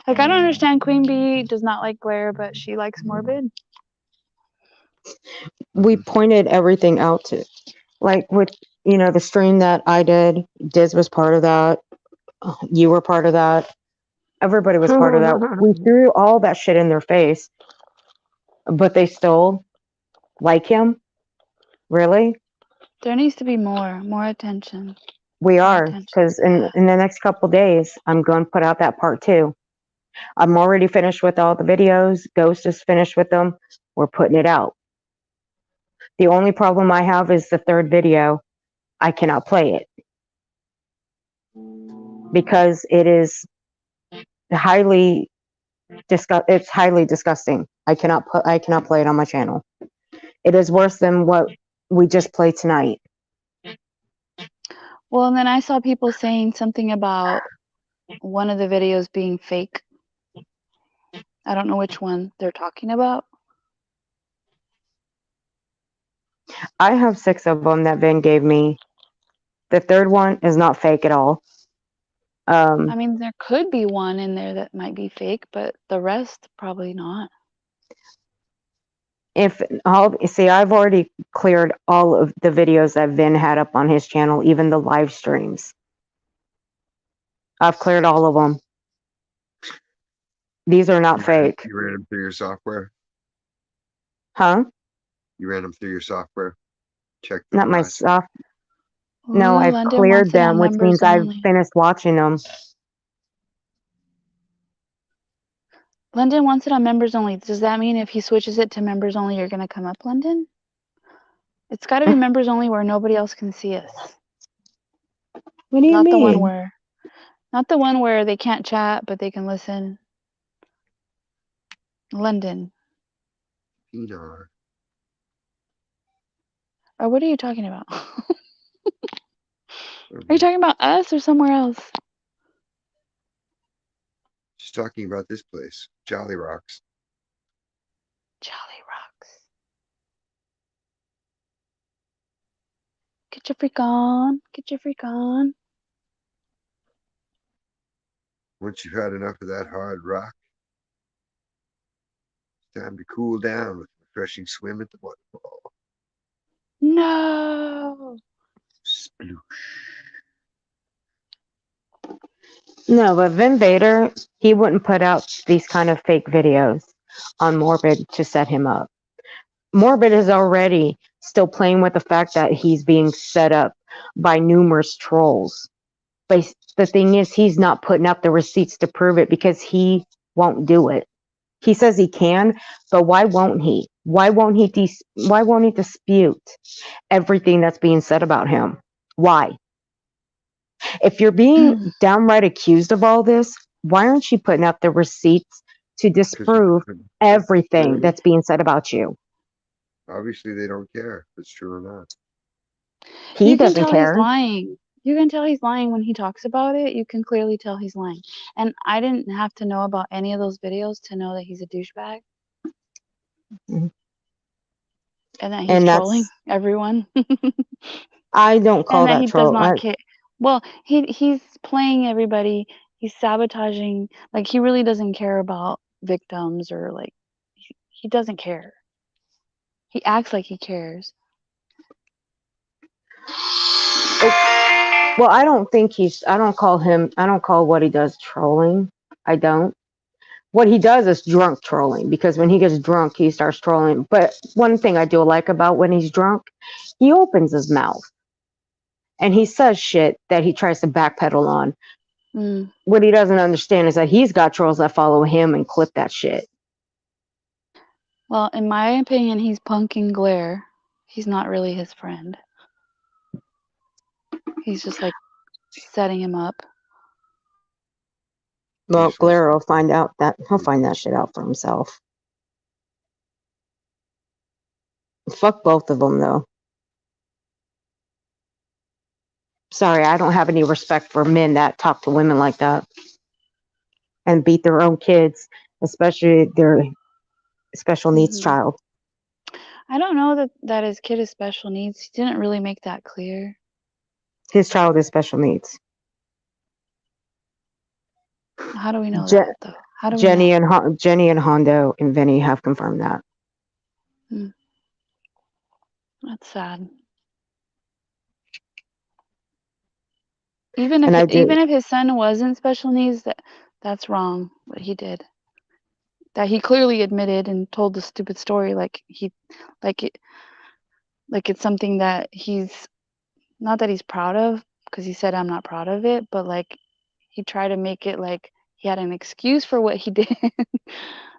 Speaker 8: Like I don't understand. Queen Bee does not like Glare, but she likes Morbid.
Speaker 9: We pointed everything out to, like with the stream that I did. Diz was part of that. You were part of that. Everybody was part of that. We threw all that shit in their face, but they still like him. Really?
Speaker 8: There needs to be more attention.
Speaker 9: We
Speaker 8: More
Speaker 9: are,
Speaker 8: attention.
Speaker 9: because in the next couple days, I'm going to put out that part 2. I'm already finished with all the videos. Ghost is finished with them. We're putting it out. The only problem I have is the 3rd video. I cannot play it because it is highly disgusting. I cannot play it on my channel. It is worse than what we just played tonight.
Speaker 8: Well, and then I saw people saying something about one of the videos being fake. I don't know which one they're talking about.
Speaker 9: I have 6 of them that Vin gave me. The 3rd one is not fake at all.
Speaker 8: I mean, there could be one in there that might be fake, but the rest probably not.
Speaker 9: I've already cleared all of the videos that Vin had up on his channel, even the live streams. I've cleared all of them. These are not fake.
Speaker 4: You ran them through your software?
Speaker 9: Huh?
Speaker 4: You ran them through your software? Check the
Speaker 9: Not my
Speaker 4: last-
Speaker 9: soft. No,
Speaker 8: Ooh,
Speaker 9: I've
Speaker 8: London
Speaker 9: cleared
Speaker 8: wants it on
Speaker 9: them, which
Speaker 8: members
Speaker 9: means I've
Speaker 8: only.
Speaker 9: finished watching them.
Speaker 8: London wants it on members only. Does that mean if he switches it to members only, you're gonna come up, London? It's got to be members only where nobody else can see us.
Speaker 9: What do you
Speaker 8: Not
Speaker 9: mean?
Speaker 8: not the one where they can't chat but they can listen. London.
Speaker 4: Pinar.
Speaker 8: Or what are you talking about? Are you talking about us or somewhere else?
Speaker 4: She's talking about this place, Jolly Rocks.
Speaker 8: Jolly Rocks. Get your freak on. Get your freak on.
Speaker 4: Once you've had enough of that hard rock, it's time to cool down with a refreshing swim at the waterfall.
Speaker 8: No.
Speaker 4: Sploosh.
Speaker 9: No, but Vin Vader, he wouldn't put out these kind of fake videos on Morbid to set him up. Morbid is already still playing with the fact that he's being set up by numerous trolls. But the thing is, he's not putting up the receipts to prove it because he won't do it. He says he can, but why won't he? Why won't he dispute everything that's being said about him? Why? If you're being downright accused of all this, why aren't you putting up the receipts to disprove everything that's being said about you?
Speaker 4: Obviously, they don't care if it's true or not.
Speaker 9: He
Speaker 8: You can
Speaker 9: doesn't
Speaker 8: tell
Speaker 9: care.
Speaker 8: he's lying. You can tell he's lying when he talks about it. You can clearly tell he's lying. And I didn't have to know about any of those videos to know that he's a douchebag
Speaker 9: Mhm.
Speaker 8: and that he's
Speaker 9: And
Speaker 8: trolling
Speaker 9: that's,
Speaker 8: everyone.
Speaker 9: I don't call
Speaker 8: And that
Speaker 9: that
Speaker 8: he does
Speaker 9: troll.
Speaker 8: not care. Well, he's playing everybody. He's sabotaging. Like, he really doesn't care about victims or like he doesn't care. He acts like he cares.
Speaker 9: Well, I don't call what he does trolling. I don't. What he does is drunk trolling, because when he gets drunk, he starts trolling. But one thing I do like about when he's drunk, he opens his mouth and he says shit that he tries to backpedal on.
Speaker 8: Mm.
Speaker 9: What he doesn't understand is that he's got trolls that follow him and clip that shit.
Speaker 8: Well, in my opinion, he's punking Glare. He's not really his friend. He's just like setting him up.
Speaker 9: Well, Glare will find that shit out for himself. Fuck both of them, though. Sorry, I don't have any respect for men that talk to women like that and beat their own kids, especially their special needs child.
Speaker 8: I don't know that his kid is special needs. He didn't really make that clear.
Speaker 9: His child is special needs.
Speaker 8: How do we know that, though? How do we
Speaker 9: Jenny
Speaker 8: know?
Speaker 9: Jenny and Hondo and Vinny have confirmed that.
Speaker 8: That's sad. Even if his son wasn't special needs, that's wrong what he did. That he clearly admitted and told the stupid story like it's something that he's not that he's proud of, because he said I'm not proud of it, but like he tried to make it like he had an excuse for what he did.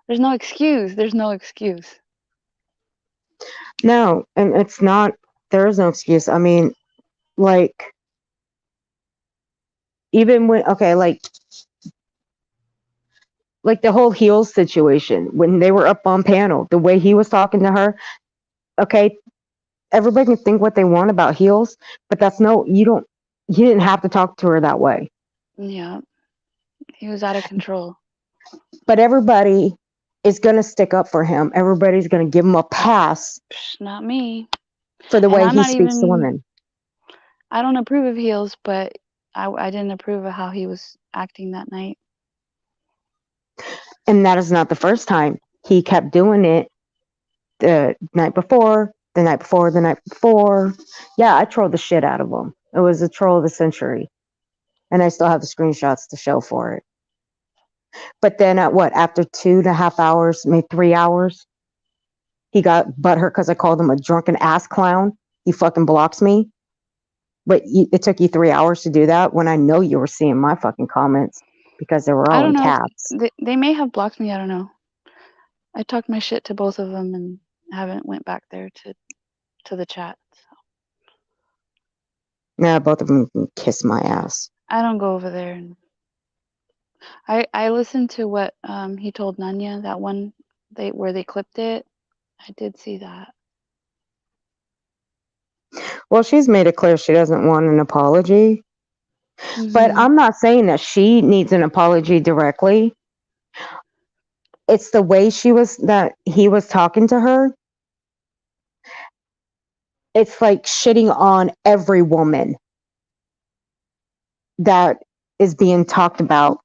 Speaker 8: There's no excuse. There's no excuse.
Speaker 9: No, and it's not. There is no excuse. I mean, like, even when like the whole Heels situation when they were up on panel, the way he was talking to her. Okay, everybody can think what they want about Heels, but you didn't have to talk to her that way.
Speaker 8: Yeah, he was out of control.
Speaker 9: But everybody is going to stick up for him. Everybody's going to give him a pass.
Speaker 8: Not me.
Speaker 9: For the way he speaks to women.
Speaker 8: I don't approve of Heels, but I didn't approve of how he was acting that night.
Speaker 9: And that is not the first time. He kept doing it the night before, the night before, the night before. Yeah, I trolled the shit out of him. It was a troll of the century. And I still have the screenshots to show for it. But then after 2.5 hours, maybe 3 hours, he got butthurt because I called him a drunken ass clown. He fucking blocks me. But it took you 3 hours to do that when I know you were seeing my fucking comments because they were all in caps.
Speaker 8: They may have blocked me. I don't know. I talked my shit to both of them and haven't went back there to the chat. So.
Speaker 9: Yeah, both of them can kiss my ass.
Speaker 8: I don't go over there. And I listened to what he told Nanya, that one where they clipped it. I did see that.
Speaker 9: Well, she's made it clear she doesn't want an apology. But I'm not saying that she needs an apology directly. It's the way that he was talking to her. It's like shitting on every woman that is being talked about.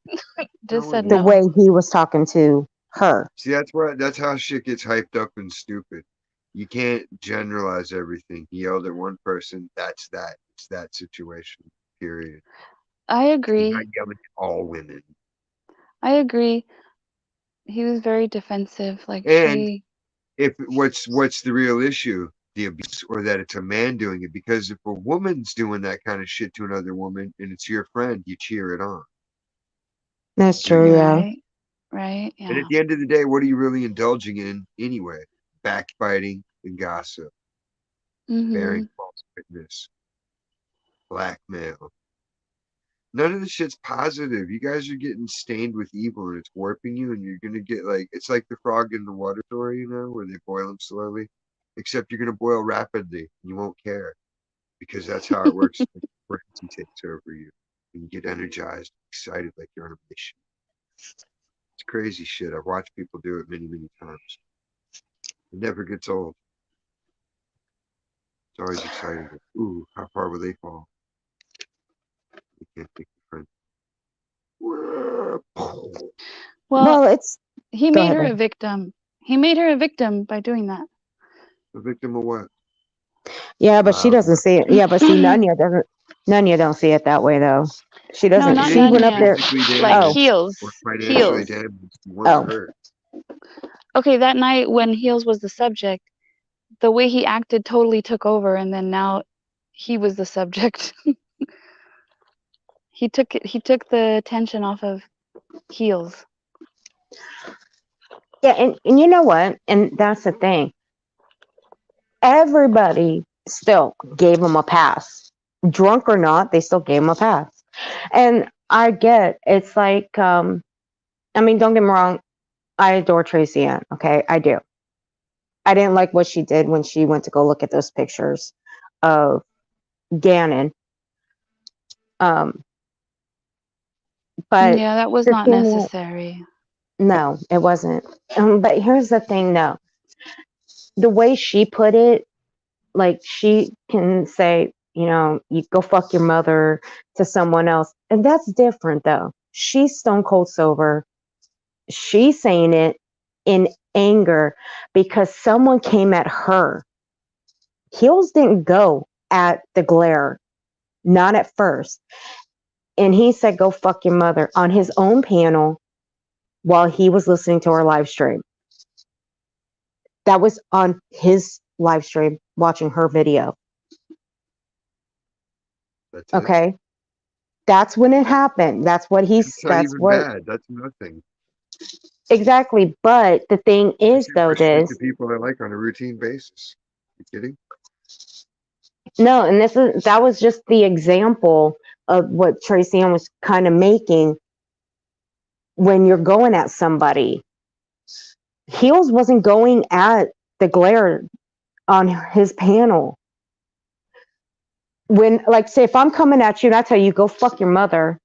Speaker 8: Just said
Speaker 9: the way he was talking to her.
Speaker 4: See, that's how shit gets hyped up and stupid. You can't generalize everything. He yelled at one person. That's that. It's that situation. Period.
Speaker 8: I agree.
Speaker 4: He's not yelling at all women.
Speaker 8: I agree. He was very defensive. Like,
Speaker 4: and if what's the real issue? the abuse or that it's a man doing it. Because if a woman's doing that kind of shit to another woman and it's your friend, you cheer it on.
Speaker 9: That's
Speaker 4: You know what I
Speaker 9: true,
Speaker 4: mean?
Speaker 9: yeah.
Speaker 8: Right. Right.
Speaker 4: And
Speaker 8: Yeah.
Speaker 4: at the end of the day, what are you really indulging in anyway? Backbiting and gossip, bearing false witness, blackmail. None of the shit's positive. You guys are getting stained with evil and it's warping you, and you're gonna get like it's like the frog in the water story, you know, where they boil them slowly. Except you're gonna boil rapidly. You won't care because that's how it works. The frequency takes over you, and you get energized, excited, like you're on a mission. It's crazy shit. I've watched people do it many, many times. It never gets old. It's always exciting. Ooh, how far will they fall? You can't take your friend.
Speaker 8: Well,
Speaker 9: it's
Speaker 8: he
Speaker 9: go
Speaker 8: made
Speaker 9: ahead,
Speaker 8: her a
Speaker 9: babe.
Speaker 8: victim. He made her a victim by doing that.
Speaker 4: A victim of what?
Speaker 9: Yeah, but she
Speaker 4: Loud.
Speaker 9: doesn't see it. Yeah, but see, Nunya doesn't. Nunya don't see it that way though. She
Speaker 8: No,
Speaker 9: doesn't.
Speaker 8: not
Speaker 4: She
Speaker 9: She
Speaker 4: didn't
Speaker 9: went
Speaker 4: get
Speaker 9: up
Speaker 8: Nunya.
Speaker 9: there.
Speaker 4: physically
Speaker 8: Like
Speaker 9: Oh,
Speaker 4: damaged
Speaker 8: Heels.
Speaker 4: or financially
Speaker 8: Heels.
Speaker 4: damaged. She wasn't
Speaker 9: oh,
Speaker 4: hurt.
Speaker 8: Okay, that night when Heels was the subject, the way he acted totally took over, and then now he was the subject. He took the attention off of Heels.
Speaker 9: yeah, and you know what? And that's the thing. Everybody still gave him a pass, drunk or not. They still gave him a pass, and I get it's like. I mean, don't get me wrong. I adore Tracy Ann. Okay, I do. I didn't like what she did when she went to go look at those pictures of Gannon. Um, but
Speaker 8: Yeah, that was
Speaker 9: the
Speaker 8: not
Speaker 9: thing is,
Speaker 8: necessary.
Speaker 9: no, it wasn't. But here's the thing, though. The way she put it, like she can say, you know, you go fuck your mother to someone else. And that's different, though. She's stone cold sober. She's saying it in anger because someone came at her. Heels didn't go at the glare, not at first. And he said, go fuck your mother on his own panel while he was listening to our live stream. That was on his live stream, watching her video.
Speaker 4: That's it.
Speaker 9: Okay. That's when it happened. That's what
Speaker 4: It's not even bad. That's nothing.
Speaker 9: exactly. But the thing
Speaker 4: I
Speaker 9: is,
Speaker 4: see
Speaker 9: though,
Speaker 4: worse shit to
Speaker 9: this
Speaker 4: people I like on a routine basis. You kidding?
Speaker 9: no, and that was just the example of what Tracy Ann was kind of making when you're going at somebody. Heels wasn't going at the glare on his panel. When, like, say, if I'm coming at you and I tell you, go fuck your mother,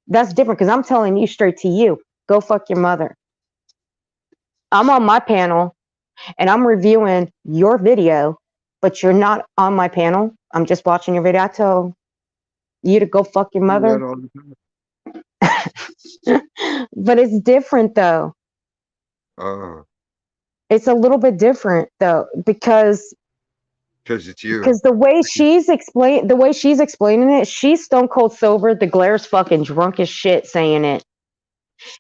Speaker 9: that's different because I'm telling you straight to you, go fuck your mother. I'm on my panel and I'm reviewing your video, but you're not on my panel. I'm just watching your video. I tell you to go fuck your
Speaker 4: Do
Speaker 9: mother.
Speaker 4: that all the time.
Speaker 9: But it's different, though. It's a little bit different, though, because
Speaker 4: it's you.
Speaker 9: Because the way she's explaining it, she's stone cold sober. The glare's fucking drunk as shit saying it.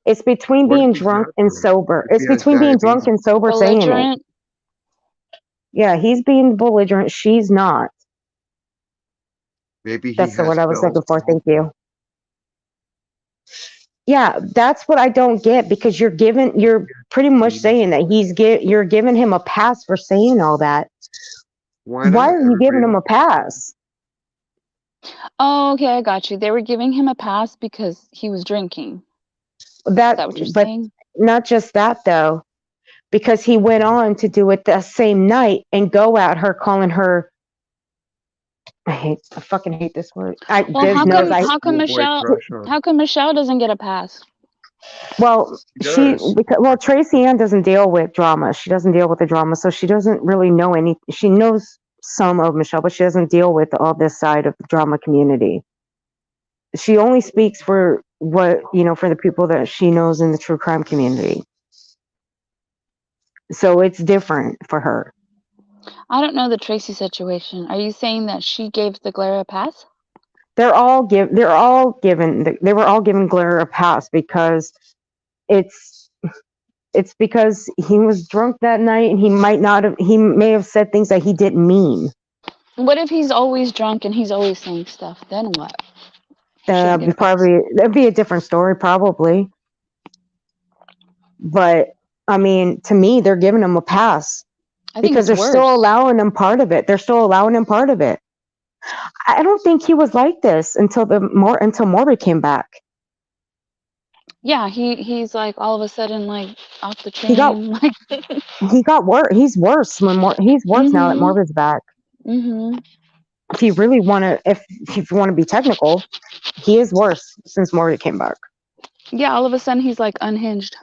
Speaker 9: It's between
Speaker 4: What if
Speaker 9: being
Speaker 4: he's
Speaker 9: drunk
Speaker 4: not,
Speaker 9: and
Speaker 4: though?
Speaker 9: sober.
Speaker 4: If
Speaker 9: It's
Speaker 4: he has
Speaker 9: between being drunk
Speaker 4: diabetes?
Speaker 9: and sober saying it.
Speaker 8: Belligerent.
Speaker 9: Yeah, he's being belligerent. She's not.
Speaker 4: Maybe he
Speaker 9: That's the
Speaker 4: has
Speaker 9: word I was
Speaker 4: Bell's
Speaker 9: looking for. Thank
Speaker 4: palsy.
Speaker 9: you. Yeah, that's what I don't get because you're pretty much saying that you're giving him a pass for saying all that.
Speaker 4: Why
Speaker 9: Why
Speaker 4: not?
Speaker 9: are you giving him a pass?
Speaker 8: Oh, okay, I got you. They were giving him a pass because he was drinking. Is
Speaker 9: That,
Speaker 8: that what you're
Speaker 9: but
Speaker 8: saying?
Speaker 9: not just that though, because he went on to do it the same night and go at her, calling her. I fucking hate this word.
Speaker 8: Well, how come
Speaker 4: Schoolboy
Speaker 8: how come Michelle doesn't get a pass?
Speaker 9: Well,
Speaker 4: does.
Speaker 9: Tracy Ann doesn't deal with drama. She doesn't deal with the drama, so she doesn't really know any. She knows some of Michelle, but she doesn't deal with all this side of the drama community. She only speaks for for the people that she knows in the true crime community. So it's different for her.
Speaker 8: I don't know the Tracy situation. Are you saying that she gave the glare a pass?
Speaker 9: They were all giving Glare a pass because it's it's because he was drunk that night and he may have said things that he didn't mean.
Speaker 8: What if he's always drunk and he's always saying stuff? Then what? Shouldn't get passed.
Speaker 9: That'd be a different story, probably. But I mean, to me, they're giving him a pass
Speaker 8: I think
Speaker 9: because
Speaker 8: it's
Speaker 9: they're still
Speaker 8: worse.
Speaker 9: allowing him part of it. They're still allowing him part of it. I don't think he was like this until Morbid came back.
Speaker 8: Yeah, he's like all of a sudden like off the
Speaker 9: He got
Speaker 8: train. Like,
Speaker 9: he got worse. He's worse he's worse now that
Speaker 8: mhm,
Speaker 9: Morbid's back.
Speaker 8: mhm.
Speaker 9: If you really want to, if you want to be technical, he is worse since Morbid came back.
Speaker 8: Yeah, all of a sudden he's like unhinged.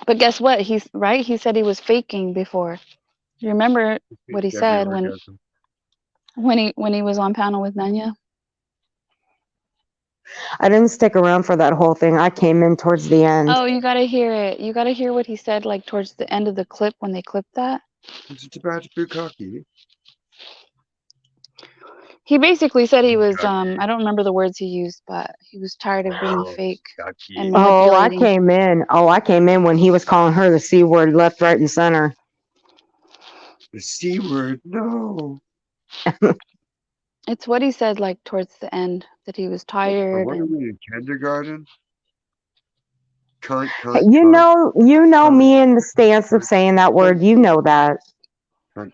Speaker 8: But guess what? He's right. He said he was faking before. You remember what he
Speaker 4: Every
Speaker 8: said
Speaker 4: orgasm.
Speaker 8: when he was on panel with Nanya?
Speaker 9: I didn't stick around for that whole thing. I came in towards the end.
Speaker 8: Oh, you gotta hear it. You gotta hear what he said like towards the end of the clip when they clipped that.
Speaker 4: It's about to be cocky.
Speaker 8: He basically said he was I don't remember the words he used, but he was tired of being
Speaker 4: Oh,
Speaker 8: fake
Speaker 4: cocky.
Speaker 8: and
Speaker 9: Oh, I
Speaker 8: manipulating.
Speaker 9: came in when he was calling her the C word left, right, and center.
Speaker 4: The C word, no.
Speaker 8: It's what he said like towards the end that he was
Speaker 4: I
Speaker 8: tired
Speaker 4: wonder
Speaker 8: and
Speaker 4: we in kindergarten. Cunt,
Speaker 9: You know
Speaker 4: cunt,
Speaker 9: me in the stance of saying that word. You know that.
Speaker 4: cunt.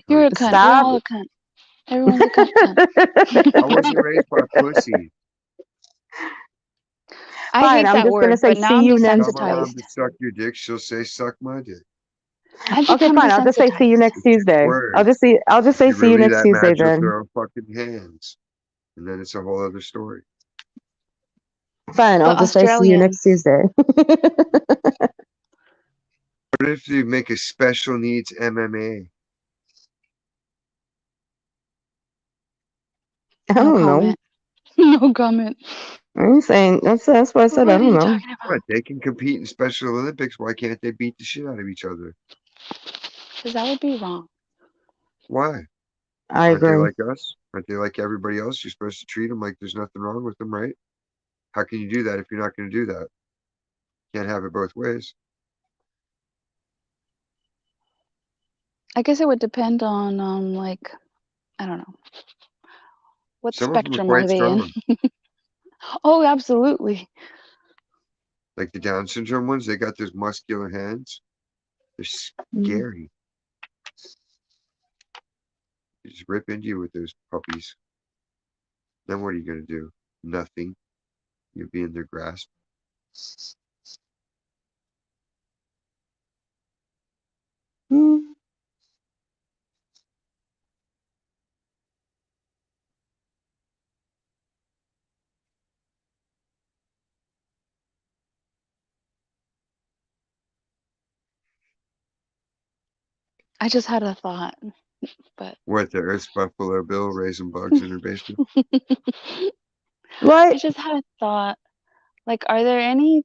Speaker 8: you're a cunt. We're
Speaker 9: Stop.
Speaker 8: all a cunt. Everyone's a cunt.
Speaker 4: I wasn't raised by pussy.
Speaker 8: I
Speaker 9: Fine,
Speaker 8: hate
Speaker 9: I'm
Speaker 8: that
Speaker 9: just gonna
Speaker 8: word,
Speaker 9: say
Speaker 8: but now
Speaker 9: see
Speaker 8: I'm
Speaker 9: you
Speaker 4: Tell
Speaker 9: next.
Speaker 4: my mom
Speaker 8: desensitized.
Speaker 4: to suck your dick, she'll say suck my dick.
Speaker 8: I've
Speaker 9: Okay,
Speaker 8: become
Speaker 9: fine. I'll just say see you
Speaker 8: desensitized.
Speaker 9: next Tuesday.
Speaker 4: Word.
Speaker 9: I'll just say
Speaker 4: You
Speaker 9: see you
Speaker 4: really
Speaker 9: next
Speaker 4: that
Speaker 9: Tuesday
Speaker 4: mad, you'll
Speaker 9: then.
Speaker 4: throw fucking hands. And then it's a whole other story.
Speaker 9: Fine, I'll
Speaker 8: The
Speaker 9: just say see you next
Speaker 8: Australians.
Speaker 9: Tuesday.
Speaker 4: What if you make a special needs MMA?
Speaker 9: I
Speaker 8: No
Speaker 9: don't know.
Speaker 8: comment. No comment.
Speaker 9: I'm saying that's what I said. I
Speaker 8: What are
Speaker 9: don't
Speaker 8: you
Speaker 9: know.
Speaker 8: talking about?
Speaker 4: What? They can compete in Special Olympics. Why can't they beat the shit out of each other?
Speaker 8: Because that would be wrong.
Speaker 4: Why?
Speaker 9: I
Speaker 4: Aren't they
Speaker 9: agree.
Speaker 4: like us? Aren't they like everybody else? You're supposed to treat them like there's nothing wrong with them, right? How can you do that if you're not going to do that? Can't have it both ways.
Speaker 8: I guess it would depend on like I don't know. What
Speaker 4: Some of them are
Speaker 8: spectrum are
Speaker 4: quite
Speaker 8: they in?
Speaker 4: strong.
Speaker 8: Oh, absolutely.
Speaker 4: Like the Down syndrome ones, they got those muscular hands. They're scary. They just rip into you with those puppies. Then what are you going to do? Nothing. You'll be in their grasp.
Speaker 9: Mm.
Speaker 8: I just had a thought, but
Speaker 4: What, the Earth's Buffalo Bill raising bugs in her basement?
Speaker 8: I
Speaker 9: What?
Speaker 8: just had a thought. Like, are there any?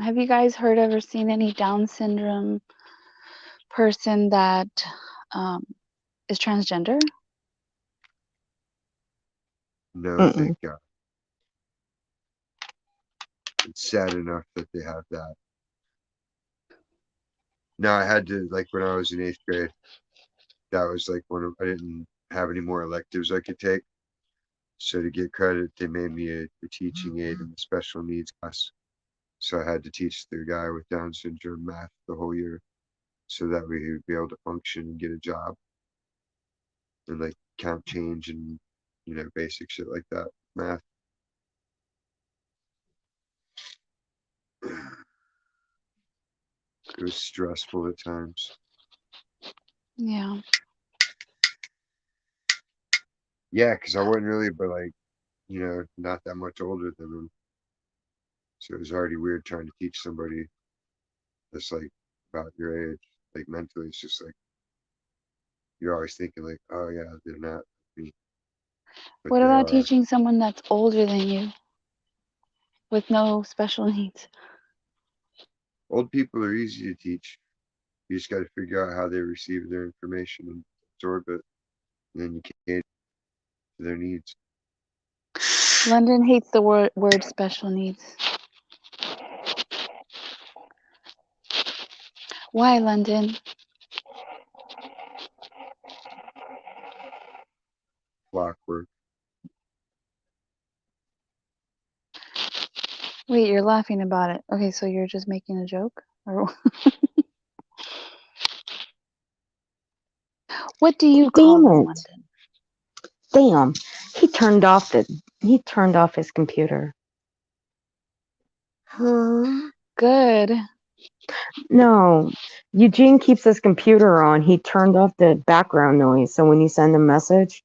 Speaker 8: Have you guys heard of or seen any Down syndrome person that is transgender?
Speaker 4: No,
Speaker 9: Mm-mm.
Speaker 4: thank God. It's sad enough that they have that. No, I had to, like, when I was in 8th grade, that was like I didn't have any more electives I could take. So to get credit, they made me a teaching aide in the special needs class. So I had to teach the guy with Down syndrome math the whole year so that way he would be able to function and get a job and like count change and, basic shit like that. Math. It was stressful at times.
Speaker 8: Yeah.
Speaker 4: Yeah, because I wasn't really, but like, not that much older than him. So it was already weird trying to teach somebody that's like about your age. Like mentally, it's just like you're always thinking like, oh yeah, they're not me, but
Speaker 8: What
Speaker 4: they
Speaker 8: about
Speaker 4: are.
Speaker 8: teaching someone that's older than you with no special needs?
Speaker 4: Old people are easy to teach. You just got to figure out how they receive their information and absorb it, and then you cater to their needs.
Speaker 8: London hates the word special needs. Why, London?
Speaker 4: Clockwork.
Speaker 8: Wait, you're laughing about it. Okay, so you're just making a joke? Or what do you call
Speaker 9: Damn
Speaker 8: them,
Speaker 9: it.
Speaker 8: London?
Speaker 9: Damn. He turned off his computer.
Speaker 4: Huh?
Speaker 8: Good.
Speaker 9: No. Eugene keeps his computer on. He turned off the background noise. So when you send a message,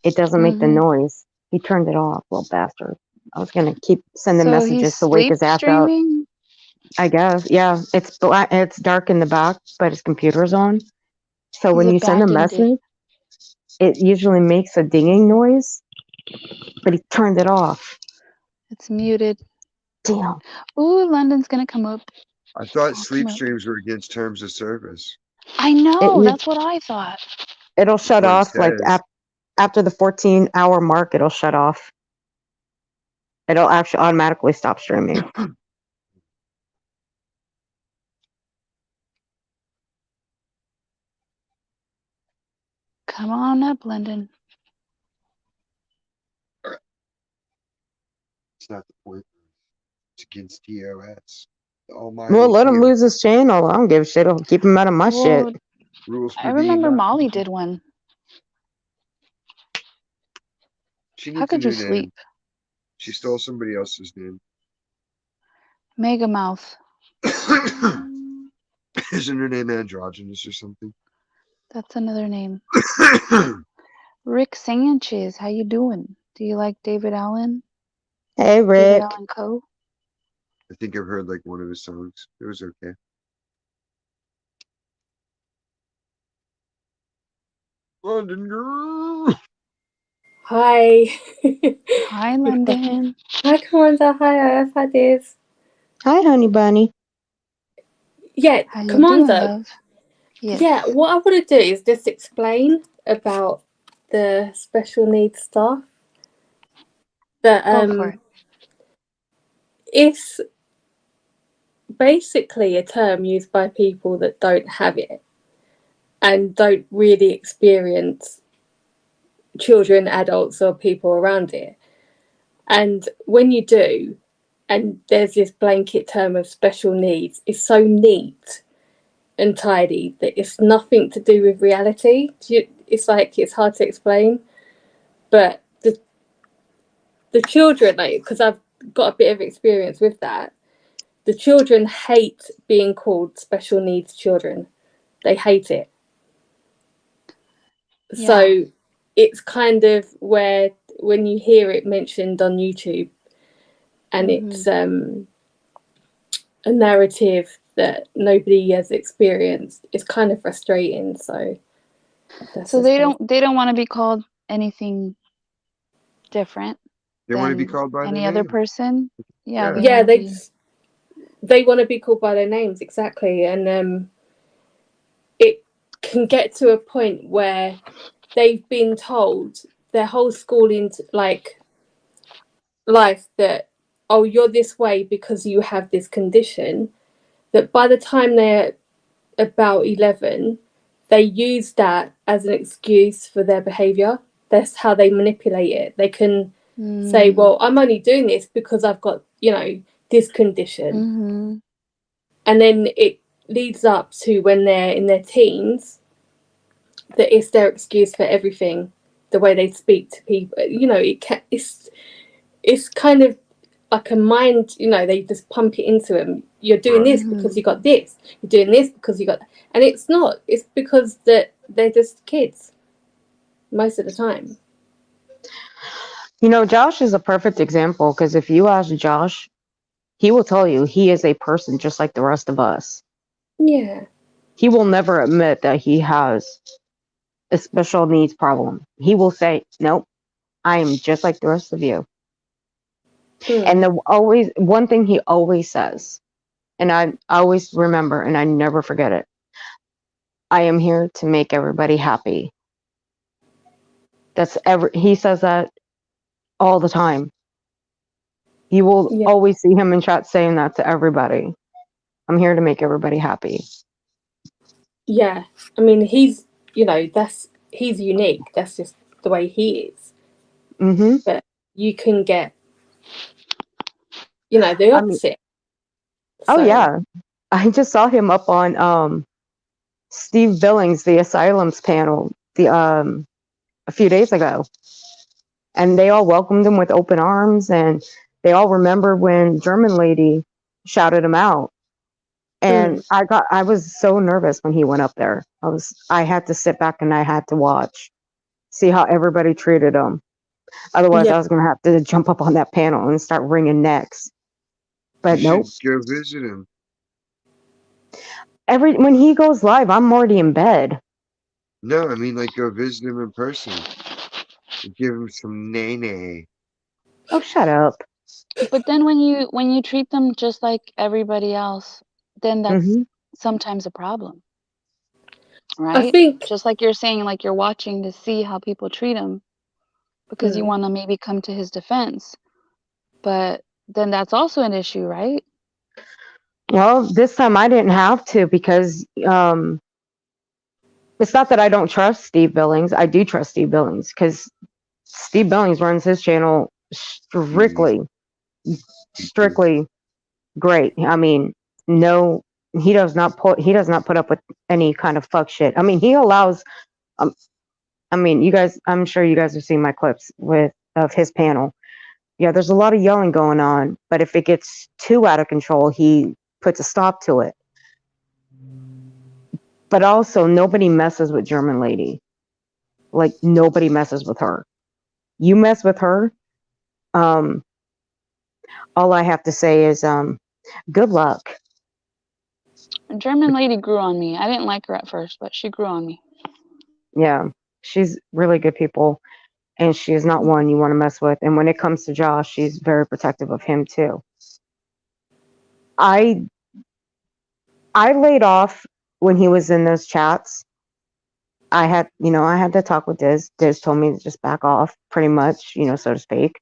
Speaker 9: it doesn't make the
Speaker 8: Mhm.
Speaker 9: noise. He turned it off, little bastard. I was gonna keep sending
Speaker 8: So he's
Speaker 9: messages to wake his
Speaker 8: sleep
Speaker 9: ass out.
Speaker 8: streaming?
Speaker 9: I guess. Yeah. It's black. It's dark in the back, but his computer's on. So
Speaker 8: He's
Speaker 9: when you send a
Speaker 8: abandoned it.
Speaker 9: message, it usually makes a dinging noise, but he turned it off.
Speaker 8: It's muted.
Speaker 9: Damn.
Speaker 8: Ooh, London's gonna come up.
Speaker 4: I thought
Speaker 8: I'll
Speaker 4: sleep
Speaker 8: come up.
Speaker 4: streams were against terms of service.
Speaker 8: I know,
Speaker 9: It,
Speaker 8: that's what I thought.
Speaker 9: it'll shut
Speaker 4: What it
Speaker 9: off like
Speaker 4: says.
Speaker 9: after the 14-hour mark. It'll shut off. It'll actually automatically stop streaming.
Speaker 8: Come on up, London.
Speaker 4: It's not the point. It's against TOS. The almighty
Speaker 9: Well, let him
Speaker 4: TOS
Speaker 9: lose his channel. I don't give a shit. I'll keep him out of my
Speaker 8: Well,
Speaker 9: shit.
Speaker 4: rules
Speaker 8: I
Speaker 4: for thee,
Speaker 8: remember
Speaker 4: not
Speaker 8: Molly
Speaker 4: me.
Speaker 8: did one.
Speaker 4: She
Speaker 8: How
Speaker 4: needs a
Speaker 8: could you
Speaker 4: new name.
Speaker 8: sleep?
Speaker 4: She stole somebody else's name.
Speaker 8: Mega Mouth.
Speaker 4: Isn't her name androgynous or something?
Speaker 8: That's another name. Rick Sanchez, how you doing? Do you like David Allen?
Speaker 9: Hey,
Speaker 8: David
Speaker 9: Rick.
Speaker 8: Allen Co.
Speaker 4: I think I've heard like one of his songs. It was okay. London girl.
Speaker 10: Hi.
Speaker 8: Hi, London.
Speaker 10: Hi, Commander. Hi, Fadis.
Speaker 9: Hi, honey bunny.
Speaker 10: Yeah,
Speaker 8: How you doing,
Speaker 10: Commander.
Speaker 8: love? Yes.
Speaker 10: Yeah, what I want to do is just explain about the special needs stuff. That
Speaker 8: Go for it.
Speaker 10: it's basically a term used by people that don't have it and don't really experience children, adults, or people around it. And when you do, and there's this blanket term of special needs, it's so neat and tidy that it's nothing to do with reality. It's like it's hard to explain, but the children, like, because I've got a bit of experience with that, the children hate being called special needs children. They hate it.
Speaker 8: Yeah.
Speaker 10: So it's kind of where when you hear it mentioned on YouTube and it's a narrative that nobody has experienced, it's kind of frustrating. So
Speaker 8: they don't want to be called anything different.
Speaker 4: They want to be
Speaker 8: than
Speaker 4: called by
Speaker 8: any
Speaker 4: their
Speaker 8: other
Speaker 4: name.
Speaker 8: person. Yeah.
Speaker 10: Yeah,
Speaker 8: wanna be-
Speaker 10: they want to be called by their names, exactly. And it can get to a point where they've been told their whole schooling like life that, oh, you're this way because you have this condition, that by the time they're about 11, they use that as an excuse for their behavior. That's how they manipulate it. They can say, well, I'm only doing this because I've got, this condition. And then it leads up to when they're in their teens, that it's their excuse for everything, the way they speak to people. It's kind of like a mind, they just pump it into them. You're doing this because you got this. You're doing this because you got, and it's not. It's because that they're just kids most of the time.
Speaker 9: Josh is a perfect example because if you ask Josh, he will tell you he is a person just like the rest of us.
Speaker 10: Yeah.
Speaker 9: He will never admit that he has a special needs problem. He will say, nope, I am just like the rest of you. And one thing he always says, and I always remember and I never forget it, I am here to make everybody happy. He says that all the time. You will always see him in chat saying that to everybody. I'm here to make everybody happy.
Speaker 10: Yeah, I mean, he's he's unique. That's just the way he is.
Speaker 9: Mm-hmm.
Speaker 10: But you can get the
Speaker 9: I mean,
Speaker 10: opposite.
Speaker 9: oh
Speaker 10: So
Speaker 9: yeah, I just saw him up on Steve Billings, the Asylums panel, a few days ago, and they all welcomed him with open arms, and they all remember when German lady shouted him out. And I was so nervous when he went up there. I had to sit back and I had to watch, see how everybody treated him. Otherwise,
Speaker 10: yeah,
Speaker 9: I was gonna have to jump up on that panel and start wringing necks.
Speaker 4: You
Speaker 9: But nope.
Speaker 4: should go visit him.
Speaker 9: When he goes live, I'm already in bed.
Speaker 4: No, I mean like go visit him in person. And give him some nay.
Speaker 9: Oh, shut up.
Speaker 8: But then when you treat them just like everybody else, then that's
Speaker 9: Hmm.
Speaker 8: sometimes a problem,
Speaker 10: I
Speaker 8: right?
Speaker 10: think
Speaker 8: Just like you're saying, like you're watching to see how people treat him because you
Speaker 10: mm,
Speaker 8: want to maybe come to his defense. But then that's also an issue, right?
Speaker 9: Well, this time I didn't have to because it's not that I don't trust Steve Billings. I do trust Steve Billings because Steve Billings runs his channel strictly, strictly great. I mean, no, he does not put up with any kind of fuck shit. I mean, he allows. Um, I mean, you guys. I'm sure you guys have seen my clips of his panel. Yeah, there's a lot of yelling going on, but if it gets too out of control, he puts a stop to it. But also, nobody messes with German lady. Like nobody messes with her. You mess with her, all I have to say is good luck.
Speaker 8: A German lady grew on me. I didn't like her at first, but she grew on me.
Speaker 9: Yeah, she's really good people, and she is not one you want to mess with. And when it comes to Josh, she's very protective of him too. I laid off when he was in those chats. I had to talk with Diz. Diz told me to just back off, pretty much, so to speak.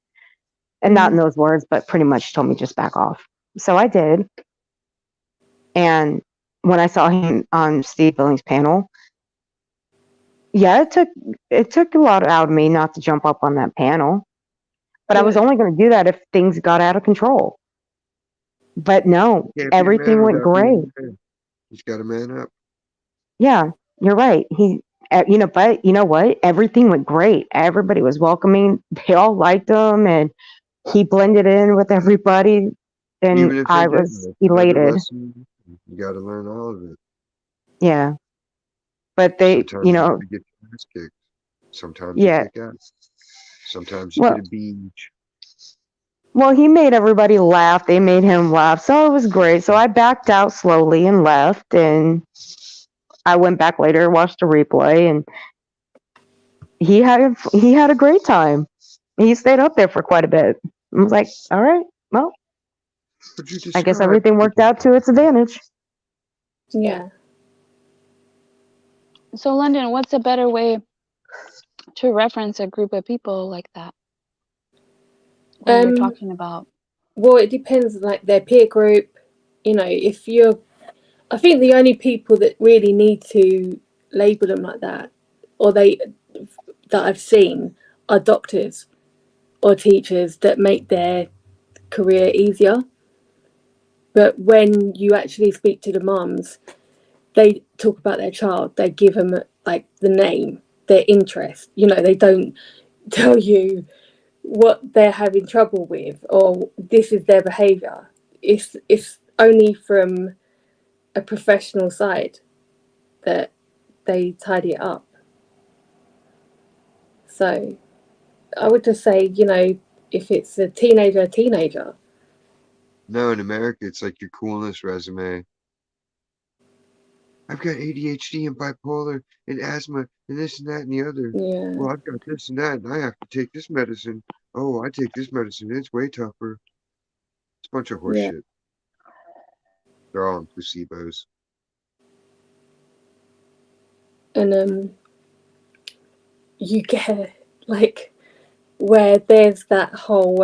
Speaker 9: And not in those words, but pretty much told me just back off. So I did. And when I saw him on Steve Billings' panel, yeah, it took a lot out of me not to jump up on that panel. But I was
Speaker 10: yeah,
Speaker 9: only going to do that if things got out of control. But no,
Speaker 4: Can't be a
Speaker 9: everything
Speaker 4: man
Speaker 9: went
Speaker 4: without being
Speaker 9: great.
Speaker 4: a man. He's got to man up.
Speaker 9: Yeah, you're right. But you know what? Everything went great. Everybody was welcoming. They all liked him, and he blended in with everybody. And
Speaker 4: Even if they
Speaker 9: I
Speaker 4: didn't,
Speaker 9: was
Speaker 4: it's another
Speaker 9: elated.
Speaker 4: lesson. You got to learn all of it.
Speaker 9: Yeah, but
Speaker 4: Sometimes you got to get your ass kicked. Sometimes you
Speaker 9: yeah.
Speaker 4: kick ass. Sometimes you
Speaker 9: Well,
Speaker 4: get a beach.
Speaker 9: well, he made everybody laugh. They made him laugh, so it was great. So I backed out slowly and left, and I went back later, watched the replay, and he had a great time. He stayed up there for quite a bit. I was like, all right, well,
Speaker 4: Would you
Speaker 9: I guess
Speaker 4: describe?
Speaker 9: everything worked out to its advantage.
Speaker 10: yeah.
Speaker 8: So, London, what's a better way to reference a group of people like that when you're talking about?
Speaker 10: Well, it depends, like their peer group. If you're, I think the only people that really need to label them like that, or that I've seen, are doctors or teachers that make their career easier. But when you actually speak to the mums, they talk about their child. They give them like the name, their interest. They don't tell you what they're having trouble with or this is their behavior. It's only from a professional side that they tidy it up. So I would just say, if it's a teenager.
Speaker 4: No, in America, it's like your coolness resume. I've got ADHD and bipolar and asthma and this and that and the other.
Speaker 10: Yeah.
Speaker 4: Well, I've got this and that, and I have to take this medicine. Oh, I take this medicine. It's way tougher. It's a bunch of horse
Speaker 10: Yeah.
Speaker 4: shit. They're all on placebos.
Speaker 10: And you get like where there's that whole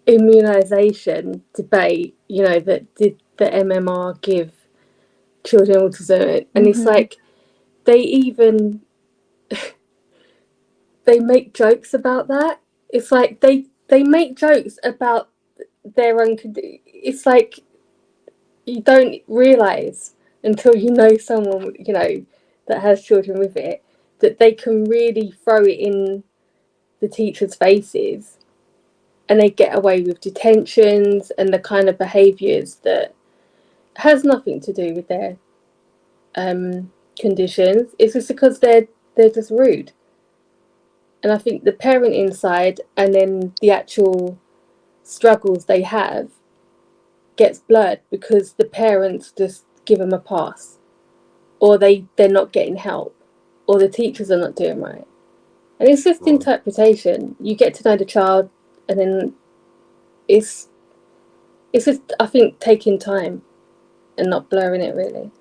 Speaker 10: immunization debate, that did the MMR give children with autism, and it's
Speaker 8: Mhm.
Speaker 10: like they even they make jokes about that. It's like they make jokes about their own. It's like you don't realize until you know someone, you know, that has children with it, that they can really throw it in the teachers' faces, and they get away with detentions and the kind of behaviours that has nothing to do with their conditions. It's just because they're just rude. And I think the parenting side and then the actual struggles they have gets blurred because the parents just give them a pass, or they're not getting help, or the teachers are not doing right. And it's just
Speaker 4: Right.
Speaker 10: interpretation. You get to know the child, and then it's just, I think, taking time and not blurring it really.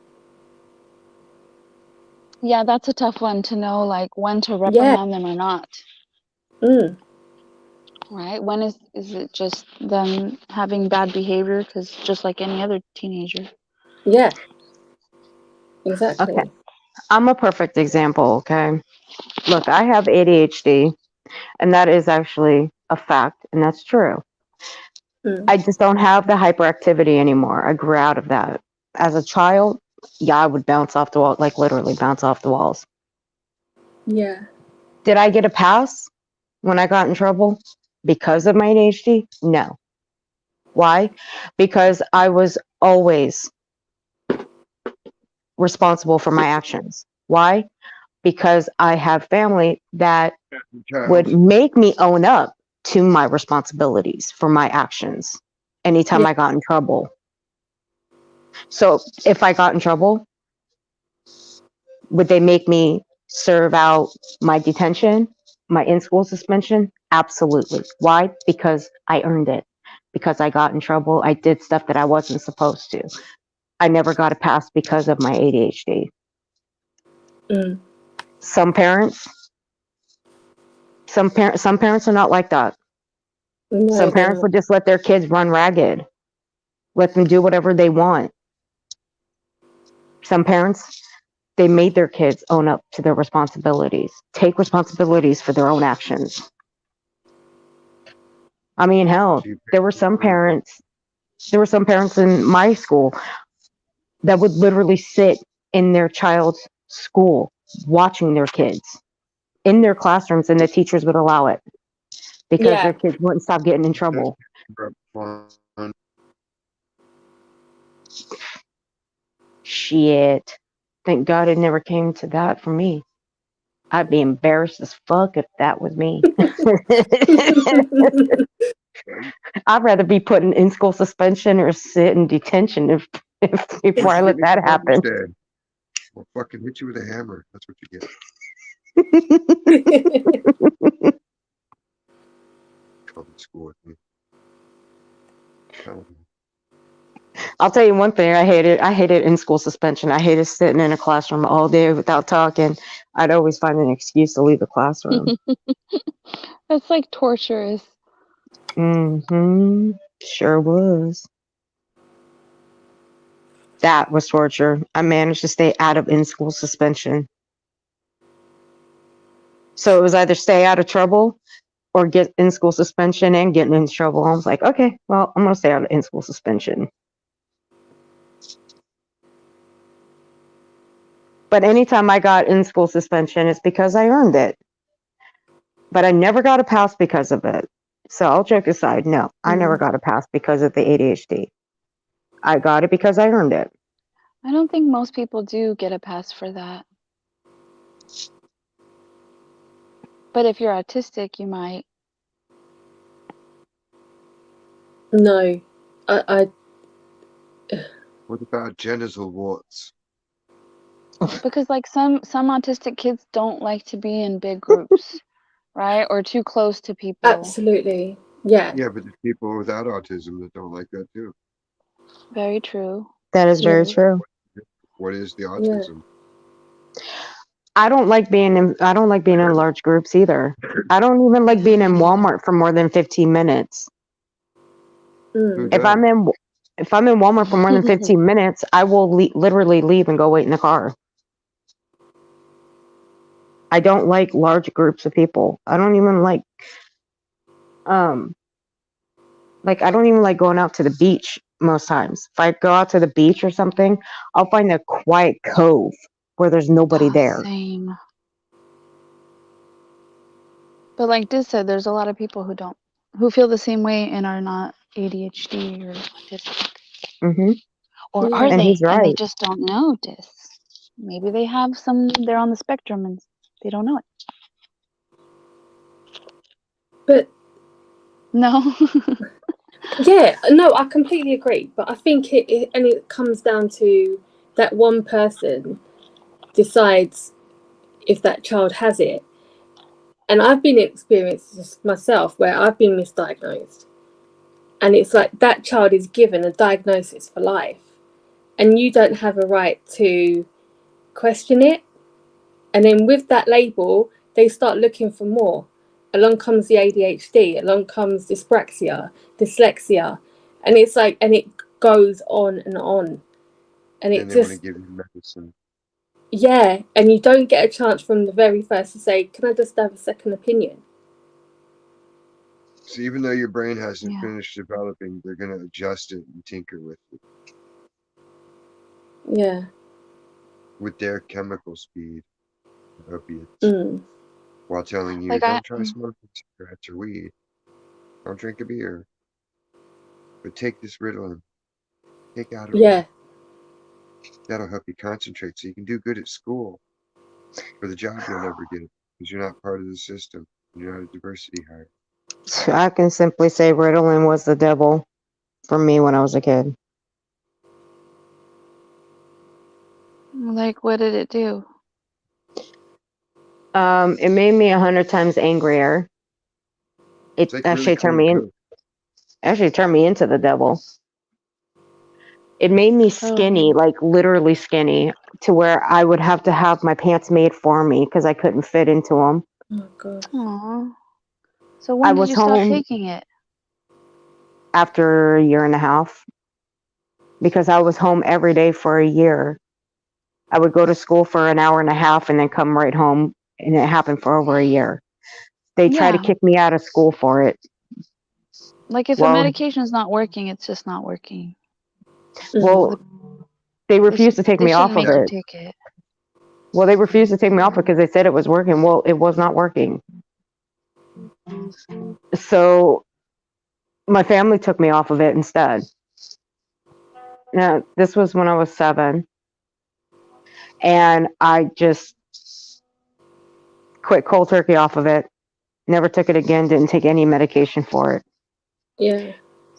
Speaker 8: Yeah, that's a tough one to know, like when to
Speaker 10: Yeah.
Speaker 8: reprimand them or not,
Speaker 10: Mm.
Speaker 8: right? When is it just them having bad behavior? Because just like any other teenager.
Speaker 10: Yeah. Exactly.
Speaker 9: Okay. I'm a perfect example, okay? Look, I have ADHD, and that is actually a fact, and that's true.
Speaker 10: Mm.
Speaker 9: I just don't have the hyperactivity anymore. I grew out of that. As a child, yeah, I would bounce off the wall, like literally bounce off the walls.
Speaker 10: Yeah.
Speaker 9: Did I get a pass when I got in trouble because of my ADHD? No. Why? Because I was always responsible for my actions. Why? Because I have family that would
Speaker 4: Child.
Speaker 9: make me own up to my responsibilities for my actions anytime
Speaker 10: Yeah.
Speaker 9: I got in trouble. So if I got in trouble, would they make me serve out my detention, my in-school suspension? Absolutely. Why? Because I earned it. Because I got in trouble, I did stuff that I wasn't supposed to. I never got a pass because of my ADHD.
Speaker 10: Mm.
Speaker 9: Some parents are not like that.
Speaker 10: No,
Speaker 9: Some
Speaker 10: they're
Speaker 9: parents
Speaker 10: not.
Speaker 9: would just let their kids run ragged, let them do whatever they want. Some parents, they made their kids own up to their responsibilities, take responsibilities for their own actions. I mean, hell, there were some parents in my school that would literally sit in their child's school watching their kids in their classrooms, and the teachers would allow it because their
Speaker 10: Yeah.
Speaker 9: kids wouldn't stop getting in trouble.
Speaker 4: Fun.
Speaker 9: Shit. Thank God it never came to that for me. I'd be embarrassed as fuck if that was me. I'd rather be put in school suspension or sit in detention if before I let that happen.
Speaker 4: Instead, we'll fucking hit you with a hammer. That's what you get. Come to school with me.
Speaker 9: I'll tell you one thing, I hated in school suspension. I hated sitting in a classroom all day without talking. I'd always find an excuse to leave the classroom.
Speaker 8: That's like torturous.
Speaker 9: Mm-hmm. Sure was. That was torture. I managed to stay out of in-school suspension. So it was either stay out of trouble or get in-school suspension and getting in trouble. I was like, okay, well, I'm going to stay out of in-school suspension. But anytime I got in-school suspension, it's because I earned it. But I never got a pass because of it. So all joke aside, no, I never got a pass because of the ADHD. I got it because I earned it.
Speaker 8: I don't think most people do get a pass for that. But if you're autistic, you might.
Speaker 10: No. I
Speaker 4: What about genital warts?
Speaker 8: Because like some autistic kids don't like to be in big groups, right? Or too close to people.
Speaker 10: absolutely. Yeah.
Speaker 4: Yeah, but there's people without autism that don't like that too.
Speaker 8: Very true.
Speaker 9: That is very true.
Speaker 4: What is the autism?
Speaker 9: I don't like being in large groups either. I don't even like being in Walmart for more than 15 minutes.
Speaker 4: Who
Speaker 9: If
Speaker 4: does?
Speaker 9: If I'm in Walmart for more than 15 minutes, I will literally leave and go wait in the car. I don't like large groups of people. I don't even like I don't even like going out to the beach most times. If I go out to the beach or something, I'll find a quiet cove where there's nobody there.
Speaker 8: Same. But like Diz said, there's a lot of people who feel the same way and are not ADHD or autistic.
Speaker 9: Hmm
Speaker 8: Or
Speaker 10: Yeah.
Speaker 8: are
Speaker 9: And
Speaker 8: they?
Speaker 9: he's
Speaker 8: And they
Speaker 9: right.
Speaker 8: just don't know Diz. Maybe they have they're on the spectrum and they don't know it.
Speaker 10: But
Speaker 8: No.
Speaker 10: yeah, no, I completely agree. But I think it comes down to that one person decides if that child has it. And I've been experienced this myself where I've been misdiagnosed. And it's like that child is given a diagnosis for life. And you don't have a right to question it. And then with that label, they start looking for more. Along comes the ADHD, along comes dyspraxia, dyslexia. And it's like, and it goes on and on. And it
Speaker 4: And they want to
Speaker 10: just,
Speaker 4: give you medicine.
Speaker 10: yeah. And you don't get a chance from the very first to say, can I just have a second opinion?
Speaker 4: So even though your brain hasn't
Speaker 8: Yeah.
Speaker 4: finished developing, they're going to adjust it and tinker with it
Speaker 10: Yeah.
Speaker 4: with their chemical speed, opiates,
Speaker 10: Mm.
Speaker 4: while telling you,
Speaker 8: Like I
Speaker 4: don't try smoking cigarettes or weed, don't drink a beer, but take this Ritalin, take Adderall.
Speaker 10: Yeah.
Speaker 4: That'll help you concentrate so you can do good at school. For the job, you'll never get it because you're not part of the system. You're not a diversity hire.
Speaker 9: I can simply say Ritalin was the devil for me when I was a kid.
Speaker 8: like what did it do?
Speaker 9: It made me 100 times angrier. It
Speaker 4: It's like really cool.
Speaker 9: actually turned me into the devil. It made me skinny, like literally skinny, to where I would have to have my pants made for me because I couldn't fit into them.
Speaker 10: Oh, God.
Speaker 8: Aww. So
Speaker 9: I
Speaker 8: when did
Speaker 9: was
Speaker 8: you stop
Speaker 9: home
Speaker 8: taking it?
Speaker 9: after a year and a half because I was home every day for a year. I would go to school for an hour and a half and then come right home, and it happened for over a year. They tried to
Speaker 8: Yeah.
Speaker 9: kick me out of school for it.
Speaker 8: Like if a
Speaker 9: Well,
Speaker 8: medication's not working, it's just not working.
Speaker 9: well, they refused to take
Speaker 8: They
Speaker 9: me
Speaker 8: shouldn't
Speaker 9: off of
Speaker 8: make you
Speaker 9: it.
Speaker 8: take it.
Speaker 9: Well, they refused to take me off because they said it was working. Well, it was not working. So my family took me off of it instead. Now, this was when I was 7. And I just quit cold turkey off of it. Never took it again. Didn't take any medication for it.
Speaker 10: Yeah.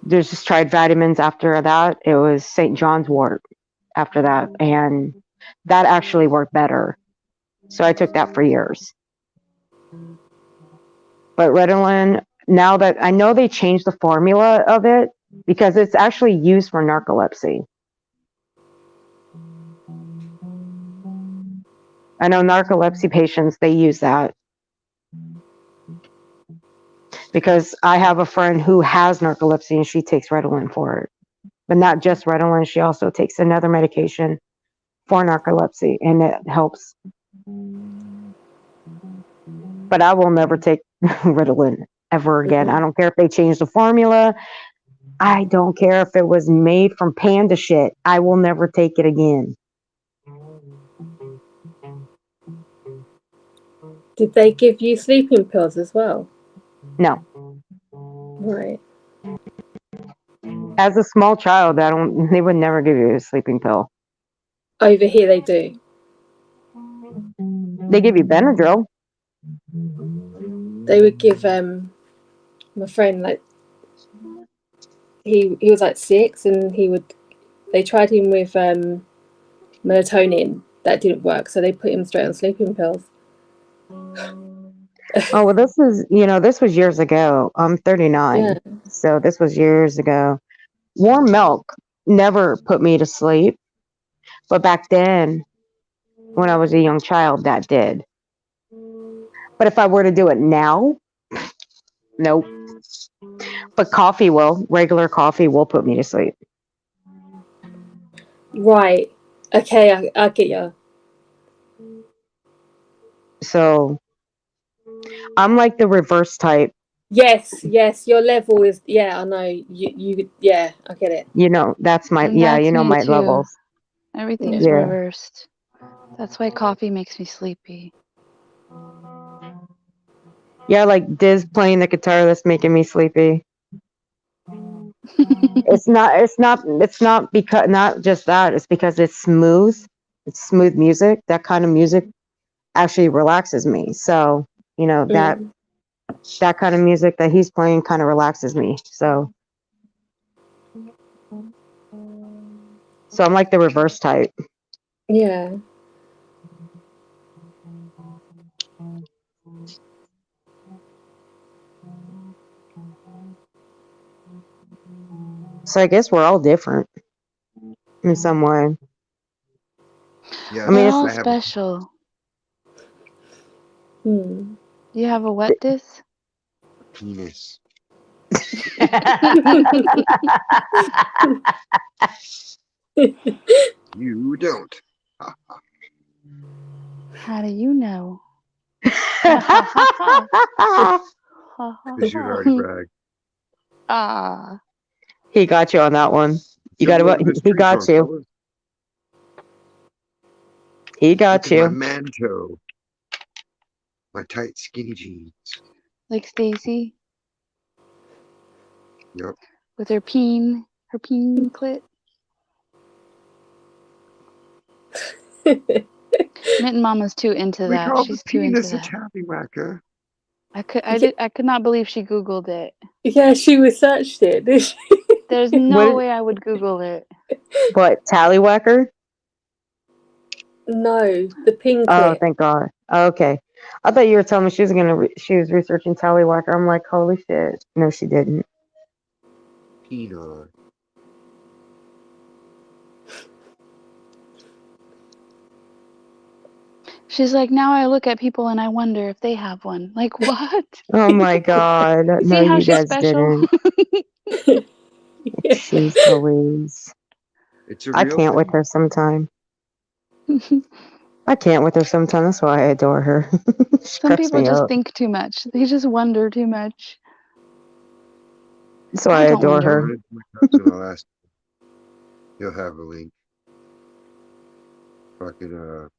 Speaker 9: Just tried vitamins after that. It was St. John's wort after that. And that actually worked better. So I took that for years. But Ritalin, now that I know they changed the formula of it because it's actually used for narcolepsy. I know narcolepsy patients, they use that. Because I have a friend who has narcolepsy and she takes Ritalin for it. But not just Ritalin, she also takes another medication for narcolepsy and it helps. But I will never take Ritalin ever again. I don't care if they change the formula. I don't care if it was made from panda shit. I will never take it again.
Speaker 10: Did they give you sleeping pills as well?
Speaker 9: No.
Speaker 10: Right.
Speaker 9: As a small child, they would never give you a sleeping pill.
Speaker 10: Over here they do.
Speaker 9: They give you Benadryl.
Speaker 10: They would give my friend, like, he was like 6 and they tried him with melatonin. That didn't work, so they put him straight on sleeping pills.
Speaker 9: Oh, well, this was years ago. I'm 39.
Speaker 10: Yeah.
Speaker 9: So this was years ago. Warm milk never put me to sleep. But back then, when I was a young child, that did. But if I were to do it now, nope. But regular coffee will put me to sleep.
Speaker 10: Right. Okay, I get you.
Speaker 9: So I'm like the reverse type.
Speaker 10: Yes, your level is, yeah, I know. Yeah, I get it.
Speaker 9: You know, that's my,
Speaker 8: And
Speaker 9: yeah,
Speaker 8: that's
Speaker 9: you know,
Speaker 8: me
Speaker 9: my
Speaker 8: too.
Speaker 9: levels.
Speaker 8: Everything's
Speaker 9: Yeah.
Speaker 8: reversed. That's why coffee makes me sleepy.
Speaker 9: Yeah, like Diz playing the guitar, that's making me sleepy. It's not because, not just that, it's because it's smooth music. That kind of music actually relaxes me. So, you know, that kind of music that he's playing kind of relaxes me. So I'm like the reverse type.
Speaker 10: Yeah.
Speaker 9: So I guess we're all different in some way.
Speaker 4: Yeah,
Speaker 9: I mean,
Speaker 8: We're
Speaker 9: it's,
Speaker 8: all
Speaker 4: I have a
Speaker 8: special.
Speaker 10: Hmm.
Speaker 8: You have a what, Dis?
Speaker 4: penis. You don't.
Speaker 8: How do you know?
Speaker 4: Because you'd already bragged.
Speaker 8: Ah.
Speaker 9: He got you on that one. You got
Speaker 4: Civil
Speaker 9: what? He
Speaker 4: industry
Speaker 9: got
Speaker 4: punk,
Speaker 9: you.
Speaker 4: fellas.
Speaker 9: He
Speaker 4: Look
Speaker 9: got
Speaker 4: at my
Speaker 9: you.
Speaker 4: manto. My tight skinny jeans.
Speaker 8: Like Stacy
Speaker 4: Yep.
Speaker 8: with her peen clit. Mitten Mama's too into
Speaker 4: We
Speaker 8: that.
Speaker 4: call the
Speaker 8: She's too into
Speaker 4: penis a
Speaker 8: that.
Speaker 4: tattywhacker.
Speaker 8: I could not believe she Googled it.
Speaker 10: Yeah, she researched it, didn't she?
Speaker 8: There's
Speaker 9: What
Speaker 8: no
Speaker 9: is-
Speaker 8: way I would Google it.
Speaker 9: What, tallywhacker?
Speaker 10: No, the pin
Speaker 9: Oh,
Speaker 10: clip.
Speaker 9: thank God. Okay. I thought you were telling me she was she was researching tallywhacker. I'm like, holy shit. No, she didn't.
Speaker 4: Peanut.
Speaker 8: She's like, now I look at people and I wonder if they have one. Like, what?
Speaker 9: Oh my God.
Speaker 8: You
Speaker 9: No,
Speaker 8: see how
Speaker 9: you
Speaker 8: she's
Speaker 9: guys
Speaker 8: special?
Speaker 9: didn't. Jeez Louise.
Speaker 4: It's a
Speaker 9: I
Speaker 4: real
Speaker 9: can't with
Speaker 4: thing.
Speaker 9: her sometime. I can't with her sometime. That's why I adore her. She
Speaker 8: Some
Speaker 9: cracks
Speaker 8: people
Speaker 9: me
Speaker 8: just
Speaker 9: up.
Speaker 8: think too much. They just wonder too much.
Speaker 9: That's why I
Speaker 8: I don't
Speaker 9: adore
Speaker 8: wonder.
Speaker 9: her.
Speaker 4: Run into my cousin, I'll ask him. He'll have a link. Fucking,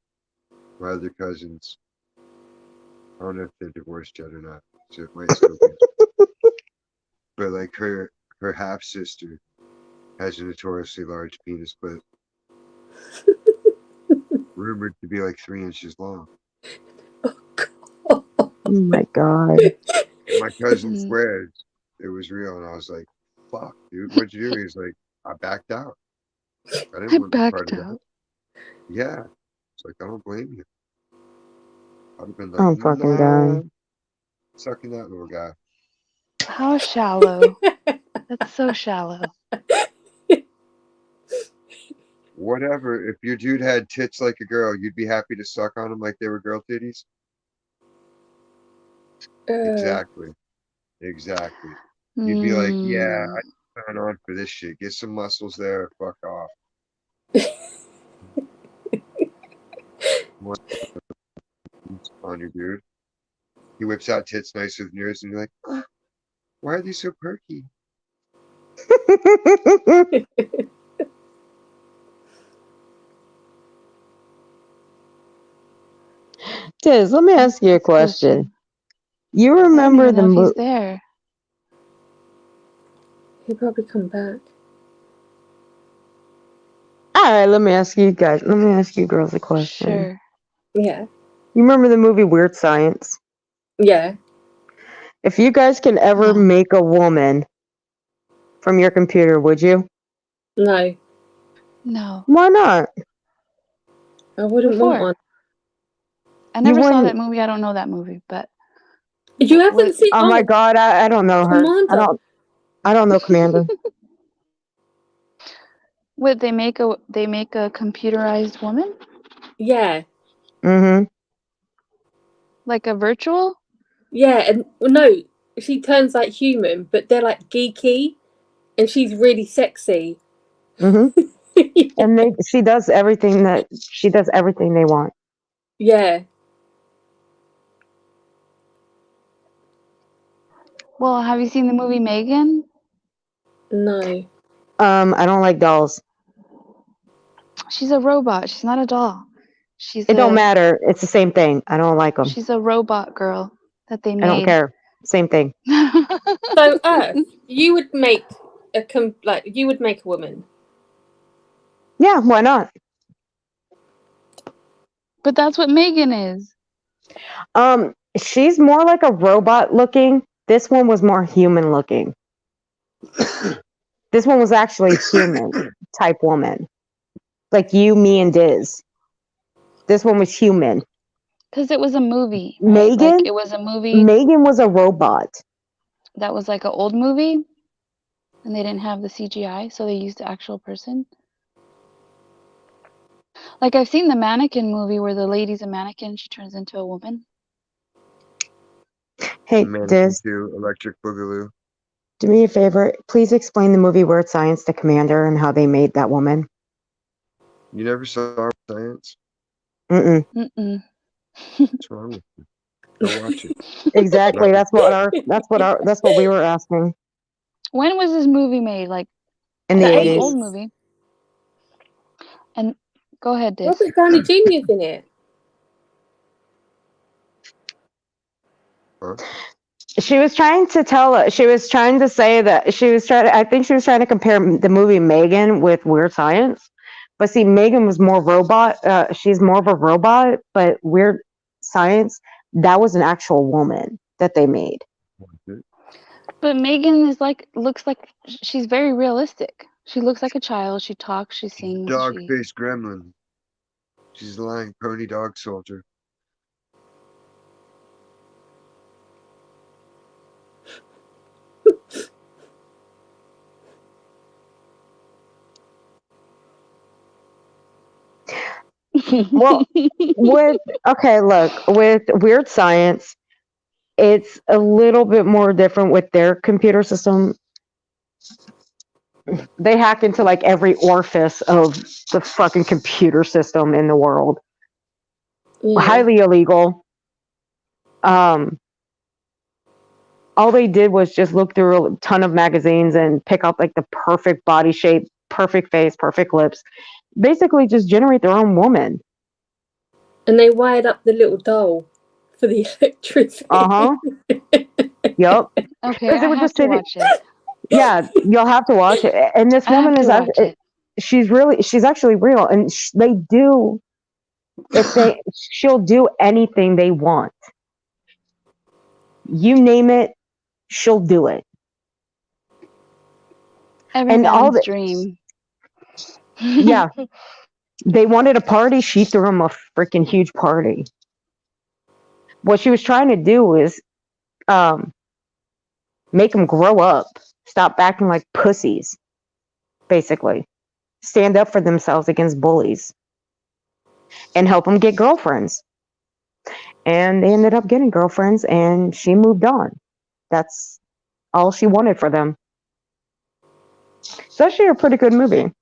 Speaker 4: my other cousins. I don't know if they're divorced yet or not. So it might still be. But like her half sister has a notoriously large penis, but rumored to be like 3 inches long.
Speaker 9: Oh my God.
Speaker 4: And my cousin
Speaker 8: Mm.
Speaker 4: swears it was real, and I was like, "Fuck, dude, what'd you do?" He's like, "I backed out. I didn't
Speaker 8: I
Speaker 4: want to be part
Speaker 8: backed
Speaker 4: of that."
Speaker 8: out.
Speaker 4: Yeah, it's like I don't blame you. I'd have been like,
Speaker 9: I'm fucking
Speaker 4: "Nah,
Speaker 9: dying.
Speaker 4: sucking that little guy."
Speaker 8: How shallow. That's so shallow.
Speaker 4: Whatever. If your dude had tits like a girl, you'd be happy to suck on them like they were girl titties. Exactly. Exactly. You'd be like, "Yeah,
Speaker 8: Mm.
Speaker 4: I sign on for this shit. Get some muscles there. Fuck off." What on your dude? He whips out tits nicer than yours, and you're like, "Oh, why are they so perky?"
Speaker 9: Tiz, let me ask you a
Speaker 8: What's the
Speaker 9: question. You
Speaker 8: I don't
Speaker 9: remember
Speaker 8: even
Speaker 9: the
Speaker 8: know if he's
Speaker 9: movie?
Speaker 8: there.
Speaker 10: He'll probably come back.
Speaker 9: All right, let me ask you guys. Let me ask you girls a question.
Speaker 8: Sure.
Speaker 10: Yeah.
Speaker 9: You remember the movie Weird Science?
Speaker 10: Yeah.
Speaker 9: If you guys can ever
Speaker 8: No.
Speaker 9: make a woman from your computer, would you?
Speaker 10: No,
Speaker 8: No.
Speaker 9: Why not?
Speaker 10: I wouldn't want
Speaker 8: Before.
Speaker 10: one.
Speaker 8: I never saw
Speaker 9: wouldn't-
Speaker 8: that movie. I don't know that movie, but
Speaker 10: You haven't
Speaker 8: what
Speaker 10: seen?
Speaker 9: Oh my God, I don't know her.
Speaker 10: Commander.
Speaker 9: I don't know Commander.
Speaker 8: what they make a computerized woman?
Speaker 10: Yeah.
Speaker 9: Mm-hmm.
Speaker 8: Like a virtual?
Speaker 10: Yeah, and well, no, she turns like human, but they're like geeky, and she's really sexy.
Speaker 9: Mm-hmm. And she does everything they want.
Speaker 10: Yeah.
Speaker 8: Well, have you seen the movie Megan?
Speaker 10: No.
Speaker 9: I don't like dolls.
Speaker 8: She's a robot. She's not a doll.
Speaker 9: It don't matter. It's the same thing. I don't like them.
Speaker 8: She's a robot girl that they made.
Speaker 9: I don't care. Same thing.
Speaker 10: So Earth, you would make you would make a woman.
Speaker 9: Yeah, why not?
Speaker 8: But that's what Megan is.
Speaker 9: She's more like a robot looking. This one was more human looking. This one was actually human type woman. Like you, me, and Diz. This one was human.
Speaker 8: Because it was a movie. Right?
Speaker 9: Megan?
Speaker 8: Like, it was a movie.
Speaker 9: Megan was a robot.
Speaker 8: That was like an old movie. And they didn't have the CGI, so they used the actual person. Like, I've seen the Mannequin movie where the lady's a mannequin, she turns into a woman.
Speaker 9: Hey,
Speaker 4: Mannequin
Speaker 9: Diz,
Speaker 4: 2, Electric Boogaloo.
Speaker 9: do me a favor. Please explain the movie Weird Science to Commander and how they made that woman.
Speaker 4: You never saw Science?
Speaker 9: Mm-mm.
Speaker 8: Mm-mm.
Speaker 4: What's wrong with you? Go watch it.
Speaker 9: Exactly. That's what we were asking.
Speaker 8: When was this movie made? Like,
Speaker 9: In the
Speaker 10: The
Speaker 8: it's an
Speaker 9: 80s.
Speaker 8: old movie. And go ahead, Diz.
Speaker 10: Robert Downey Jr.'s in it.
Speaker 4: Huh?
Speaker 9: She was trying to say that I think she was trying to compare the movie Megan with Weird Science. But see, Megan was more robot. She's more of a robot, but Weird Science, that was an actual woman that they made.
Speaker 8: But Megan is looks like she's very realistic. She looks like a child. She talks, she sings.
Speaker 4: Dog-faced gremlin. She's a lying pony dog soldier.
Speaker 9: Well, with Weird Science, it's a little bit more different with their computer system. They hack into like every orifice of the fucking computer system in the world.
Speaker 10: Yeah.
Speaker 9: Highly illegal. All they did was just look through a ton of magazines and pick up like the perfect body shape, perfect face, perfect lips. Basically just generate their own woman.
Speaker 10: And they wired up the little doll for the electricity.
Speaker 9: Uh-huh. Yep.
Speaker 8: Okay, I have to watch it.
Speaker 9: Yeah, you'll have to watch it. And this woman is actually, she's actually real. And she'll do anything they want. You name it, she'll do it.
Speaker 8: Everyone's dream.
Speaker 9: Yeah. They wanted a party, she threw them a freaking huge party. What she was trying to do was make them grow up, stop acting like pussies, basically. Stand up for themselves against bullies and help them get girlfriends. And they ended up getting girlfriends and she moved on. That's all she wanted for them. It's actually a pretty good movie.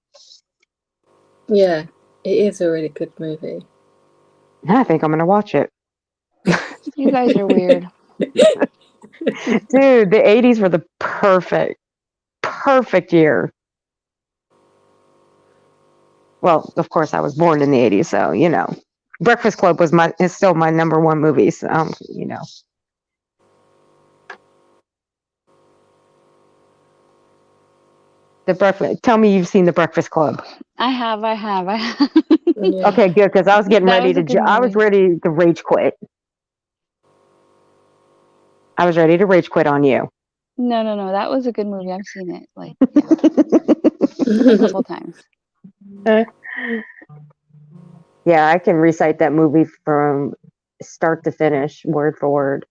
Speaker 10: Yeah, it is a really good movie.
Speaker 9: I think I'm going to watch it.
Speaker 8: You guys are weird.
Speaker 9: Dude, the 80s were the perfect year. Well, of course, I was born in the 80s, so, you know. Breakfast Club is still my number one movie, so, you know. Tell me you've seen The Breakfast Club.
Speaker 8: I have.
Speaker 10: Yeah.
Speaker 9: Okay, good, because I was getting ready to rage quit. I was ready to rage quit on you.
Speaker 8: No. That was a good movie. I've seen it a couple times.
Speaker 9: Yeah, I can recite that movie from start to finish, word for word.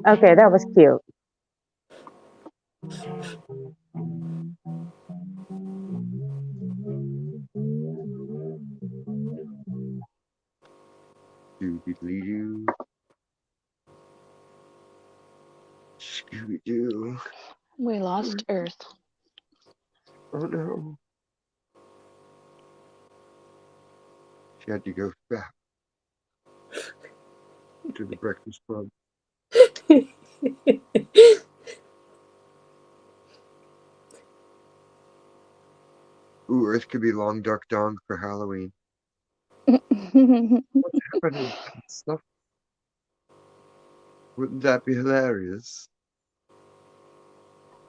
Speaker 9: Okay, that was cute.
Speaker 4: Scooby-Doo. Scooby-Doo.
Speaker 8: We lost Earth.
Speaker 4: Oh no. She had to go back to the Breakfast Club. Ooh, Earth could be Long Duck Dong for Halloween. What's happening? Stuff. Wouldn't that be hilarious?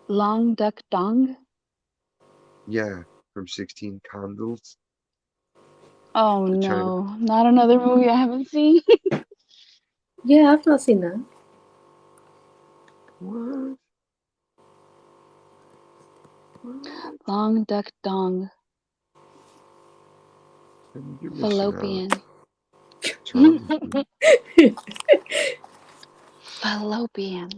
Speaker 8: Long Duck Dong?
Speaker 4: Yeah, from 16 Candles.
Speaker 8: Oh
Speaker 4: The China.
Speaker 8: no, not another movie I haven't seen.
Speaker 10: Yeah, I've not seen that.
Speaker 4: What?
Speaker 8: Long Duck Dong.
Speaker 4: You're missing out.
Speaker 8: Fallopian.
Speaker 4: What's wrong with you?
Speaker 8: Fallopian.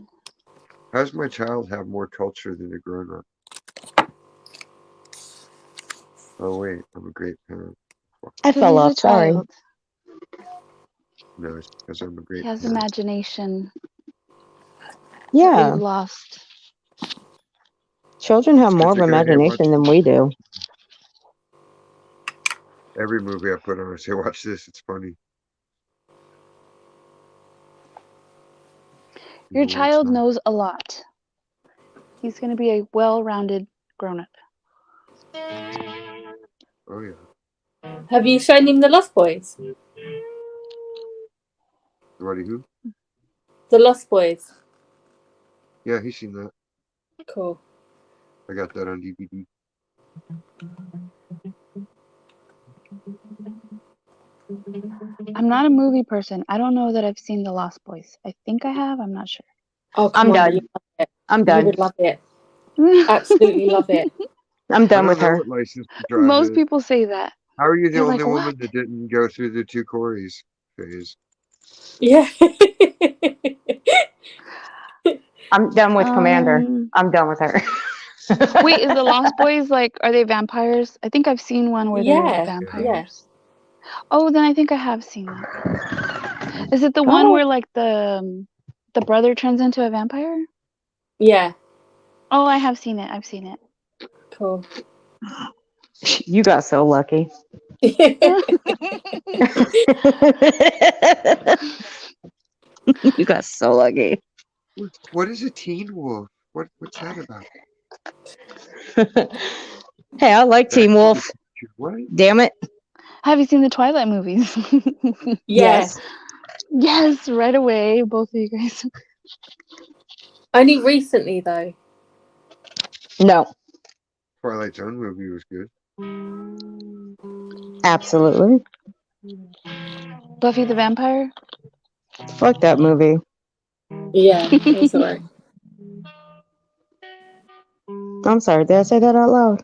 Speaker 4: How does my child have more culture than a grown up? Oh wait, I'm a great parent.
Speaker 9: I
Speaker 8: But
Speaker 9: fell
Speaker 8: he's a
Speaker 9: off. Sorry.
Speaker 8: child.
Speaker 4: No, it's because I'm a
Speaker 8: He
Speaker 4: great
Speaker 8: has
Speaker 4: parent.
Speaker 8: imagination that
Speaker 9: Yeah,
Speaker 8: we've lost.
Speaker 9: children have
Speaker 4: It's
Speaker 9: more
Speaker 4: 'cause
Speaker 9: of
Speaker 4: they're gonna watch
Speaker 9: imagination than we do.
Speaker 4: every movie I put on. I say, watch this. It's funny.
Speaker 8: Your
Speaker 4: Even when it's
Speaker 8: child
Speaker 4: not.
Speaker 8: knows a lot. He's going to be a well-rounded grown-up.
Speaker 4: Oh yeah.
Speaker 10: Have you shown him The Lost Boys?
Speaker 4: Buddy who?
Speaker 10: The Lost Boys.
Speaker 4: Yeah, he's seen that.
Speaker 10: Cool.
Speaker 4: I got that on DVD.
Speaker 8: I'm not a movie person. I don't know that I've seen The Lost Boys. I think I have. I'm not sure.
Speaker 10: Oh,
Speaker 9: I'm
Speaker 10: come on,
Speaker 9: done.
Speaker 10: you love it.
Speaker 9: I'm
Speaker 10: You
Speaker 9: done.
Speaker 10: would love it. Absolutely love it.
Speaker 9: I'm
Speaker 4: I
Speaker 9: done
Speaker 4: don't
Speaker 9: with
Speaker 4: know
Speaker 9: her.
Speaker 4: what license to drive
Speaker 8: Most
Speaker 4: is.
Speaker 8: people say that.
Speaker 4: How are you the
Speaker 8: They're
Speaker 4: only
Speaker 8: like,
Speaker 4: woman
Speaker 8: what?
Speaker 4: that didn't go through the two Corys phase?
Speaker 10: Yeah.
Speaker 9: I'm done with Commander. I'm done with her.
Speaker 8: Wait, is The Lost Boys like, are they vampires? I think I've seen one where they're
Speaker 10: Yeah.
Speaker 8: vampires. Oh, then I think I have seen that. Is it the
Speaker 9: I
Speaker 8: one
Speaker 9: don't-
Speaker 8: where like the brother turns into a vampire?
Speaker 10: Yeah.
Speaker 8: Oh, I have seen it. I've seen it.
Speaker 10: Cool.
Speaker 9: You got so lucky. You got so lucky.
Speaker 4: What is a Teen Wolf? What's that about?
Speaker 9: Hey, I like Teen Wolf.
Speaker 4: What?
Speaker 9: Damn it.
Speaker 8: Have you seen the Twilight movies?
Speaker 10: Yes.
Speaker 8: Yes, right away, both of you guys.
Speaker 10: Only recently, though.
Speaker 9: No,
Speaker 4: Twilight Zone movie was good.
Speaker 9: absolutely.
Speaker 8: Buffy the Vampire?
Speaker 9: Fuck that movie.
Speaker 10: Yeah, that's alright.
Speaker 9: I'm sorry, did I say that out loud?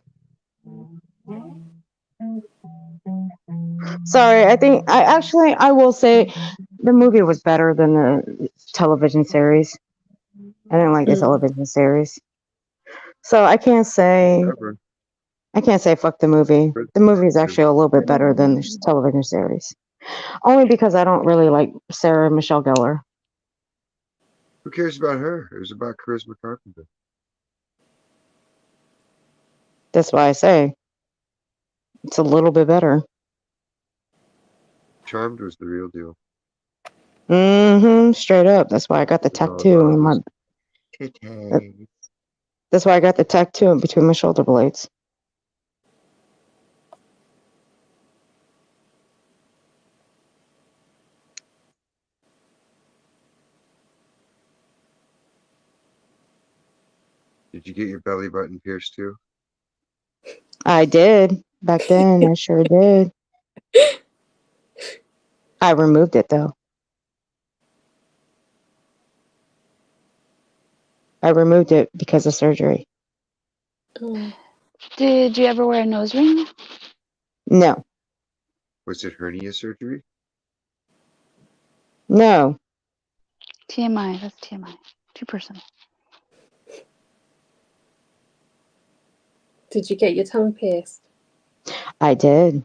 Speaker 9: Sorry, I will say the movie was better than the television series. I didn't like the television series. So I can't say fuck the movie. The movie is actually a little bit better than the television series. Only because I don't really like Sarah Michelle Gellar.
Speaker 4: Who cares about her? It was about Charisma Carpenter.
Speaker 9: That's why I say it's a little bit better.
Speaker 4: Charmed was the real deal.
Speaker 9: Straight up. That's why I got the tattoo in my. That's why I got the tattoo in between my shoulder blades.
Speaker 4: Did you get your belly button pierced too?
Speaker 9: I did back then. I sure did. I removed it though. I removed it because of surgery.
Speaker 8: Did you ever wear a nose ring?
Speaker 9: No.
Speaker 4: Was it hernia surgery?
Speaker 9: No.
Speaker 8: TMI. That's TMI. Too personal.
Speaker 10: Did you get your tongue pierced?
Speaker 9: I did.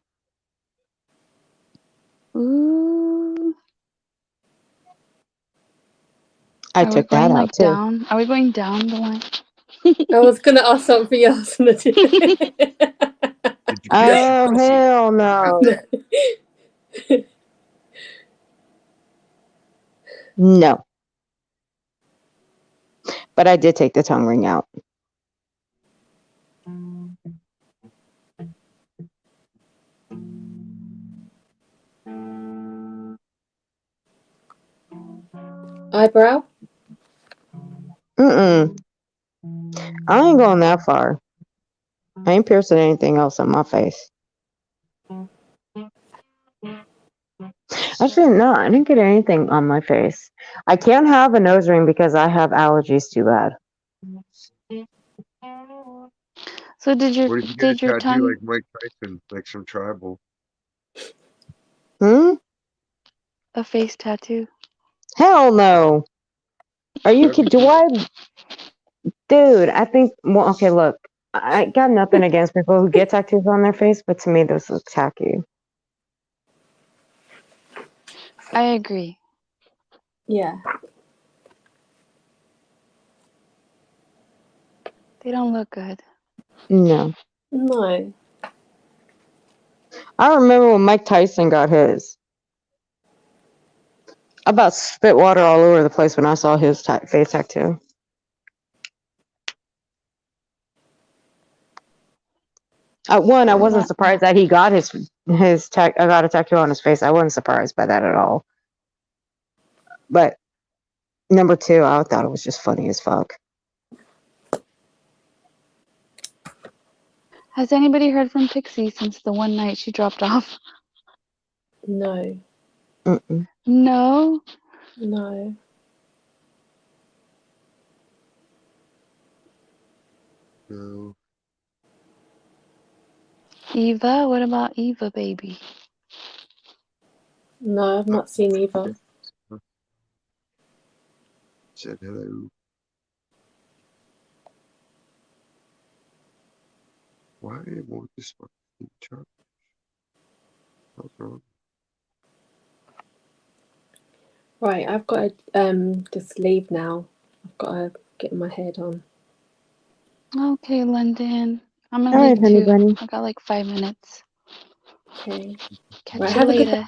Speaker 8: Ooh.
Speaker 9: I
Speaker 8: Are we
Speaker 9: took
Speaker 8: going
Speaker 9: that
Speaker 8: like
Speaker 9: out too.
Speaker 8: down? Are we going down the line?
Speaker 10: I was gonna ask something else. And I didn't.
Speaker 4: Did you kiss
Speaker 9: Oh,
Speaker 4: your pussy?
Speaker 9: hell no. No. But I did take the tongue ring out.
Speaker 10: Eyebrow?
Speaker 9: Mm-mm. I ain't going that far. I ain't piercing anything else on my face. Actually, no, I didn't get anything on my face. I can't have a nose ring because I have allergies too bad.
Speaker 8: So did
Speaker 4: What if you get a
Speaker 8: your
Speaker 4: tattoo
Speaker 8: tongue?
Speaker 4: like Mike Tyson, like some tribal?
Speaker 9: Hmm?
Speaker 8: A face tattoo?
Speaker 9: Hell no. Are you
Speaker 4: That'd be
Speaker 9: kidding? Do
Speaker 4: cool.
Speaker 9: I? Dude, I think, well, okay, look, I got nothing against people who get tattoos on their face, but to me, those look tacky.
Speaker 8: I agree.
Speaker 10: Yeah.
Speaker 8: They don't look good.
Speaker 9: No.
Speaker 10: No.
Speaker 9: I remember when Mike Tyson got his. I about spit water all over the place when I saw his face tattoo. I wasn't surprised that he got I got a tattoo on his face. I wasn't surprised by that at all. But number two, I thought it was just funny as fuck.
Speaker 8: Has anybody heard from Pixie since the one night she dropped off?
Speaker 10: No.
Speaker 9: Mm-mm.
Speaker 8: No.
Speaker 10: No.
Speaker 4: No.
Speaker 8: Eva? What about Eva, baby?
Speaker 10: No, I've not seen either.
Speaker 4: Said hello. Why won't this fucking charge? What's wrong?
Speaker 10: Right, I've got to just leave now. I've got to get my head on.
Speaker 8: Okay, London. I'm gonna
Speaker 9: All right,
Speaker 8: leave
Speaker 9: honey
Speaker 8: too.
Speaker 9: bunny.
Speaker 8: I got like 5 minutes.
Speaker 10: Okay.
Speaker 8: Catch
Speaker 10: Right,
Speaker 8: you
Speaker 10: have a good
Speaker 8: later.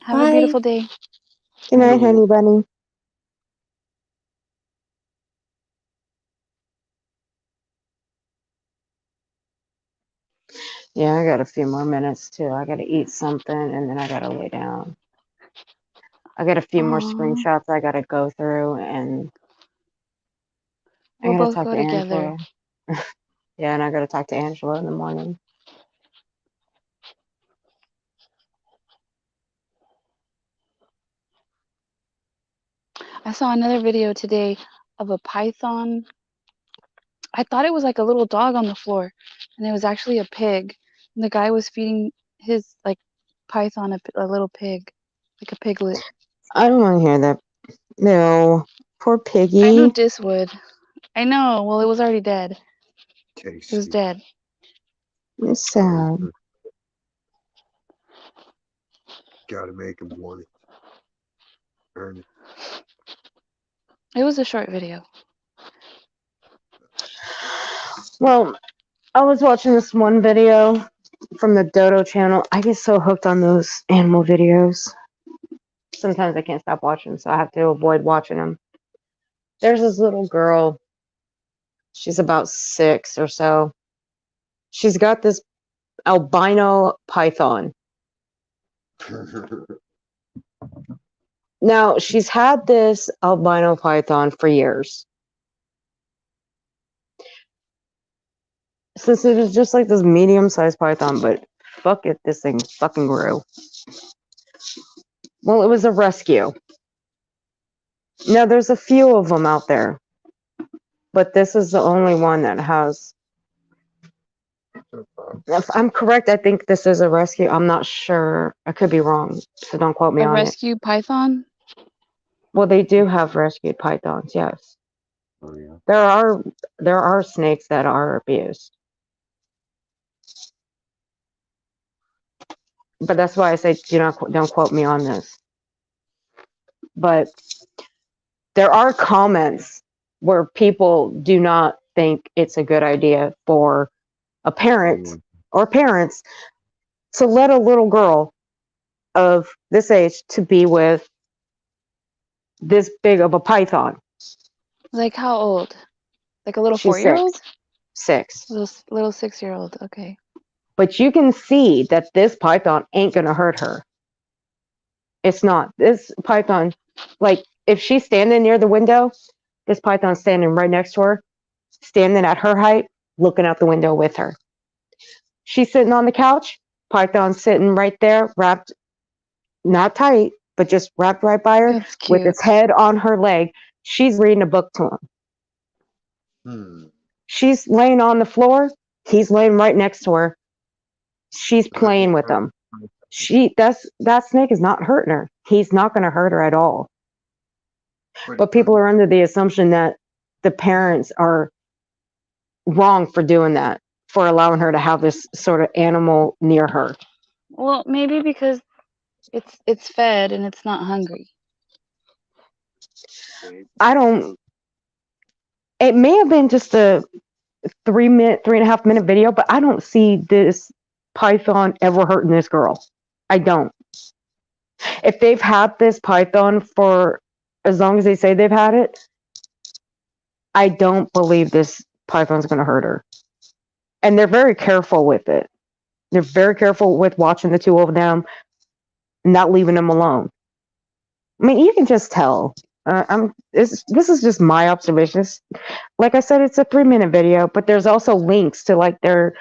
Speaker 8: Have
Speaker 10: Bye.
Speaker 8: a beautiful day.
Speaker 9: Good night, honey bunny. Yeah, I got a few more minutes too. I gotta eat something and then I gotta lay down. I got a few more
Speaker 8: Aw.
Speaker 9: screenshots I gotta go through and I
Speaker 8: We'll
Speaker 9: gotta
Speaker 8: both
Speaker 9: talk
Speaker 8: go
Speaker 9: to
Speaker 8: together.
Speaker 9: Angela. Yeah, and I gotta talk to Angela in the morning.
Speaker 8: I saw another video today of a python. I thought it was like a little dog on the floor, and it was actually a pig. And the guy was feeding his like python a little pig, like a piglet.
Speaker 9: I don't want to hear that. No, poor
Speaker 8: I knew
Speaker 9: piggy.
Speaker 8: Dis would. I know. Well, it was already dead. It was
Speaker 4: Tasty.
Speaker 8: dead.
Speaker 9: It's sad.
Speaker 4: Gotta make him want it. Earn it.
Speaker 8: It was a short video.
Speaker 9: Well, I was watching this one video from the Dodo channel. I get so hooked on those animal videos. Sometimes I can't stop watching, so I have to avoid watching them. There's this little girl. She's about 6 or so. She's got this albino python. Now, she's had this albino python for years. Since it was just like this medium-sized python, but fuck it, this thing fucking grew. Well, it was a rescue. Now, there's a few of them out there, but this is the only one that has. If I'm correct, I think this is a rescue. I'm not sure. I could be wrong, so don't quote me
Speaker 8: A
Speaker 9: on it.
Speaker 8: rescue python?
Speaker 9: Well, they do have rescued pythons, yes.
Speaker 4: Oh yeah.
Speaker 9: There are snakes that are abused. But that's why I say don't quote me on this. But there are comments where people do not think it's a good idea for a parent or parents to let a little girl of this age to be with this big of a python.
Speaker 8: Like how old? Like a little
Speaker 9: She's
Speaker 8: 4-year-old?
Speaker 9: 6.
Speaker 8: Little 6-year-old. Okay.
Speaker 9: But you can see that this python ain't gonna hurt her. It's not. This python, like if she's standing near the window, this python's standing right next to her, standing at her height, looking out the window with her. She's sitting on the couch, python's sitting right there, wrapped, not tight, but just wrapped right by her,
Speaker 8: That's
Speaker 9: with
Speaker 8: cute.
Speaker 9: its head on her leg. She's reading a book to him. She's laying on the floor. He's laying right next to her. She's playing with him. That snake is not hurting her. He's not going to hurt her at all. But people are under the assumption that the parents are wrong for doing that, for allowing her to have this sort of animal near her.
Speaker 8: Well, maybe because it's fed and it's not hungry.
Speaker 9: It may have been just a 3.5 minute video, but I don't see this python ever hurting this girl. I don't. If they've had this python for as long as they say they've had it, I don't believe this python's going to hurt her. And they're very careful with it. They're very careful with watching the two of them, not leaving them alone. I mean, you can just tell. This is just my observations. Like I said, it's a 3-minute video, but there's also links to like their,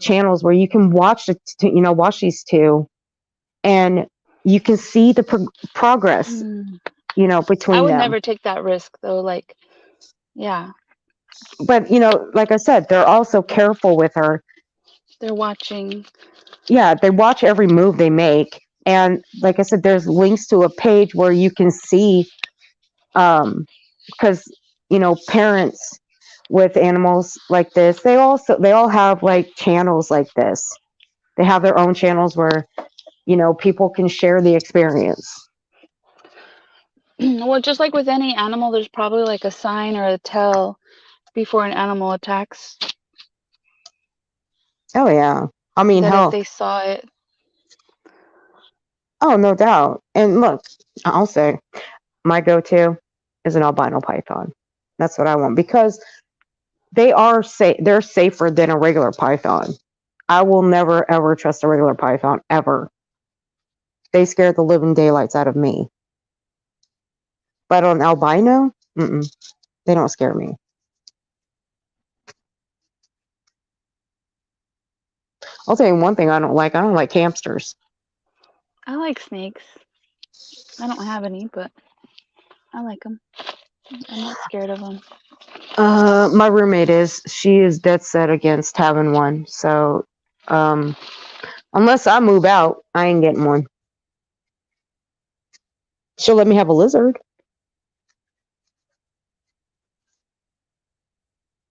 Speaker 9: channels where you can watch watch these two, and you can see the progress, between
Speaker 8: I would
Speaker 9: them.
Speaker 8: never take that risk though. Like, yeah,
Speaker 9: But like I said, they're also careful with her.
Speaker 8: they're watching.
Speaker 9: Yeah, they watch every move they make, and like I said, there's links to a page where you can see, because parents with animals like this, they all have like channels like this. They have their own channels where people can share the experience.
Speaker 8: Well, just like with any animal, there's probably like a sign or a tell before an animal attacks.
Speaker 9: Oh yeah, I mean,
Speaker 8: That
Speaker 9: hell,
Speaker 8: if they saw it.
Speaker 9: oh no doubt. And look, I'll say my go-to is an albino python. That's what I want, because they are safe. They're safer than a regular python. I will never ever trust a regular python ever. They scare the living daylights out of me. But on albino, they don't scare me. I'll tell you one thing I don't like. I don't like hamsters.
Speaker 8: I like snakes. I don't have any, but I like them. I'm not scared of them.
Speaker 9: My roommate is. She is dead set against having one. So, unless I move out, I ain't getting one. She'll let me have a lizard.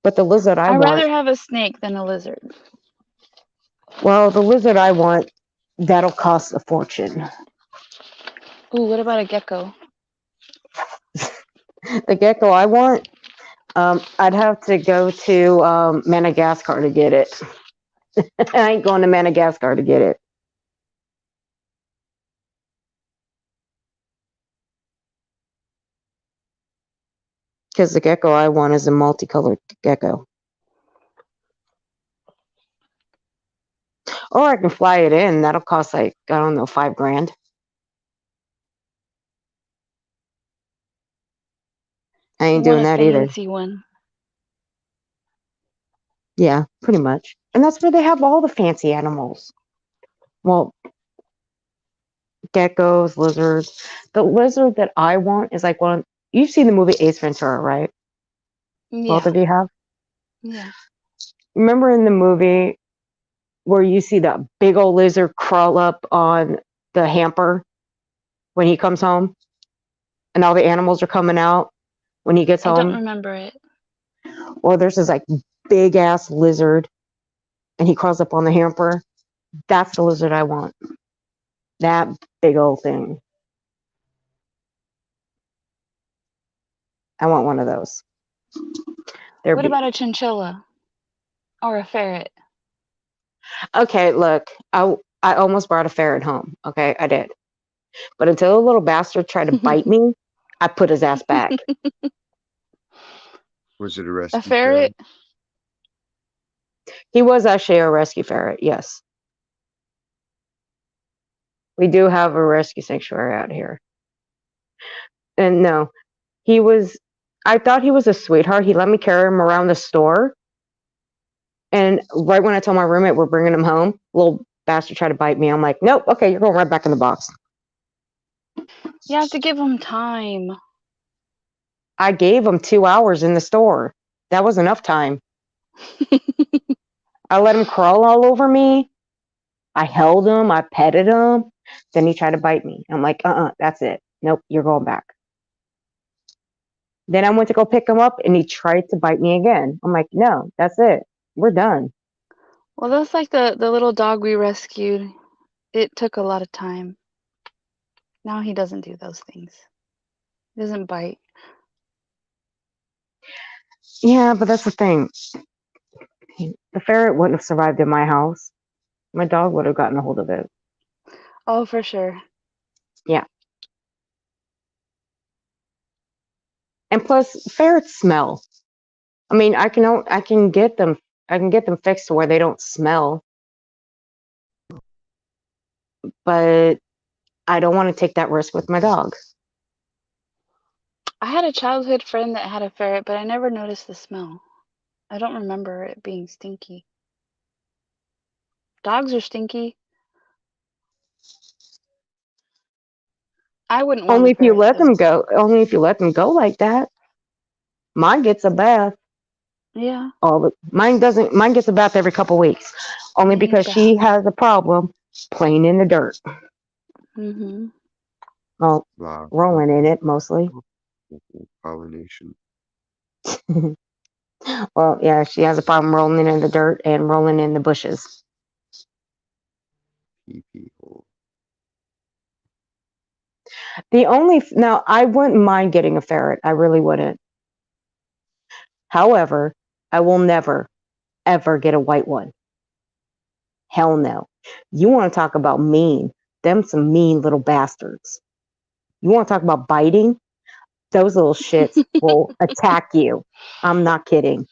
Speaker 9: But the lizard
Speaker 8: I'd rather have a snake than a lizard.
Speaker 9: Well, the lizard I want, that'll cost a fortune.
Speaker 8: Ooh, what about a gecko?
Speaker 9: The gecko I want, I'd have to go to Madagascar to get it. I ain't going to Madagascar to get it. Because the gecko I want is a multicolored gecko. Or I can fly it in. That'll cost like, I don't know, $5,000. I ain't doing that either.
Speaker 8: Fancy one.
Speaker 9: Yeah, pretty much. And that's where they have all the fancy animals. Well, geckos, lizards. The lizard that I want is like one. You've seen the movie Ace Ventura, right?
Speaker 8: Yeah.
Speaker 9: Both of you have?
Speaker 8: Yeah.
Speaker 9: Remember in the movie where you see that big old lizard crawl up on the hamper when he comes home? And all the animals are coming out when he gets
Speaker 8: I
Speaker 9: home?
Speaker 8: don't remember it.
Speaker 9: Or there's this like big ass lizard and he crawls up on the hamper. That's the lizard I want. That big old thing. I want one of those. They're
Speaker 8: What
Speaker 9: be-
Speaker 8: about a chinchilla or a ferret?
Speaker 9: okay. Look, I almost brought a ferret home. Okay, I did, but until the little bastard tried to bite me, I put his ass back.
Speaker 4: Was it a
Speaker 8: A
Speaker 4: rescue
Speaker 8: ferret?
Speaker 9: He was actually a rescue ferret. Yes, we do have a rescue sanctuary out here. And no, he was. I thought he was a sweetheart. He let me carry him around the store. And right when I told my roommate we're bringing him home, little bastard tried to bite me. I'm like, nope, okay, you're going right back in the box.
Speaker 8: You have to give him time.
Speaker 9: I gave him 2 hours in the store. That was enough time. I let him crawl all over me. I held him. I petted him. Then he tried to bite me. I'm like, that's it. Nope, you're going back. Then I went to go pick him up and he tried to bite me again. I'm like, no, that's it. We're done.
Speaker 8: Well, that's like the little dog we rescued. It took a lot of time. Now he doesn't do those things. He doesn't bite.
Speaker 9: Yeah, but that's the thing. The ferret wouldn't have survived in my house. My dog would have gotten a hold of it.
Speaker 8: Oh, for sure.
Speaker 9: Yeah. And plus, ferrets smell. I mean, I can get them fixed to where they don't smell. But I don't want to take that risk with my dog.
Speaker 8: I had a childhood friend that had a ferret, but I never noticed the smell. I don't remember it being stinky. Dogs are stinky. I wouldn't want
Speaker 9: Only
Speaker 8: a
Speaker 9: if you
Speaker 8: ferret,
Speaker 9: let
Speaker 8: though.
Speaker 9: them go. Only if you let them go like that. Mine gets a bath.
Speaker 8: Yeah.
Speaker 9: Mine doesn't. Mine gets a bath every couple weeks. Only
Speaker 8: They need a
Speaker 9: because she
Speaker 8: bath.
Speaker 9: has a problem playing in the dirt.
Speaker 8: Mm-hmm.
Speaker 9: Well,
Speaker 4: Wow.
Speaker 9: rolling in it mostly.
Speaker 4: Pollination.
Speaker 9: Well, yeah, she has a problem rolling in the dirt and rolling in the bushes.
Speaker 4: Pee hole.
Speaker 9: Now I wouldn't mind getting a ferret. I really wouldn't. However, I will never, ever get a white one. Hell no. You want to talk about mean? Them some mean little bastards. You want to talk about biting? Those little shits will attack you. I'm not kidding.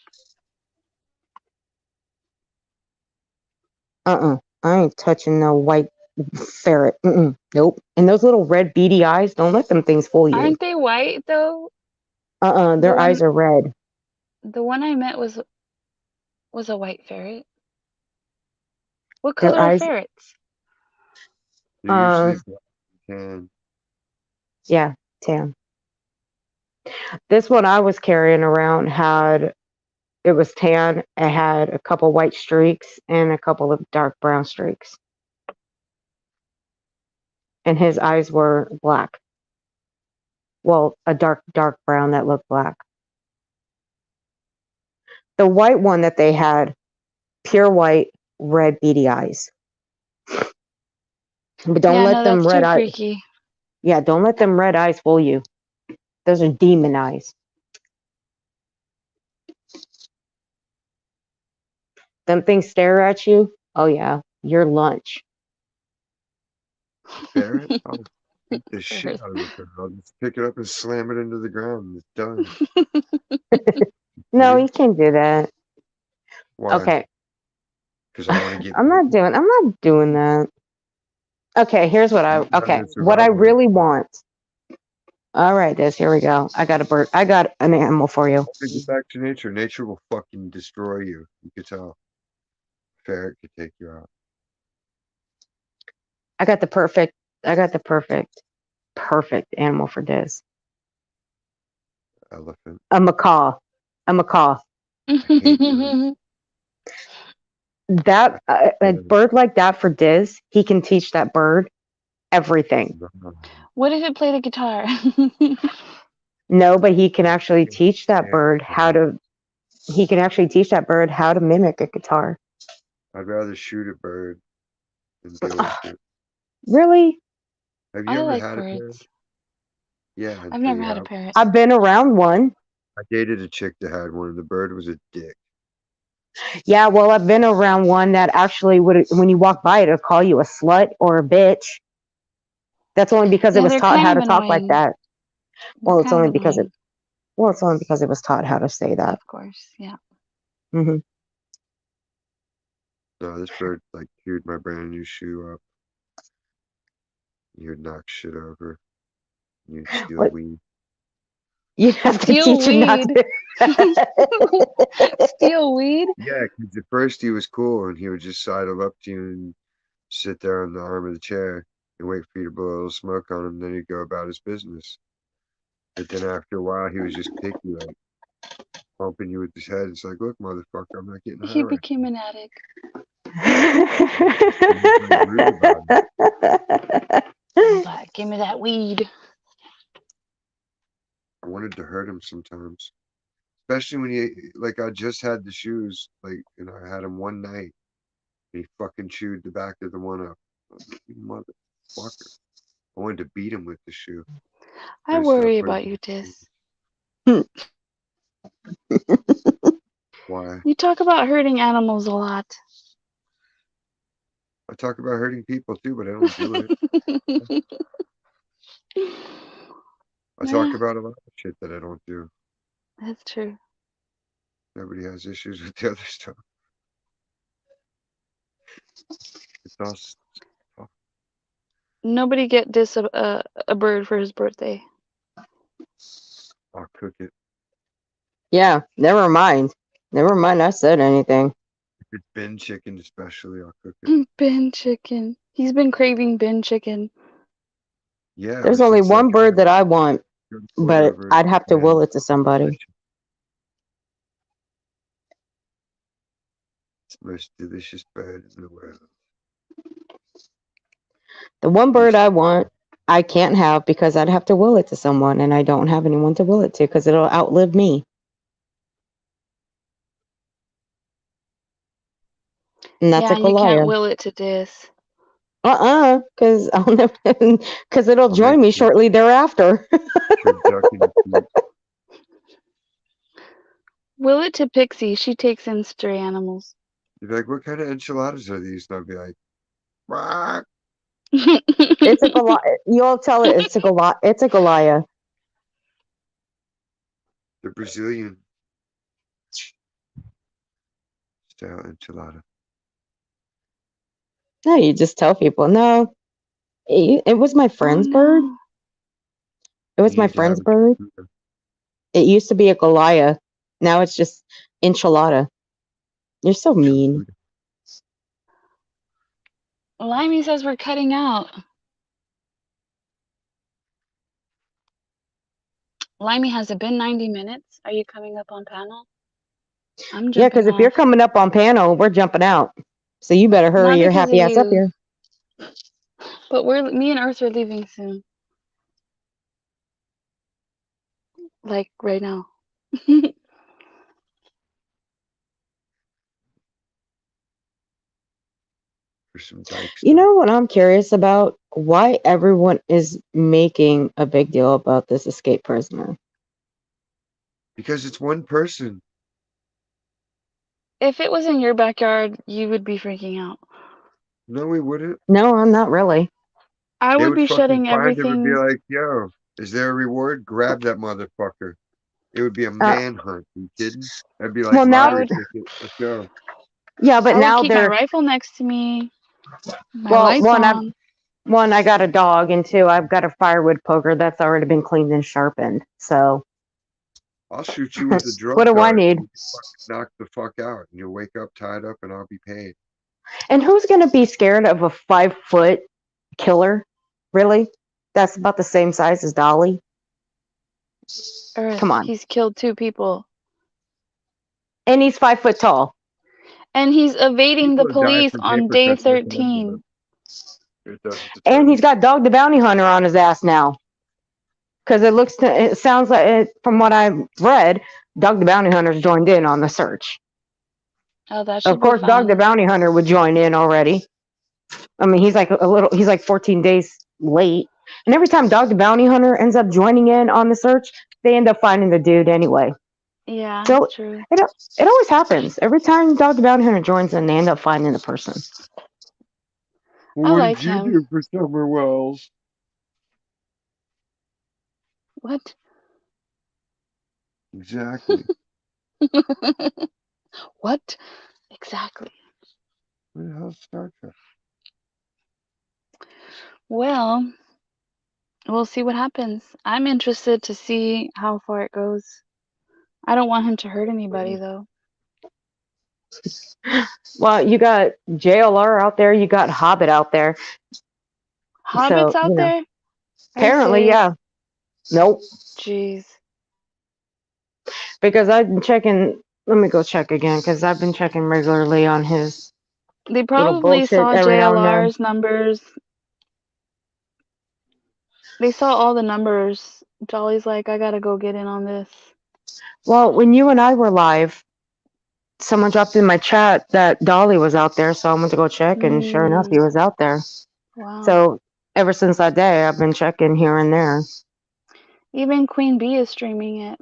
Speaker 9: I ain't touching no white ferret. Nope. And those little red beady eyes, don't let them things fool you.
Speaker 8: Aren't they white, though?
Speaker 9: Their eyes are red.
Speaker 8: The one I met was a white ferret. What
Speaker 9: Their
Speaker 8: color are
Speaker 9: eyes,
Speaker 8: ferrets?
Speaker 4: They're usually tan.
Speaker 9: yeah, tan. This one I was carrying around it was tan. It had a couple white streaks and a couple of dark brown streaks. And his eyes were black. Well, a dark brown that looked black. The white one that they had, pure white, red beady eyes. But don't let them
Speaker 8: that's
Speaker 9: red
Speaker 8: too
Speaker 9: eyes.
Speaker 8: freaky.
Speaker 9: Yeah, don't let them red eyes fool you. Those are demon eyes. Them things stare at you. Oh yeah, your lunch.
Speaker 4: Ferret? I'll beat the shit out of the ferret. I'll just pick it up and slam it into the ground. It's done.
Speaker 9: No,
Speaker 4: Yeah.
Speaker 9: you can't do that.
Speaker 4: Why?
Speaker 9: Okay.
Speaker 4: Because I want to get.
Speaker 9: I'm not doing that. Okay, here's what what I really want. All right, here we go. I got a bird. I got an animal for you.
Speaker 4: Get back to nature. Nature will fucking destroy you. You could tell. Ferret could take you out.
Speaker 9: I got the perfect animal for this.
Speaker 4: Elephant.
Speaker 9: A macaw. That a bird like that for Diz, he can teach that bird everything.
Speaker 8: What if it played a guitar?
Speaker 9: No, but he can actually teach that bird how to. He can actually teach that bird how to mimic a guitar.
Speaker 4: I'd rather shoot a bird than deal with it.
Speaker 9: Really?
Speaker 4: Have you
Speaker 8: I
Speaker 4: ever
Speaker 8: like
Speaker 4: had a parrot?
Speaker 8: birds.
Speaker 4: Yeah.
Speaker 8: I've never had a parrot.
Speaker 9: I've been around one.
Speaker 4: I dated a chick that had one, and the bird was a dick.
Speaker 9: Yeah, well, I've been around one that actually would, when you walk by it, it'll call you a slut or a bitch. That's only because it
Speaker 8: Yeah,
Speaker 9: was
Speaker 8: they're
Speaker 9: taught
Speaker 8: kind
Speaker 9: how
Speaker 8: of
Speaker 9: to talk like
Speaker 8: annoying.
Speaker 9: that.
Speaker 8: They're
Speaker 9: Well, it's
Speaker 8: kind
Speaker 9: only
Speaker 8: of
Speaker 9: because
Speaker 8: annoying,
Speaker 9: it was taught how to say that.
Speaker 8: of course. Yeah.
Speaker 9: Hmm
Speaker 4: No, this bird like chewed my brand new shoe up. You'd knock shit over. You'd steal
Speaker 9: What?
Speaker 4: weed.
Speaker 9: You have to
Speaker 8: Steal
Speaker 9: teach him not
Speaker 8: weed.
Speaker 9: to.
Speaker 8: Steal weed?
Speaker 4: Yeah, because at first he was cool, and he would just sidle up to you and sit there on the arm of the chair and wait for you to blow a little smoke on him. Then he'd go about his business. But then after a while, he was just picky, like pumping you with his head. It's like, look, motherfucker, I'm not getting high
Speaker 8: He
Speaker 4: right
Speaker 8: became an addict.
Speaker 4: now. Rude about it.
Speaker 8: Like, give me that weed.
Speaker 4: I wanted to hurt him sometimes, especially when he like I just had the shoes, like, and I had him one night, and he fucking chewed the back of the one up. I was like, you motherfucker! I wanted to beat him with the shoe.
Speaker 8: I
Speaker 4: Instead of
Speaker 8: worry
Speaker 4: putting
Speaker 8: about
Speaker 4: him
Speaker 8: you,
Speaker 4: in
Speaker 8: Dis.
Speaker 4: Why?
Speaker 8: You talk about hurting animals a lot.
Speaker 4: I talk about hurting people too, but I don't do it. I talk
Speaker 8: Yeah,
Speaker 4: about a lot of shit that I don't do.
Speaker 8: that's true.
Speaker 4: Nobody has issues with the other stuff. It's all stuff.
Speaker 8: Nobody get Dis a bird for his birthday.
Speaker 4: I'll cook it.
Speaker 9: Yeah, never mind. Never mind. I said anything.
Speaker 4: If it's bin chicken, especially, I'll cook it.
Speaker 8: Bin chicken. He's been craving bin chicken.
Speaker 4: Yeah,
Speaker 9: There's
Speaker 4: ever
Speaker 9: only
Speaker 4: since
Speaker 9: one bird that I want, but
Speaker 4: whatever.
Speaker 9: I'd have to will it to somebody.
Speaker 4: It's the most delicious bird in the world.
Speaker 9: The one bird I want, I can't have because I'd have to will it to someone, and I don't have anyone to will it to because it'll outlive me. And that's
Speaker 8: Yeah,
Speaker 9: a
Speaker 8: and you can't
Speaker 9: Goliath.
Speaker 8: will it to Dis.
Speaker 9: Because I'll never, because it'll
Speaker 4: I'll
Speaker 9: join
Speaker 4: make
Speaker 9: me
Speaker 4: you
Speaker 9: shortly thereafter.
Speaker 4: turducken soup.
Speaker 8: Will it to Pixie. She takes in stray animals.
Speaker 4: You'd be like, what kind of enchiladas are these? And I'll be like, "Quack."
Speaker 9: It's a Goliath. You'll tell it it's a Goliath. It's a Goliath.
Speaker 4: The Brazilian style enchilada.
Speaker 9: No, you just tell people. No, it was my friend's bird.
Speaker 8: no.
Speaker 9: It was
Speaker 4: You
Speaker 9: my
Speaker 4: need to have
Speaker 9: friend's
Speaker 4: a
Speaker 9: bird.
Speaker 4: computer.
Speaker 9: It used to be a Goliath. Now it's just enchilada. You're so mean.
Speaker 8: Limey says we're cutting out. Limey, has it been 90 minutes? Are you coming up on panel? I'm
Speaker 9: Yeah, because
Speaker 8: jumping
Speaker 9: if you're
Speaker 8: off.
Speaker 9: coming up on panel, we're jumping out. So you better hurry
Speaker 8: Not
Speaker 9: your
Speaker 8: because
Speaker 9: happy
Speaker 8: of
Speaker 9: ass up
Speaker 8: you.
Speaker 9: here.
Speaker 8: But me and Earth are leaving soon. Like right now.
Speaker 4: For some dyke
Speaker 9: You
Speaker 4: stuff.
Speaker 9: know what I'm curious about? Why everyone is making a big deal about this escaped prisoner.
Speaker 4: Because it's one person.
Speaker 8: If it was in your backyard, you would be freaking out.
Speaker 4: No, we wouldn't.
Speaker 9: No, I'm not really.
Speaker 8: I
Speaker 4: They
Speaker 8: would
Speaker 4: would
Speaker 8: be
Speaker 4: fucking
Speaker 8: shutting
Speaker 4: find him and be
Speaker 8: everything.
Speaker 4: like, yo, is there a reward? Grab that motherfucker. It would be a manhunt. You kidding? That'd be like
Speaker 9: Well, now-
Speaker 4: lottery ticket. Let's go.
Speaker 9: Yeah, but
Speaker 8: I
Speaker 9: now
Speaker 8: would keep my
Speaker 9: they're
Speaker 8: rifle next to me. My
Speaker 9: well.
Speaker 8: lights on.
Speaker 9: One, I got a dog, and two, I've got a firewood poker that's already been cleaned and sharpened. So
Speaker 4: I'll shoot you with a drug
Speaker 9: what do I
Speaker 4: dart.
Speaker 9: need?
Speaker 4: You fucking knock the fuck out, and you'll wake up tied up, and I'll be paid.
Speaker 9: And who's gonna be scared of a 5-foot killer? Really? That's about the same size as Dolly.
Speaker 8: Earth,
Speaker 9: Come on.
Speaker 8: he's killed 2 people.
Speaker 9: And he's 5 foot tall.
Speaker 8: And he's evading the
Speaker 4: People die
Speaker 8: police
Speaker 4: from
Speaker 8: on
Speaker 4: paper
Speaker 8: day
Speaker 4: cuts with an
Speaker 8: 13.
Speaker 4: envelope. It doesn't
Speaker 9: And
Speaker 4: deter
Speaker 9: he's got Dog the Bounty Hunter on his ass now. Because it sounds like, from what I've read, Dog the Bounty Hunter's joined in on the search.
Speaker 8: Oh, that should
Speaker 9: Of course,
Speaker 8: be
Speaker 9: Dog the
Speaker 8: fun.
Speaker 9: Bounty Hunter would join in already. I mean, he's like 14 days late. And every time Dog the Bounty Hunter ends up joining in on the search, they end up finding the dude anyway.
Speaker 8: Yeah,
Speaker 9: So
Speaker 8: true.
Speaker 9: it always happens. Every time Dog the Bounty Hunter joins in, they end up finding the person.
Speaker 1: Well,
Speaker 8: I
Speaker 1: what
Speaker 8: like
Speaker 1: did you
Speaker 8: him.
Speaker 1: do for Summer Wells?
Speaker 8: What?
Speaker 1: Exactly.
Speaker 8: What? Exactly.
Speaker 1: What the hell's Star Trek?
Speaker 8: Well, we'll see what happens. I'm interested to see how far it goes. I don't want him to hurt anybody, though.
Speaker 9: Well, you got JLR out there, you got Hobbit out there.
Speaker 8: Hobbits
Speaker 9: So,
Speaker 8: out
Speaker 9: you know,
Speaker 8: there? Are you
Speaker 9: apparently,
Speaker 8: serious?
Speaker 9: yeah. Nope.
Speaker 8: Jeez.
Speaker 9: Because I've been checking. Let me go check again because I've been checking regularly on his
Speaker 8: They
Speaker 9: little
Speaker 8: probably
Speaker 9: bullshit
Speaker 8: saw
Speaker 9: every now and then.
Speaker 8: JLR's numbers. They saw all the numbers. Jolly's like, I gotta go get in on this.
Speaker 9: Well, when you and I were live, someone dropped in my chat that Dolly was out there, so I went to go check, and sure enough, he was out there.
Speaker 8: Wow.
Speaker 9: So ever since that day, I've been checking here and there.
Speaker 8: Even Queen Bee is streaming it.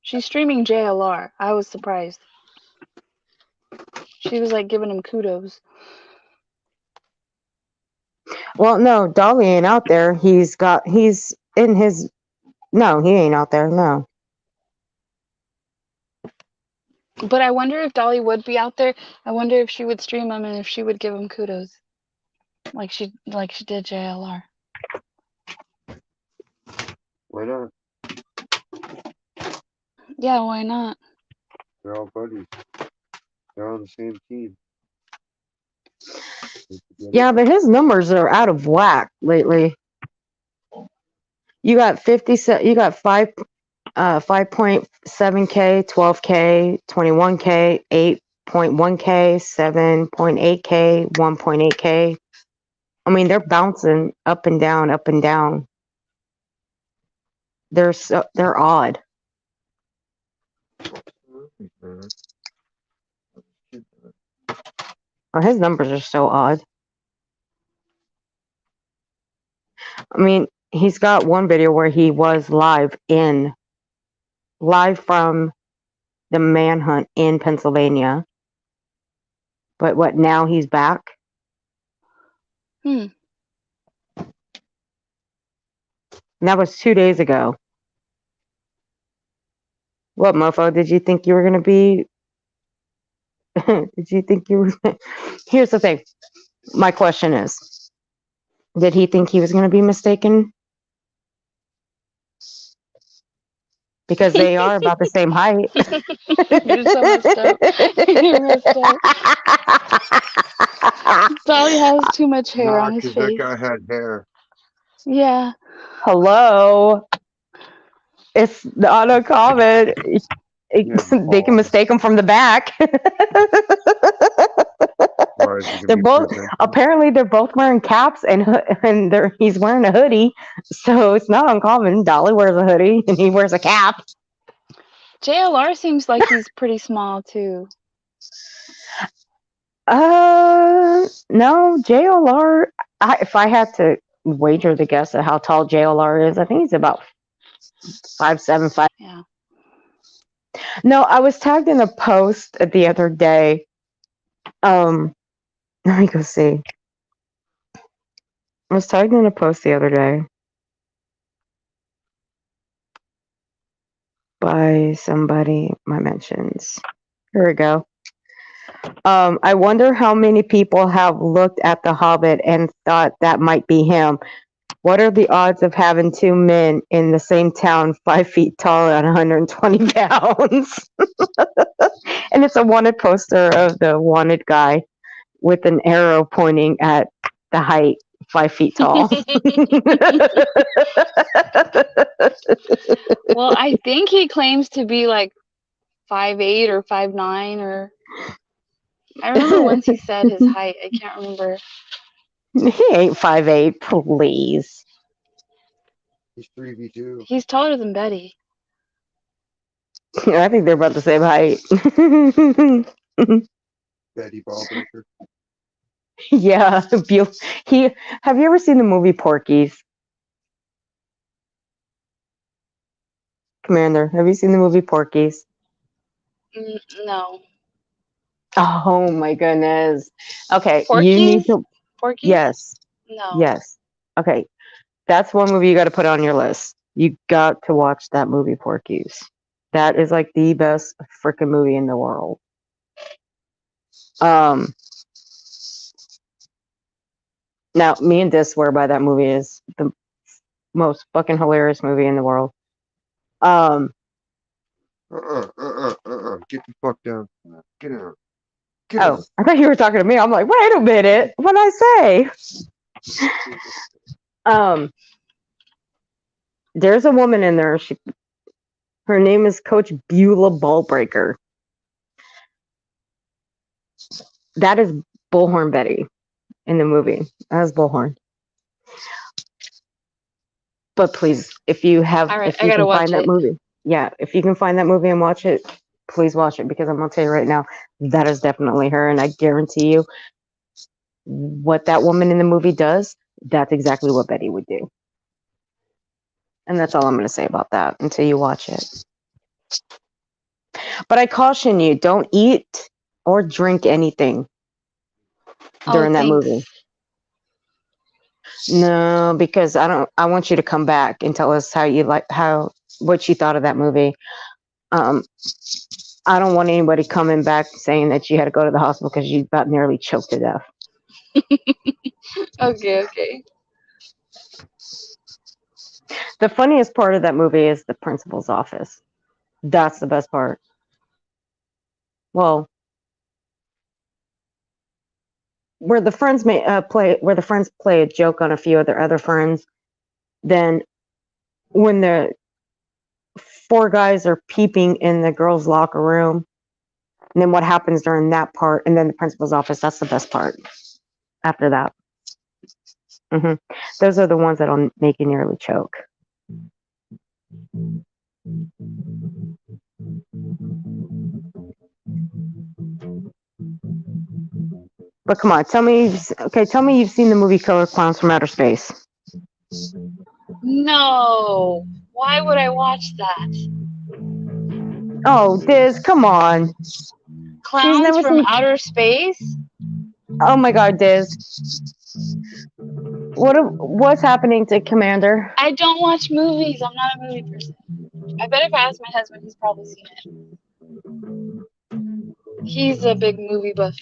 Speaker 8: She's streaming JLR. I was surprised. She was like giving him kudos.
Speaker 9: Well, no, Dolly ain't out there. He's in his. No, he ain't out there. No.
Speaker 8: But I wonder if Dolly would be out there. I wonder if she would stream him and if she would give him kudos, like she did JLR.
Speaker 4: Why not?
Speaker 8: Yeah, why not?
Speaker 4: They're all buddies. They're on the same team.
Speaker 9: Yeah, but his numbers are out of whack lately. You got 5.7K, 12K, 21K, 8.1K, 7.8K, 1.8K. I mean, they're bouncing up and down, up and down. They're odd. Oh, his numbers are so odd. I mean, he's got one video where he was live from the manhunt in Pennsylvania. But what, now he's back?
Speaker 8: Hmm.
Speaker 9: And that was 2 days ago. What, mofo? Did you think you were going to be... Did you think you were... Here's the thing. My question is, did he think he was going to be mistaken? Because they are about the same height.
Speaker 8: You're so messed up. You're messed up. Dolly has too much hair on his
Speaker 4: Because
Speaker 8: face.
Speaker 4: that guy had hair.
Speaker 8: Yeah.
Speaker 9: Hello. It's not a comment. They can mistake him from the back. They're both apparently they're both wearing caps and he's wearing a hoodie, so it's not uncommon. Dolly wears a hoodie and he wears a cap.
Speaker 8: JLR seems like he's pretty small too.
Speaker 9: No, JLR. If I had to wager the guess at how tall JLR is, I think he's about 5'7", 5.
Speaker 8: Yeah.
Speaker 9: No, I was tagged in a post the other day. Let me go see. I was tagged in a post the other day by somebody. My mentions. Here we go. I wonder how many people have looked at The Hobbit and thought that might be him. What are the odds of having two men in the same town, 5 feet tall and 120 pounds? And it's a wanted poster of the wanted guy with an arrow pointing at the height, 5 feet tall.
Speaker 8: Well, I think he claims to be like 5'8" or 5'9" or... I remember once he said his height. I can't remember.
Speaker 9: He ain't 5'8", please.
Speaker 4: He's 3v2.
Speaker 8: He's taller than Betty.
Speaker 9: I think they're about the same height.
Speaker 4: Betty Ballbreaker.
Speaker 9: Yeah. Have you ever seen the movie Porky's? Commander, have you seen the movie Porky's?
Speaker 8: No.
Speaker 9: Oh my goodness. Okay, you
Speaker 8: Porky's?
Speaker 9: need to.
Speaker 8: Porky's?
Speaker 9: Yes,
Speaker 8: No.
Speaker 9: yes. Okay, that's one movie you got to put on your list. You got to watch that movie Porky's. That is like the best freaking movie in the world. Now, me and Dis swear by that movie is the most fucking hilarious movie in the world.
Speaker 4: Get the fuck down. Get out. Get
Speaker 9: Oh,
Speaker 4: out.
Speaker 9: I thought you were talking to me. I'm like, wait a minute. What'd I say? There's a woman in there. Her name is Coach Beulah Ballbreaker. That is Bullhorn Betty in the movie. That is Bullhorn. But please, if you have,
Speaker 8: All right,
Speaker 9: if
Speaker 8: I
Speaker 9: you
Speaker 8: gotta
Speaker 9: can
Speaker 8: watch
Speaker 9: find that
Speaker 8: it.
Speaker 9: movie, yeah, if you can find that movie and watch it, please watch it because I'm gonna tell you right now, that is definitely her, and I guarantee you, what that woman in the movie does, that's exactly what Betty would do. And that's all I'm gonna say about that until you watch it. But I caution you, don't eat or drink anything during that
Speaker 8: thanks.
Speaker 9: movie. No, because I want you to come back and tell us what you thought of that movie. I don't want anybody coming back saying that you had to go to the hospital because you about nearly choked to death.
Speaker 8: Okay.
Speaker 9: The funniest part of that movie is the principal's office. That's the best part. Well, where the friends play a joke on a few of their other friends, then when the four guys are peeping in the girls' locker room, and then what happens during that part, and then the principal's office, that's the best part after that. Those are the ones that'll make you nearly choke. But come on, tell me you've seen the movie Killer Clowns from Outer Space.
Speaker 8: No. Why would I watch that?
Speaker 9: Oh, Diz, come on.
Speaker 8: Clowns
Speaker 9: never
Speaker 8: from
Speaker 9: seen-
Speaker 8: outer space?
Speaker 9: Oh my God, Diz. What's happening to Commander?
Speaker 8: I don't watch movies. I'm not a movie person. I bet if I ask my husband, he's probably seen it. He's a big movie buff.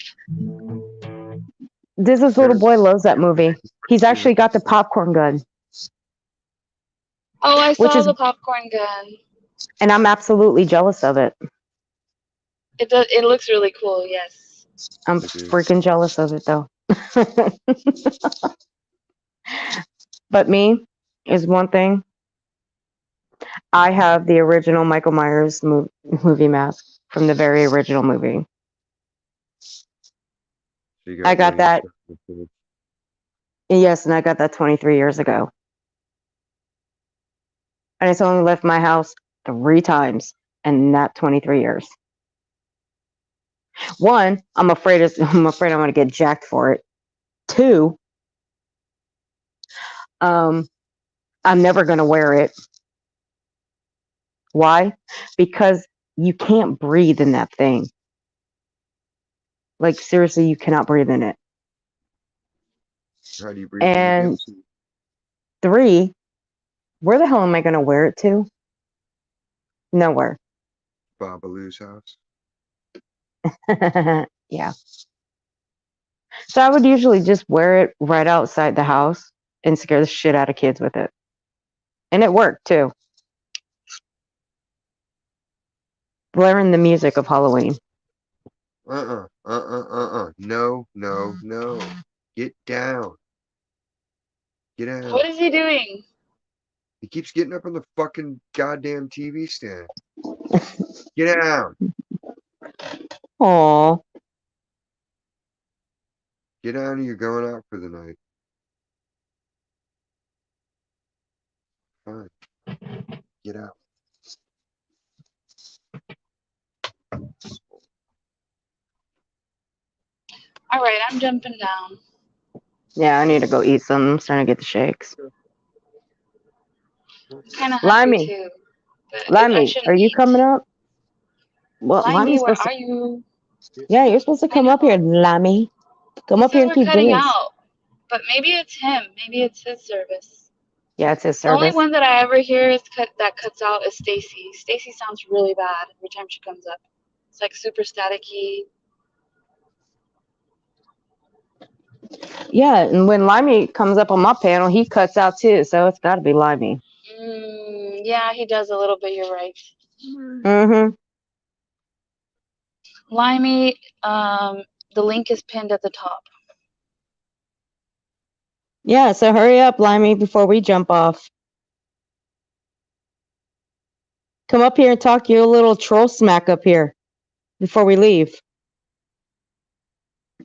Speaker 9: Diz's little boy loves that movie. He's actually got the popcorn gun.
Speaker 8: Oh, I
Speaker 9: Which
Speaker 8: saw
Speaker 9: is-
Speaker 8: the popcorn gun.
Speaker 9: And I'm absolutely jealous of it.
Speaker 8: It looks really cool, yes.
Speaker 9: I'm freaking jealous of it though. But me is one thing. I have the original Michael Myers movie mask from the very original movie. I got that. Yes, and I got that 23 years ago. And it's only left my house 3 times in that 23 years. One, I'm afraid I'm going to get jacked for it. 2, I'm never going to wear it. Why? Because you can't breathe in that thing. Like, seriously, you cannot breathe in it.
Speaker 4: How do you breathe?
Speaker 9: And 3, where the hell am I going to wear it to? Nowhere.
Speaker 4: Babalu's house.
Speaker 9: Yeah. So I would usually just wear it right outside the house and scare the shit out of kids with it. And it worked too. Blaring the music of Halloween.
Speaker 4: No. Get down. Get out.
Speaker 8: What is he doing?
Speaker 4: He keeps getting up on the fucking goddamn TV stand. Get down.
Speaker 9: Aw.
Speaker 4: Get down or you're going out for the night. Fine. Get out.
Speaker 8: All right, I'm jumping down.
Speaker 9: Yeah, I need to go eat some. I'm starting to get the shakes.
Speaker 8: Kind of
Speaker 9: Limey.
Speaker 8: hungry too. But I
Speaker 9: Limey,
Speaker 8: shouldn't
Speaker 9: are you
Speaker 8: eat.
Speaker 9: coming up? Well,
Speaker 8: Limey,
Speaker 9: Limey's
Speaker 8: where
Speaker 9: supposed to.
Speaker 8: are you?
Speaker 9: Yeah, you're supposed to
Speaker 8: I
Speaker 9: come up here,
Speaker 8: know.
Speaker 9: Limey. Come
Speaker 8: He
Speaker 9: up here
Speaker 8: said
Speaker 9: and
Speaker 8: we're
Speaker 9: keep
Speaker 8: cutting
Speaker 9: this.
Speaker 8: out, but maybe it's him. Maybe it's his service.
Speaker 9: Yeah, it's his
Speaker 8: The only
Speaker 9: service.
Speaker 8: one that I ever hear that cuts out is Stacy. Stacy sounds really bad every time she comes up. It's like super staticky.
Speaker 9: Yeah, and when Limey comes up on my panel, he cuts out too, so it's got to be Limey.
Speaker 8: Yeah, he does a little bit. You're right.
Speaker 9: Mm-hmm.
Speaker 8: Limey, the link is pinned at the top.
Speaker 9: Yeah, so hurry up, Limey, before we jump off. Come up here and talk your little troll smack up here before we leave. I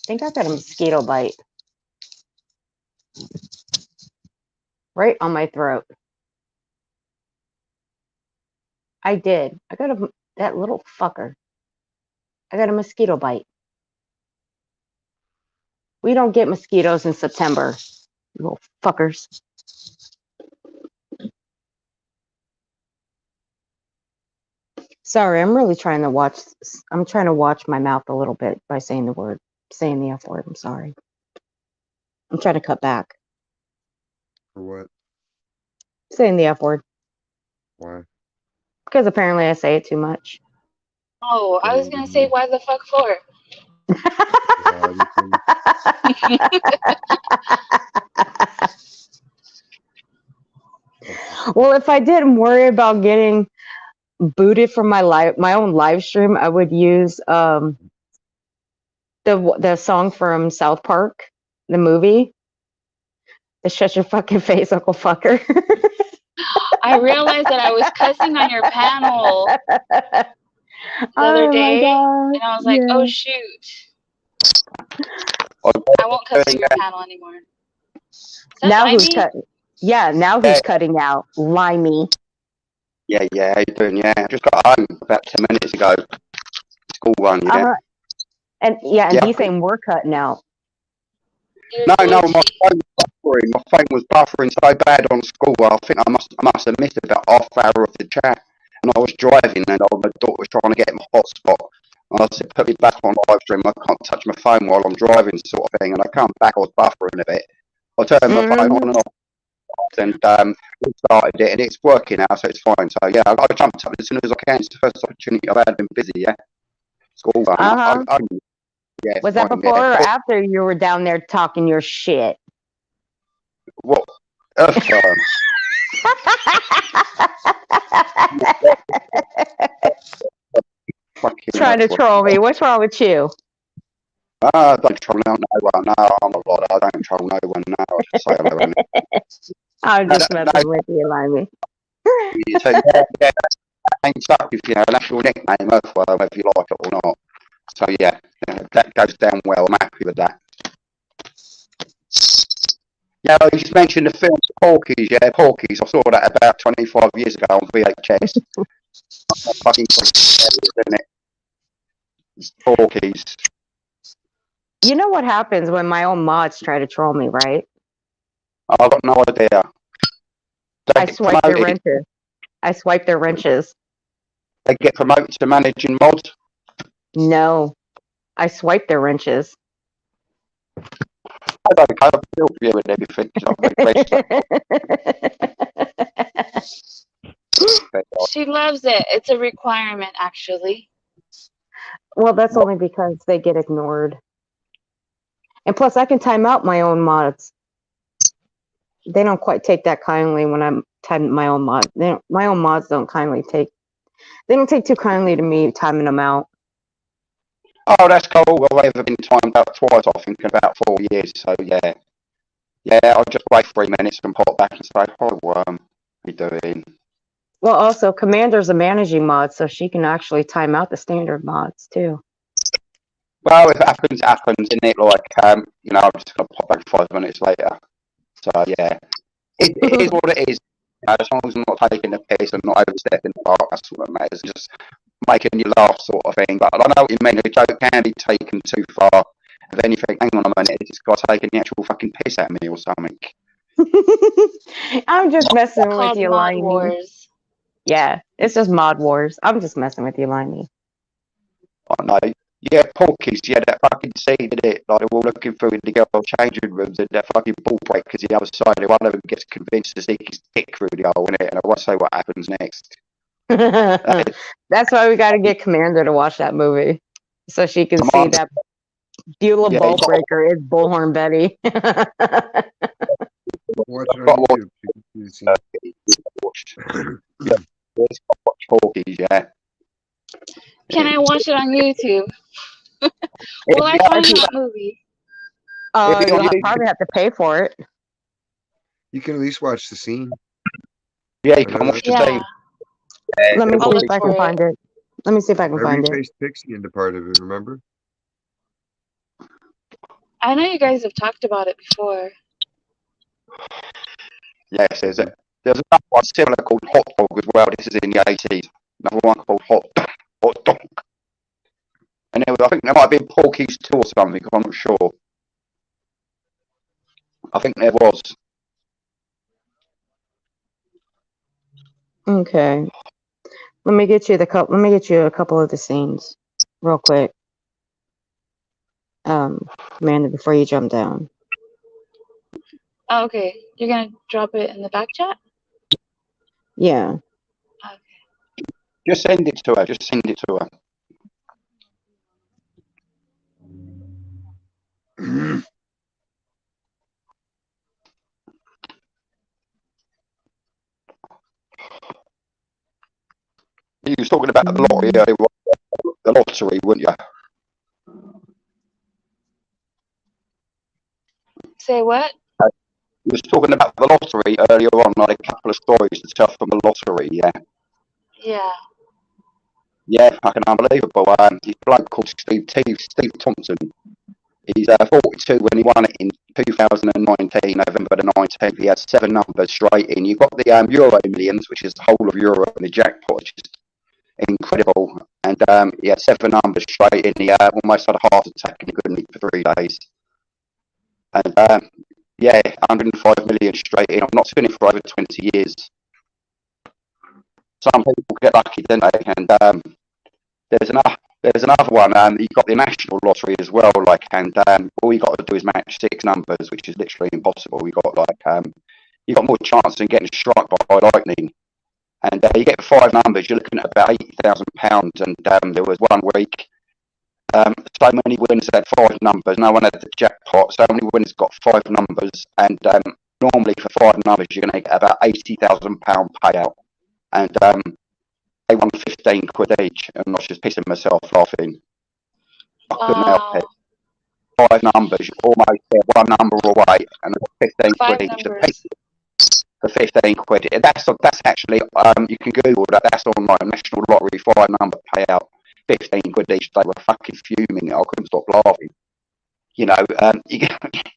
Speaker 9: think I got a mosquito bite. Right on my throat. I did. That little fucker. I got a mosquito bite. We don't get mosquitoes in September, you little fuckers. Sorry, I'm really trying to watch. I'm trying to watch my mouth a little bit by saying the F word. I'm sorry. I'm trying to cut back.
Speaker 4: For what?
Speaker 9: Saying the F word.
Speaker 4: Why?
Speaker 9: Because apparently I say it too much.
Speaker 8: Oh, I was gonna say, why the fuck for?
Speaker 9: Well, if I didn't worry about getting booted from my own live stream, I would use the song from South Park, the movie. The shut your fucking face, Uncle Fucker.
Speaker 8: I realized that I was cussing on your panel the other day, and I was like,
Speaker 9: yeah.
Speaker 8: oh shoot. I won't cuss on your panel anymore.
Speaker 9: Now who's
Speaker 8: Limey?
Speaker 9: cutting? Yeah, now who's cutting out? Limey.
Speaker 11: Yeah, how you doing? Yeah, I just got home about 10 minutes ago. School run, yeah.
Speaker 9: And he's saying we're cutting out.
Speaker 11: No, my phone was buffering. My phone was buffering so bad on school. I think I must have missed about half hour of the chat. And I was driving, and my daughter was trying to get my hotspot. And I said, put me back on live stream. I can't touch my phone while I'm driving, sort of thing. And I come back, I was buffering a bit. I turned my phone on and off, and restarted it, and it's working now, so it's fine. So yeah, I jumped up as soon as I can. It's the first opportunity I've had. Been busy, yeah. School run. Yeah,
Speaker 9: was that before or after you were down there talking your shit?
Speaker 11: What?
Speaker 9: Trying to troll me. What's wrong with you?
Speaker 11: I don't troll no one. No, I'm a lot. I don't troll no one. No, I just say hello.
Speaker 9: I'm just messing with you, Limey.
Speaker 11: So yeah, ain't up if you know that's your nickname, whether you like it or not. So yeah, that goes down well. I'm happy with that. Yeah, you just mentioned the film Porky's. Yeah, Porky's. I saw that about 25 years ago on VHS. Fucking isn't it? It's Porky's.
Speaker 9: You know what happens when my own mods try to troll me, right?
Speaker 11: I've got no idea.
Speaker 9: I swipe their wrenches. I swipe their wrenches.
Speaker 11: They get promoted to managing mods?
Speaker 9: No. I swipe their wrenches.
Speaker 11: I don't care. I feel for you and everything.
Speaker 8: She loves it. It's a requirement, actually.
Speaker 9: Well, that's only because they get ignored. And plus, I can time out my own mods. They don't quite take that kindly when I'm timing my own mods. My own mods don't take too kindly to me timing them out.
Speaker 11: Oh, that's cool. Well, they've been timed out twice, I think, in about 4 years. So, yeah. Yeah, I'll just wait 3 minutes and pop back and say, hi, Worm. How you doing?
Speaker 9: Well, also, Commander's a managing mod, so she can actually time out the standard mods, too.
Speaker 11: Well, if it happens, it happens, isn't it? Like, you know, I'm just going to pop back 5 minutes later. So, yeah. It is what it is. You know, as long as I'm not taking the piss and not overstepping the mark, that's what matters. Just making you laugh, sort of thing. But I know what you mean. A joke can be taken too far. And then you think, hang on a minute, is this guy taking the actual fucking piss at me or something?
Speaker 9: I'm just messing with
Speaker 8: Called
Speaker 9: you,
Speaker 8: Mod
Speaker 9: Liney.
Speaker 8: Wars.
Speaker 9: Yeah, it's just Mod Wars. I'm just messing with you, Liney.
Speaker 11: I know. Yeah, Porky's, yeah, that fucking scene, did it? Like, they're all looking through in the girl changing rooms and that fucking ball breakers the other side, and one of them gets convinced to stick his dick through the hole in it, and I won't say what happens next.
Speaker 9: That's why we got to get Commander to watch that movie, so she can
Speaker 11: Come
Speaker 9: see
Speaker 11: on.
Speaker 9: that Beulah
Speaker 11: Yeah,
Speaker 9: Bolt Breaker is Bullhorn Betty.
Speaker 1: Watch it
Speaker 11: Got
Speaker 1: on
Speaker 11: one.
Speaker 1: YouTube. So you can see.
Speaker 11: Watch. Yeah, let's watch Porky's, yeah.
Speaker 8: Can I watch it on YouTube? Will I find that movie?
Speaker 11: It'll be on
Speaker 9: You'll
Speaker 11: YouTube.
Speaker 9: probably have to pay for it.
Speaker 1: You can at least watch the scene.
Speaker 11: Yeah, you
Speaker 1: I
Speaker 11: can
Speaker 1: know
Speaker 11: watch the
Speaker 8: Yeah.
Speaker 11: scene.
Speaker 9: Let me
Speaker 8: I'll
Speaker 9: see
Speaker 8: look
Speaker 9: if I
Speaker 8: for
Speaker 9: can
Speaker 8: it.
Speaker 9: find it. Let me see if I
Speaker 1: I
Speaker 9: can find it.
Speaker 1: refaced Pixie into part of it, remember?
Speaker 8: I know you guys have talked about it before.
Speaker 11: Yes, there's another one similar called Hot Dog as well. This is in the 80s. Another one called Hot Dog. And I think there might have been Porky's 2 or something, I'm not sure. I think there was.
Speaker 9: Okay. Let me get you a couple of the scenes real quick. Commander, before you jump down.
Speaker 8: Oh, okay. You're gonna drop it in the back chat?
Speaker 9: Yeah.
Speaker 8: Okay.
Speaker 11: Just send it to her. Just send it to her. You was talking about the lottery earlier on, the lottery, weren't you?
Speaker 8: Say what?
Speaker 11: You was talking about the lottery earlier on, like a couple of stories to tell from the lottery, yeah.
Speaker 8: Yeah.
Speaker 11: Yeah, fucking unbelievable. He's a bloke called Steve Thompson. He's 42 when he won it in 2019, November the 19th. He had 7 numbers straight in. You've got the Euro Millions, which is the whole of Europe, and the jackpot, which is incredible. And he had 7 numbers straight in. He almost had a heart attack and he couldn't eat for 3 days. And yeah, 105 million straight in. I've not seen it for over 20 years. Some people get lucky, don't they? And there's another one. You got the national lottery as well. Like, and all you got to do is match 6 numbers, which is literally impossible. You got you got more chance than getting struck by lightning. And you get 5 numbers, you're looking at about £80,000. And there was one week, so many winners had 5 numbers. No one had the jackpot. So many winners got 5 numbers. And normally for 5 numbers, you're going to get about £80,000 payout. And they won 15 quid each, and I was just pissing myself laughing. I couldn't help it. 5 numbers, you almost get 1 number away, and 15
Speaker 8: 5
Speaker 11: quid each.
Speaker 8: numbers.
Speaker 11: For 15 quid. That's actually, you can Google that, that's online. National Lottery, 5 number payout, 15 quid each. They were fucking fuming. I couldn't stop laughing. You know,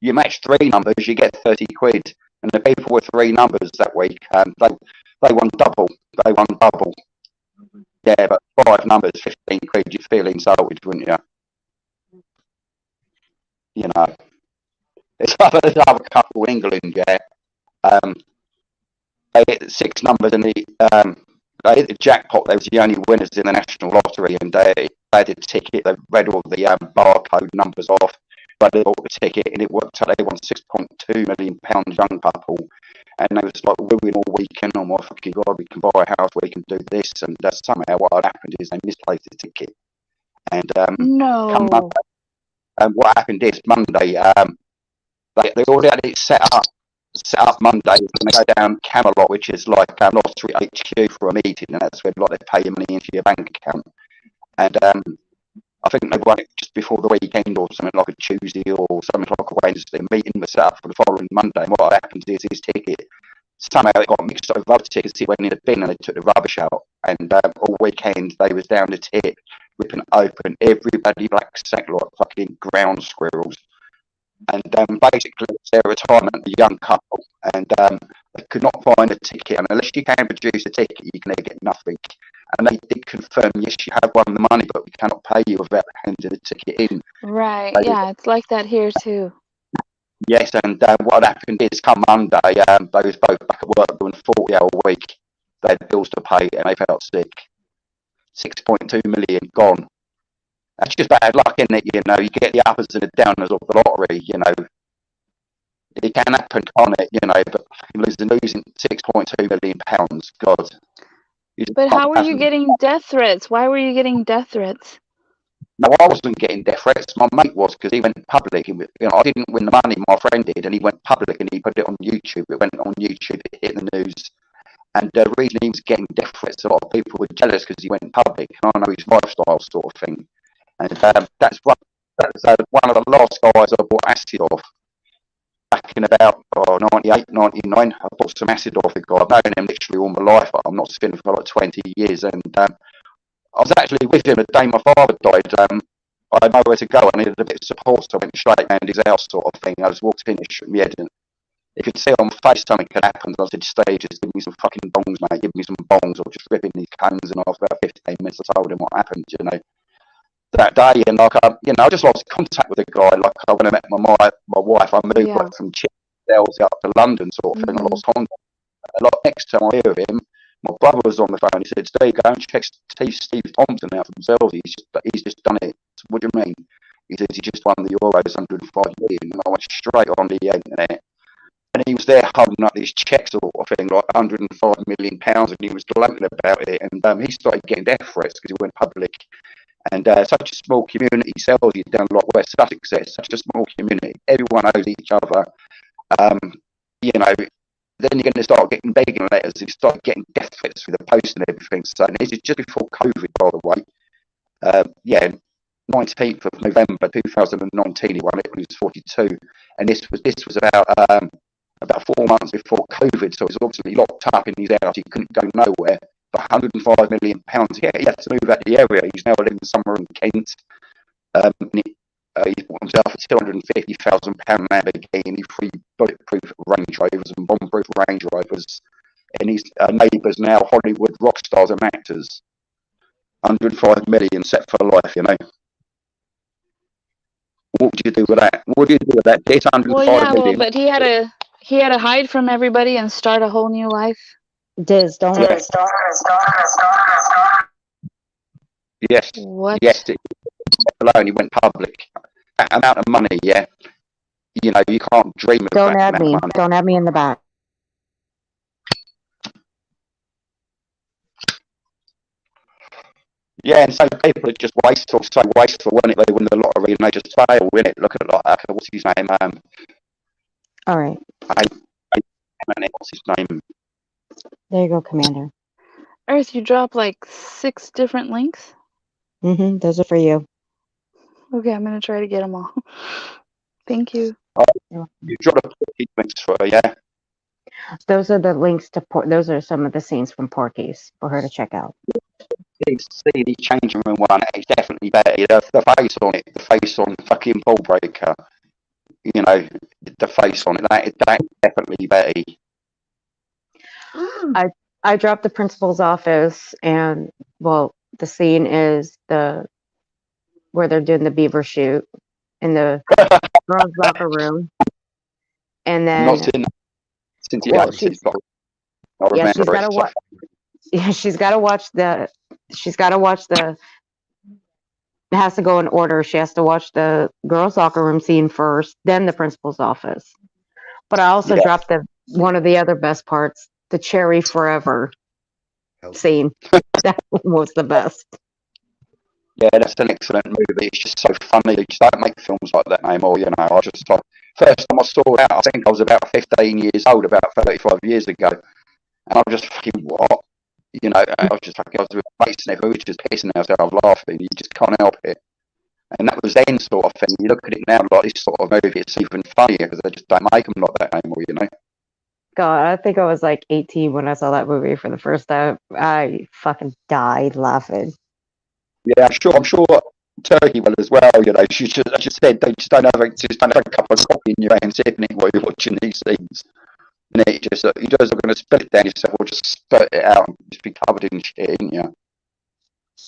Speaker 11: you match 3 numbers, you get 30 quid. And the people with 3 numbers that week, they won double. They won double. Yeah, but 5 numbers, 15 quid, you'd feel insulted, wouldn't you? You know. There's another couple in England, yeah. They hit 6 numbers in the they hit the jackpot. They was the only winners in the national lottery, and they had a ticket. They read all the barcode numbers off, but they bought the ticket, and it worked out. They won £6.2 million, young couple, and they was like wooing all weekend. Oh my fucking god, we can buy a house, we can do this, and somehow what had happened is they misplaced the ticket, and
Speaker 8: No.
Speaker 11: come Monday, what happened is Monday, they already had it set up Monday, and they go down Camelot, which is like Lottery HQ, for a meeting, and that's where like they pay your money into your bank account. And I think they won it just before the weekend or something, like a Tuesday or something like a Wednesday. Meeting was set up for the following Monday, and what happened is his ticket somehow it got mixed up with other tickets. It went in the bin, and they took the rubbish out. And all weekend they was down the tip, ripping open every bloody black sack like fucking ground squirrels. And basically it's their retirement, a young couple, and they could not find a ticket, and unless you can produce a ticket you can get nothing. And they did confirm, yes, you have won the money, but we cannot pay you without handing the ticket in.
Speaker 8: Right.
Speaker 11: They
Speaker 8: Yeah, it's like that here too.
Speaker 11: Yes, and what happened is, come Monday, they was both back at work doing 40-hour week. They had bills to pay and they felt sick. 6.2 million gone. That's just bad luck, isn't it? You know, you get the uppers and the downers of the lottery. You know, it can happen, can't it? You know, but losing 6.2 million pounds, God. You just
Speaker 8: But
Speaker 11: can't
Speaker 8: how were you
Speaker 11: fathom.
Speaker 8: getting death threats? Why were you getting death threats?
Speaker 11: No, I wasn't getting death threats. My mate was, because he went public. You know, I didn't win the money. My friend did, and he went public and he put it on YouTube. It went on YouTube. It hit the news. And the reason he was getting death threats, a lot of people were jealous because he went public. And I know his lifestyle sort of thing. And that's one of the last guys I bought acid off. Back in about 98, 99, I bought some acid off the guy. I've known him literally all my life, but I'm not seen him for like 20 years. And I was actually with him the day my father died. I had nowhere to go. I needed a bit of support, so I went straight round his house, sort of thing. I just walked in and shook my head, and you could see on my face something had happened. I said, "Steve, just give me some fucking bongs, mate. Give me some bongs." Or just ripping these cones, and after about 15 minutes, I told him what happened. You know, that day, and like I just lost contact with the guy. Like when I met my wife, I moved
Speaker 8: Yeah.
Speaker 11: like from Chelsea up to London, sort of thing. I lost contact. And like next time I hear of him, my brother was on the phone. He said, "Steve, go and check Steve Thompson out for himself. He's just done it." So, what do you mean? He says he just won the Euros, 105 million. And I went straight on the internet, and he was there holding up these checks sort of thing, like 105 million pounds, and he was gloating about it. And he started getting death threats because he went public. And such a small community, Selby down like West Sussex, there, such a small community. Everyone knows each other. You know. Then you're going to start getting begging letters. You start getting death threats through the post and everything. So this is just before COVID, by the way. 19th of November 2019, he won it when he was 42, and this was about 4 months before COVID. So he was obviously locked up in his house. He couldn't go nowhere. For 105 million pounds, he had to move out of the area. He's now living somewhere in Kent. He bought himself a £250,000 Lamborghini, 3 bulletproof Range Rovers and bomb-proof Range Rovers, and his neighbours now Hollywood rock stars and actors. 105 million set for life, you know. What would you do with that? What do you do with that? This 105
Speaker 8: Well, yeah, well,
Speaker 11: million.
Speaker 8: but he had to hide from everybody and start a whole new life.
Speaker 9: Diz, don't.
Speaker 11: Yes.
Speaker 8: What?
Speaker 11: Yes. Alone, he went public. That amount of money, yeah. You know, you can't dream of
Speaker 9: Don't
Speaker 11: that
Speaker 9: add
Speaker 11: amount
Speaker 9: me.
Speaker 11: of money.
Speaker 9: Don't add me in the back.
Speaker 11: Yeah, and so people are just wasteful, so wasteful, when they win the lottery and they just fail, innit? Look at it like that. What's his name?
Speaker 9: All right.
Speaker 11: What's his name?
Speaker 9: There you go, Commander.
Speaker 8: Earth, you dropped like 6 different links?
Speaker 9: Those are for you.
Speaker 8: Okay, I'm going to try to get them all. Thank you.
Speaker 11: You dropped a links for her, yeah?
Speaker 9: Those are the links to those are some of the scenes from Porky's for her to check out.
Speaker 11: See the changing room one, it's definitely better. The face on it, the face on fucking Ball Breaker. You know, the face on it, that is definitely better.
Speaker 9: I dropped the principal's office, and well, the scene is where they're doing the beaver shoot in the girls' locker room, and then
Speaker 11: Not seen since you
Speaker 9: well,
Speaker 11: she's got.
Speaker 9: yeah, she's got to watch. Yeah, she's got to watch the. She's got to watch the. It has to go in order. She has to watch the girls' locker room scene first, then the principal's office. But I also dropped one of the other best parts, the Cherry Forever scene. That was the best.
Speaker 11: Yeah, that's an excellent movie. It's just so funny. They just don't make films like that anymore, you know. I just thought, first time I saw that, I think I was about 15 years old, about 35 years ago. And I was just fucking, what? You know, I was with mates and everyone was just pissing ourselves laughing. You just can't help it. And that was then sort of thing. You look at it now, like this sort of movie, it's even funnier because they just don't make them like that anymore, you know.
Speaker 9: God, I think I was like 18 when I saw that movie for the first time. I fucking died laughing.
Speaker 11: Yeah, I'm sure Turkey will as well, you know. She just, I just said, they just don't have a cup of coffee in your hand, sipping it while you're watching these things. And it just, you guys are going to spit it down yourself or just spit it out and just be covered in shit, isn't you?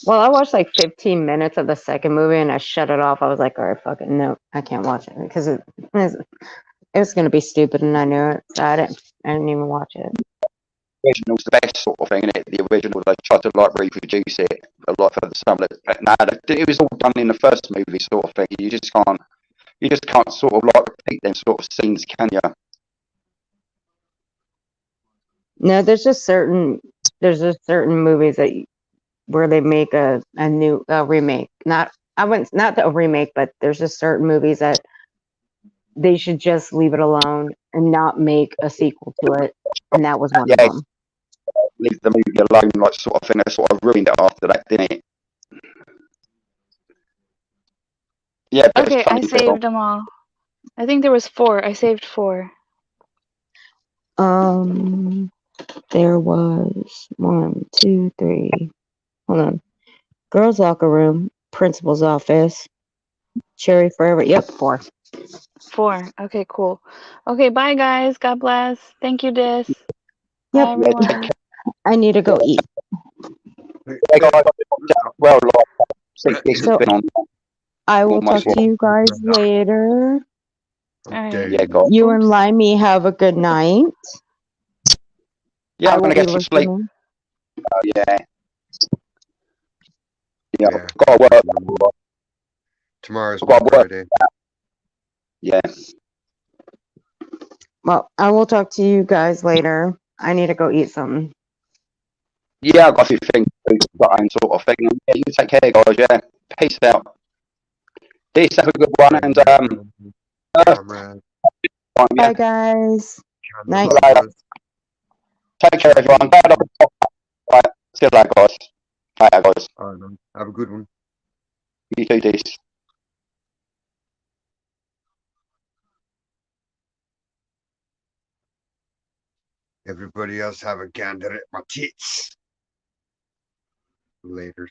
Speaker 9: Well, I watched like 15 minutes of the second movie and I shut it off. I was like, all right, fucking no, I can't watch it because It was gonna be stupid, and I knew it. So I didn't even watch it.
Speaker 11: Original's the best sort of thing, innit? The original, they tried to like reproduce it a lot for some of it. But no, it was all done in the first movie, sort of thing. You just can't sort of like repeat them sort of scenes, can you?
Speaker 9: No, there's just certain movies where they make a new remake. Not a remake, but there's just certain movies that they should just leave it alone and not make a sequel to it. And that was one of them.
Speaker 11: Leave the movie alone, like sort of thing. They sort of ruined it after that, didn't it? Yeah, but
Speaker 8: Okay,
Speaker 11: it's
Speaker 8: I
Speaker 11: funny.
Speaker 8: saved them all. I think there was 4. I saved 4.
Speaker 9: There was 1, 2, 3. Hold on. Girls' locker room, principal's office, Cherry Forever. Yep, 4.
Speaker 8: 4. Okay, cool. Okay, bye guys. God bless. Thank you, Dis.
Speaker 9: Yep.
Speaker 8: Bye everyone.
Speaker 9: I need to go eat.
Speaker 11: Well, like, this has
Speaker 9: So
Speaker 11: been on.
Speaker 9: I will
Speaker 11: Almost
Speaker 9: talk to you guys later.
Speaker 5: Alright.
Speaker 11: Yeah, God.
Speaker 9: You and Limey have a good night.
Speaker 11: Yeah,
Speaker 9: I
Speaker 11: I'm
Speaker 9: will
Speaker 11: gonna
Speaker 9: be
Speaker 11: get some sleep.
Speaker 9: listening.
Speaker 11: Oh, yeah. Yeah,
Speaker 1: Yeah.
Speaker 11: I've got to work.
Speaker 1: Tomorrow's
Speaker 11: I've
Speaker 1: my
Speaker 11: got to work.
Speaker 1: birthday.
Speaker 11: Yeah.
Speaker 9: Well, I will talk to you guys later. I need to go eat something.
Speaker 11: Yeah, I've got a few things to do, but I'm sort of thing. Yeah, you take care, guys. Yeah. Peace out. Peace, have a good one, and
Speaker 1: Comrade.
Speaker 9: Bye, guys. Night.
Speaker 11: Take care, everyone. Bye. Bye. See you later, guys. Bye, guys.
Speaker 1: All right, have a good one.
Speaker 11: You too, this.
Speaker 1: Everybody else have a gander at my tits. Laters.